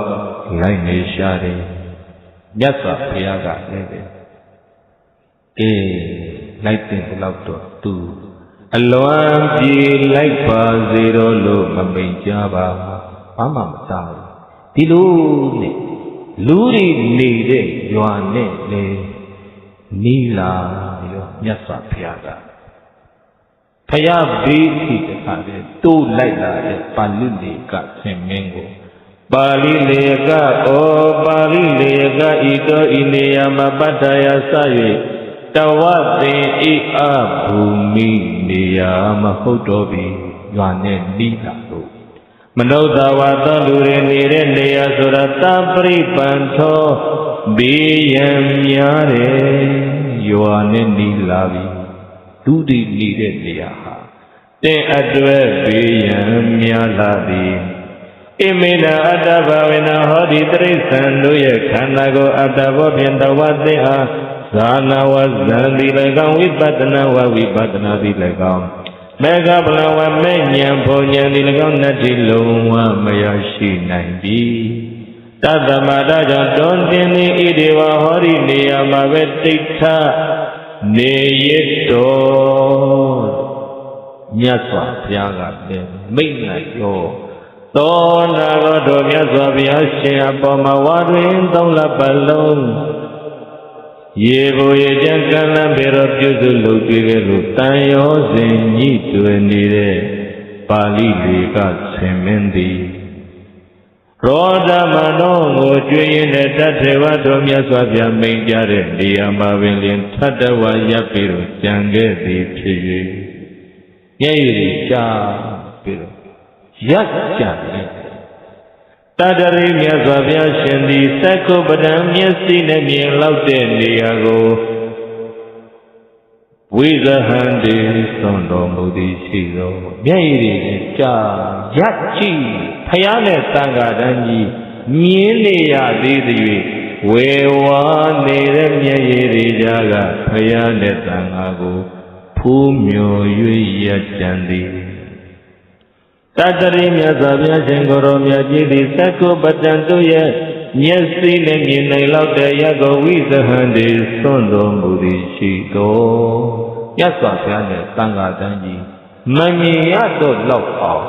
လိုက်နေရှာတယ်မြတ်စွာဘုရားကလည်းပဲလိုက်တဲ့လောက်တော့သူအလွန်ပြေလိုက်ပါစေတော့လို့မမိန်ကြပါဘာမှမစားဘူးဒီလိုနဲ့လူတွေနေတဲ့ရွာနဲ့လေနီးလာရောမြတ်စွာဘုရားကဖယားဘေးစီတခါတည်းတိုးလိုက်လာတဲ့ပါဠိလေးကဆင်မင်းကိုပါဠိလေးကဩပါဠိလေးကဤတော်ဤနေရာမှာပတ္တရာစ၍တဝသင်ဤအဘူမိနေရာမဟုတ်တော့ပြီရွာနဲ့နီးလာလို့မနုဿဝါသောလူတွေနေတဲ့နေရာဆိုတာတပရိပန်သောဘေးရန်များတယ်ရွာနဲ့နီးလာပြီလူတွေနေတဲ့နေရာဟာတဲ့အတွက်ဘေးရန်များလာသည်ဣမိနာအတ္တဘဝေနဟောဒီတိရစ္ဆာန်တို့ရဲ့ခန္ဓာကိုအတ္တဘောဖြင့်တဝသင်အားဇာနာဝဇံတိ၎င်းဝိပဿနာဝဝိပဿနာတိ၎င်းမေဃပလဝမေဉ္ဇဉ်ဘုံဉ္ဇဉ်တိ၎င်းနတ္တိလုံးဝမရရှိနိုင်ပြီတသမတာကြောင့်တွင်တင်သည်ဣတိဝဟောဒီနေရာမှာပဲတိဋ္ဌနေရတော်မြတ်စွာဘုရားကလည်းမိန့်လိုက်ရော သောနာတော်မြတ်စွာဘုရားရှင်အပေါ်မှာဝါတွင်သုံးလပတ်လုံးရေကိုရေချမ်းကမ်းလမ်းပေတော်ပြုစုလုပ်တွေ့ခဲ့လို့တန်ရောစဉ်ညှိတွယ်နေတဲ့ပါဠိတွေကဆင်မင်းသည်ရောဓမနောကိုကျွေးရင်တဲ့တထေဝတော်မြတ်စွာဘုရားမိန့်ကြားတဲ့နေရာမှာပင်လင်ထတ်တဝါရပ်ပြီးတော့ကြံခဲ့သည်ဖြစ်၍မျက်ရည်ကျပြီးတော့ရပ်ကြတယ်တတရိမြတ်စွာဘုရားရှင်သည်သက္ကုပ္ပဒံမျက်စိနဲ့မြင်လောက်တဲ့နေရာကိုဝိဇဟံတေသွန်တော်မူသည်ရှိသောမျက်ရည်တွေကြာရပ်ကြည့်ဖယားနဲ့တန်ခါတန်းကြီးမြင်နေရသေးသည်ဝေဝါနေတဲ့မျက်ရည်တွေကြားကဖယားနဲ့တန်ခါကိုဖူးမြော်၍ရပ်ကြံသည်တတရိမြတ်စွာဘုရားရှင်ကိုယ်တော်မြတ်ကြီးသည်သက္ကုပ္ပတံတို့ရဲ့မျက်စိနဲ့မြင်နိုင်လောက်တဲ့ရသောဝိဇဟံတေသွန်တော်မူသည်ရှိသောမြတ်စွာဘုရားနဲ့တန်ခါတန်းကြီးမမြင်ရတော့လောက်အောင်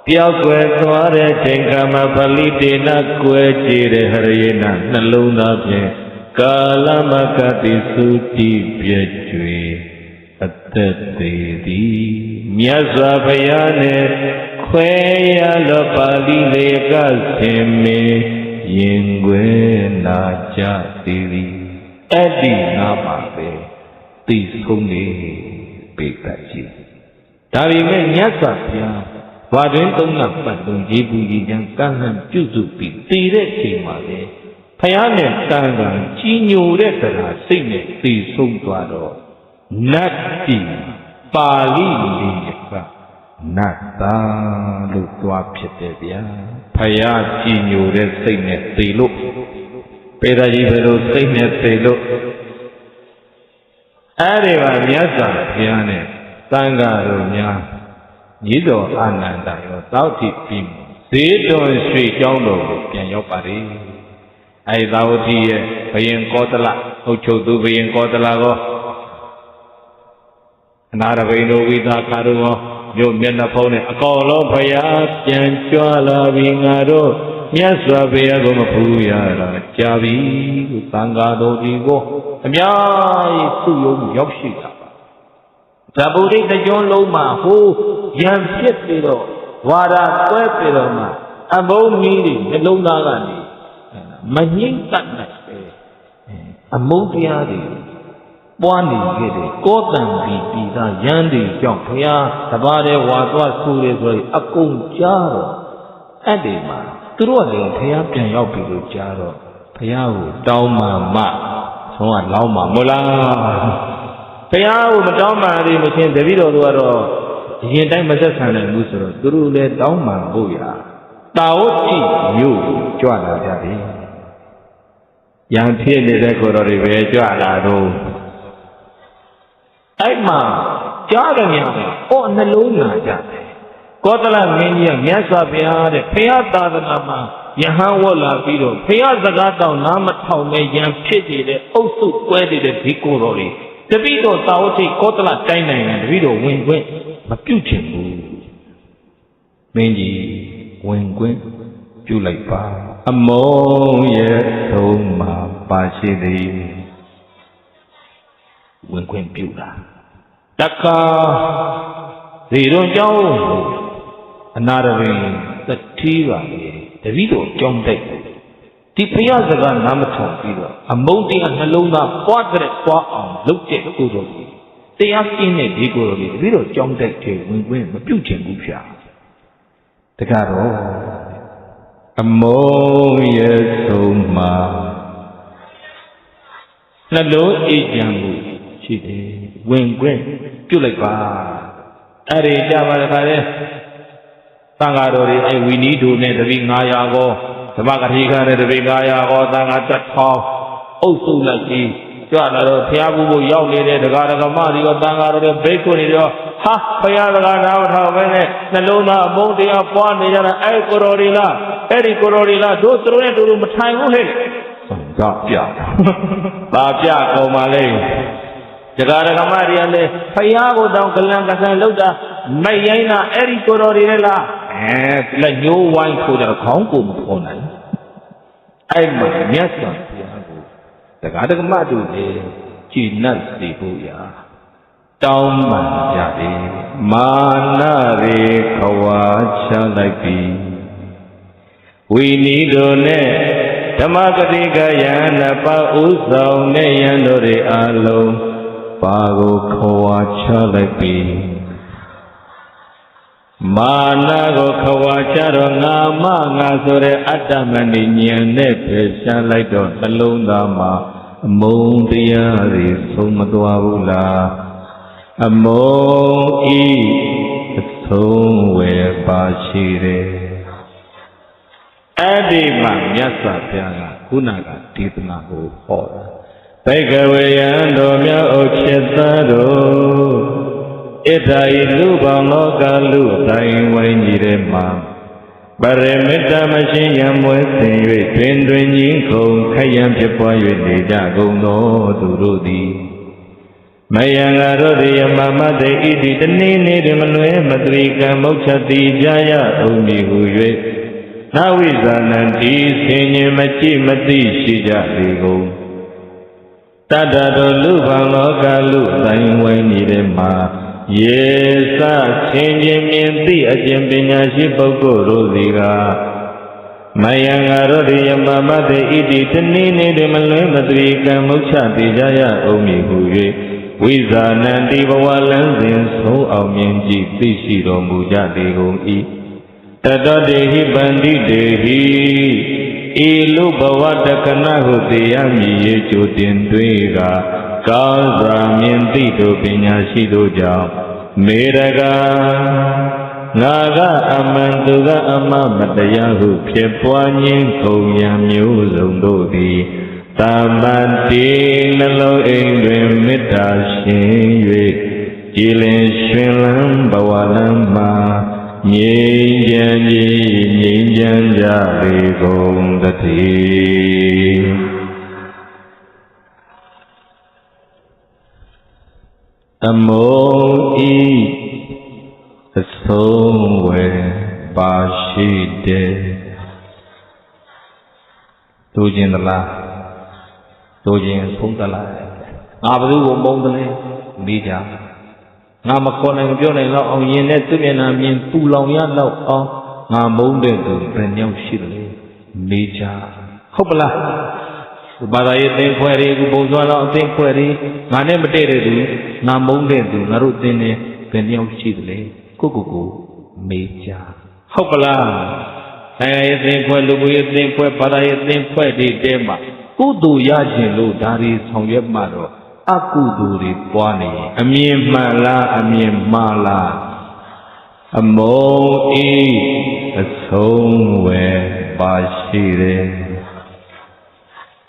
ပြောက်ွယ်သွားတဲ့ချိန်ကမှပလိတေနကွယ်ကြည်တဲ့ဟရိယနာနှလုံးသားဖြင့်ကာလမကတိသုတိပြည့်ကျွေအသက်သေးသည်မြတ်စွာဘုရားနဲ့ခွဲရလောပါဠိလေးကဆင်မင်းရင်ွယ်နာကြသေးသည်အဲ့ဒီနာပါပဲသိဆုံးနေပေတတ်ရှိဒါပေမဲ့မြတ်စွာဘုရားဘာတွင်သုံးလပတ်လုံးရေပူရေချမ်းကမ်းလှမ်းပြုစုပြီးတည်တဲ့ချိန်မှာလေဘုရားနဲ့တန်ခါကြီးညိုတဲ့တရားစိတ်နဲ့သိဆုံးသွားတော့နတ်တိပါဠိလေးကနတ်သားလို့သွားဖြစ်တယ်ဗျာဖယားကြည်ညိုတဲ့စိတ်နဲ့သိလို့ပေရကြီးဘယ်လိုစိတ်နဲ့သိလို့အဲ့ဒီပါမြတ်စွာဘုရားနဲ့သံဃာတော်များညီတော်အာနန္ဒာရောတောက်တိပြီးဈေးတော်ရွှေကျောင်းတော်ကိုပြန်ရောက်ပါလေအဲ့သာဝတိရဲ့ဘယင်ကောသလအုတ်ချုပ်သူဘယင်ကောသလကောအနာရဘိန်တို့ဝိသခါတို့ရောမြို့မျက်နှာဖုံးနဲ့အကောင်လုံးဖယားပြန်ကြွလာပြီးငါတို့မြတ်စွာဘုရားကိုမဖူးရတာကြာပြီသံဃာတော်ဒီကိုအများကြီးသူ့ရုံးရောက်ရှိတာပါဇဗုဒိတကျွန်းလုံးမှာဟိုရံဖြစ်ပြီးတော့ဝါဒကွဲပြီးတော့မှအဘုံမီးတွေနှလုံးသားကနေမငြိမ့်တတ်နိုင်ပဲအမုန်းတရားတွေပွားနေခဲ့တယ်ကောတံပြီးသားရန်တွေကြောင့်ဘုရားတပါးတဲ့ဝါသွားဆူတယ်ဆိုရင်အကုန်ကြားတော့အဲ့ဒီမှာသူတို့ကလည်းဘုရားပြန်ရောက်ပြီလို့ကြားတော့ဘုရားကိုတောင်းမှဆုံးကလောင်းမှမလားဘုရားကိုမတောင်းမှသေးမချင်းတပည့်တော်တို့ကတော့အရင်တိုင်းမဆက်ဆံနိုင်ဘူးဆိုတော့သူတို့လည်းတောင်းမှဖို့ရတာဝတိမြို့ကြွလာကြပြီရံဖြစ်နေတဲ့ကိုယ်တော်တွေပဲကြွလာတော့အဲ့မှာကြားတယ်များအော်နှလုံးနာကြတယ်ကောသလမင်းကြီးကမြတ်စွာဘုရားတဲ့ဘုရားသာသနာမှာယဟန်ဝတ်လာပြီးတော့ဘုရားစကားတောင်းနားမထောင်မဲ့ယံဖြစ်နေတဲ့အုပ်စုကွဲနေတဲ့ဒီကိုယ်တော်တွေတပိတော်သာဝတိကောသလတိုင်းနိုင်တယ်တပိတော်ဝင်ခွင့်မပြုတ်ချင်ဘူးမင်းကြီးဝင်ခွင့်ပြုလိုက်ပါအမုန်းရဲ့သုံးမှာပါရှိသည်ဝင်ခွင့်ပြုတာတက္ကဇေရုံကျောင်းအနာရဝိသတိပါလေတပည့်တော်ကြောင်းတိုက်ဒီဘုရားစကားနားမထောင်ပြီးတော့အမုန်းတရားနှလုံးသားပွားတဲ့ပွားအောင်လုပ်တဲ့ကိုယ်တော်ကြီးတရားကျင့်တဲ့ဒီကိုယ်တော်ကြီးတပည့်တော်ကြောင်းတိုက်တဲ့ဝင်ခွင့်မပြုတ်ချင်ဘူးဗျာတက္ကတော့အမုန်းရဲ့ဆုံးမှာနှလုံးအေးချမ်းမှုရှိတယ်ဝင်ခွင့်ပြုတ်လိုက်ပါအဲ့ဒီကြပါတခါလေသံဃာတော်တွေအဲဝီနီးတို့နဲ့တပိ900ကောဓမ္မကတိခါနဲ့တပိ900ကောသံဃာ1000အုပ်စုလိုက်ကြီးကြွလာတော့ဘုရားဘုဖို့ရောက်နေတဲ့ဒကာဒကမတွေကသံဃာတော်တွေဘိက္ခုတွေရောဟာဘုရားစကားနားမထောင်ပဲနဲ့နှလုံးသားအမုန်းတရားပွားနေကြတာအဲ့ကိုတော်တွေလားအဲ့ဒီကိုတော်တွေလားတို့သူတို့နဲ့တို့မထိုင်ဘူးဟဲ့သာပြသာပြကောင်းပါလေဒကာဒကမတွေကလည်းဖယားကိုတောင်ကလန်ကဆန်လောက်တာမိုက်ရိုင်းတာအဲ့ဒီကိုတော်တွေလည်းလား လက်ညှိုးဝိုင်းထိုးကြတော့ခေါင်းကိုမဖော်နိုင်အဲ့မှာမြတ်စွာဘုရားကိုတရားဓမ္မတို့လည်းကြည်နပ်စေဖို့ရာတောင်းပန်ကြတယ်မာနရေခွာချလိုက်ပြီဝိနည်းတို့နဲ့ဓမ္မဂတိကယန္တပါဥဆောင်တဲ့ယန္တို့တွေအလုံးပါကိုခွာချလိုက်ပြီမာနကိုခွာချတော့ငါမငါဆိုတဲ့အတ္တမဏိဉာဏ်နဲ့ဖယ်ရှားလိုက်တော့နှလုံးသားမှာအမုန်းတရားတွေဆုံးမသွားဘူးလားအမုန်းဤအဆုံးဝယ်ပါရှိတယ်အဲ့ဒီမှာမြတ်စွာဘုရားကခုနကဒေသနာကိုဟောတာဘိကဝေယံတို့မြတ်ဥဖြစ်သားတို့ဣဒ္ဓာဤလူပေါင်းလောကလူတိုင်းဝိုင်းကြီးတဲ့မှာပရိမေတ္တမရှိယံမွဲစင်၍တွင်တွင်ကြီးခုံခယံဖြစ်ပွား၍နေကြကုန်သောသူတို့သည်မယံငါတို့သည်ယမမတေဣတိတနည်းနည်းတွင်မလွဲမတရိကံမုတ်ချက်တိကြာရအောင်မည်ဟု၍နဝိဇာနံတိဆင်ញင်မကြည့်မသိရှိကြလေကုန်တတ္တတို့လူပေါင်းလောကလူတိုင်းဝိုင်းနေတဲ့မှာယေသဆင်ញင်မြင်သိအကျင့်ပညာရှိပုဂ္ဂိုလ်တို့စီကမယံငါတို့သည်ယမမတေဣတိတနည်းနည်းတွင်မလွဲမတရိကံမုတ်ချတိကြရအောင်မည်ဟု၍ဝိဇာနံတိဘဝလန်းစဉ်ဆုံးအောင်မြင်ကြည့်သိရှိတော်မူကြလေကုန်၏တတတေဟိပန္တိတေဟိဤလူဘဝတက္ကနာဟုသိရမည်ရေကြိုတင်တွေ့ကကောင်းစွာမြင်သိတို့ပညာရှိတို့ကြောင့်မေရကငါကအမှန်သူကအမှမတရားဟုဖြစ်ပွားခြင်းခုံရံမျိုးစုံတို့သည်သမ္ပတိနှလုံးအိမ်တွင်မေတ္တာရှင်၍ကြည်လင်ရွှင်လန်းဘဝလမ်းမှာငြိမ်းချမ်းကြီးငြိမ်းချမ်းကြလေကုန်သတည်းအမုန်းဤအဆုံးဝယ်ပါရှိတယ်တို့ခြင်းသလားတို့ခြင်းဆုံးသလားငါဘယ်သူကိုမုန်းတယ်လဲမေးကြငါမခေါ်နိုင်မပြောနိုင်တော့အောင်ရင်နဲ့သူ့မျက်နှာမြင်ပူလောင်ရတော့အောင်ငါမုန်းတဲ့သူဘယ်နှယောက်ရှိတယ်လဲမေးကြဟုတ်ပလားဘာသာရေးသင်ခွဲတွေကိုပုံစွာတော့အသင်ခွဲတွေငါနဲ့မတည့်တဲ့သူငါမုန်းတဲ့သူငါတို့သင်တယ်ဘယ်နှယောက်ရှိတယ်လဲကိုမေးကြဟုတ်ပလားနိုင်ငံရေးသင်ခွဲလူမှုရေးသင်ခွဲဘာသာရေးသင်ခွဲတွေတဲမှာကုသိုလ်ရခြင်းလို့ဒါတွေဆောင်ရွက်မှတော့အကုသိုလ်တွေပွားနေရင်အမြင်မှန်လားအမြင်မှားလားအမုန်းဤအဆုံးဝယ်ပါရှိတယ်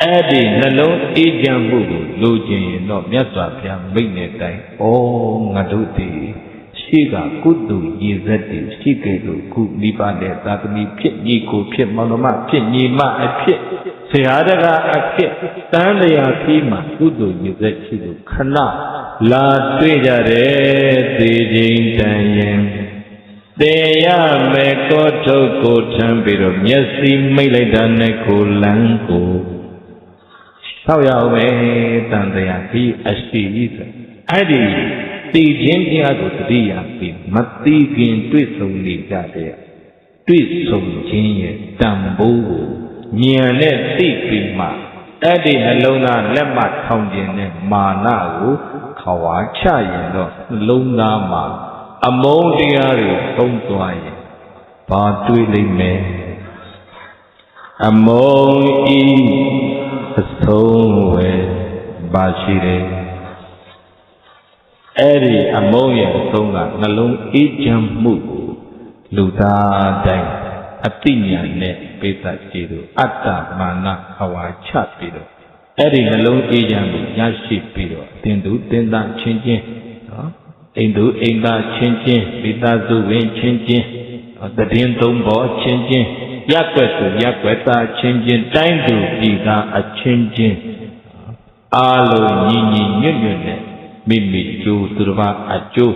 အဲ့ဒီနှလုံးအေးချမ်းမှုကိုလိုချင်ရင်တော့မြတ်စွာဘုရားမိန့်တဲ့အတိုင်းဩငါတို့ဒီရှိကကုသိုလ်ရည်စက်တွေရှိခဲ့လို့ခုမိဘနဲ့သာသမီဖြစ်ညီကိုဖြစ်မောင်နှမဖြစ်ညီမအဖြစ်ဆရာတကအဖြစ်တန်တရားပြီးမှကုသိုလ်ရည်စက်ရှိလို့ခဏလာတွေ့ကြတယ်သေခြင်းတန်ရင်တေရမယ်ကိုထုတ်ကိုထမ်းပြီးတော့မျက်စိမိတ်လိုက်တာနဲ့ကိုလန်းကိုဆောက်ရအောင်ပဲတန်တရားပြီးအရှိကြီးဆိုအဲ့ဒီတည်ခြင်းတရားကိုတတိယပြီးမသိခင်တွေ့ဆုံနေကြတဲ့တွေ့ဆုံခြင်းရဲ့တန်ဖိုးကိုဉာဏ်နဲ့သိပြီးမှအဲ့ဒီနှလုံးသားလက်မှတ်ထောင်ခြင်းနဲ့မာနကိုခွာချရင်တော့နှလုံးသားမှာအမုန်းတရားတွေသုံးသွားရင်ဘာတွေ့လိမ့်မယ်အမုန်းဤအဆုံးဝယ်ပါရှိတယ်အဲ့ဒီအမုန်းရဲ့အဆုံးကနှလုံးအေးချမ်းမှုကိုလူသားတိုင်းအတိညာနဲ့ပေးသကြည်လို့အတ္တမာနအဝါချပြီးတော့အဲ့ဒီနှလုံးအေးချမ်းမှုရရှိပြီးတော့တင်သူတင်သားချင်းချင်းနော်အိမ်သူအိမ်သားချင်းချင်းမိသားစုဝင်ချင်းချင်းတည်င်းသုံးပေါ်ချင်းချင်းရက်ွက်သူရက်ွက်သားချင်းချင်းတိုင်းသူပြည်သားအချင်းချင်းအားလုံးညီညီညွတ်ညွတ်နဲ့မိမိကျိုးသူတစ်ပါးအကျိုး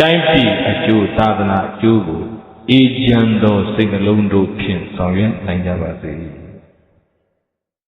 တိုင်းပြည်အကျိုးသာသနာအကျိုးကို အေးချမ်းသောစိတ်နှလုံးတို့ဖြင့်ဆောင်ရွက်နိုင်ကြပါစေ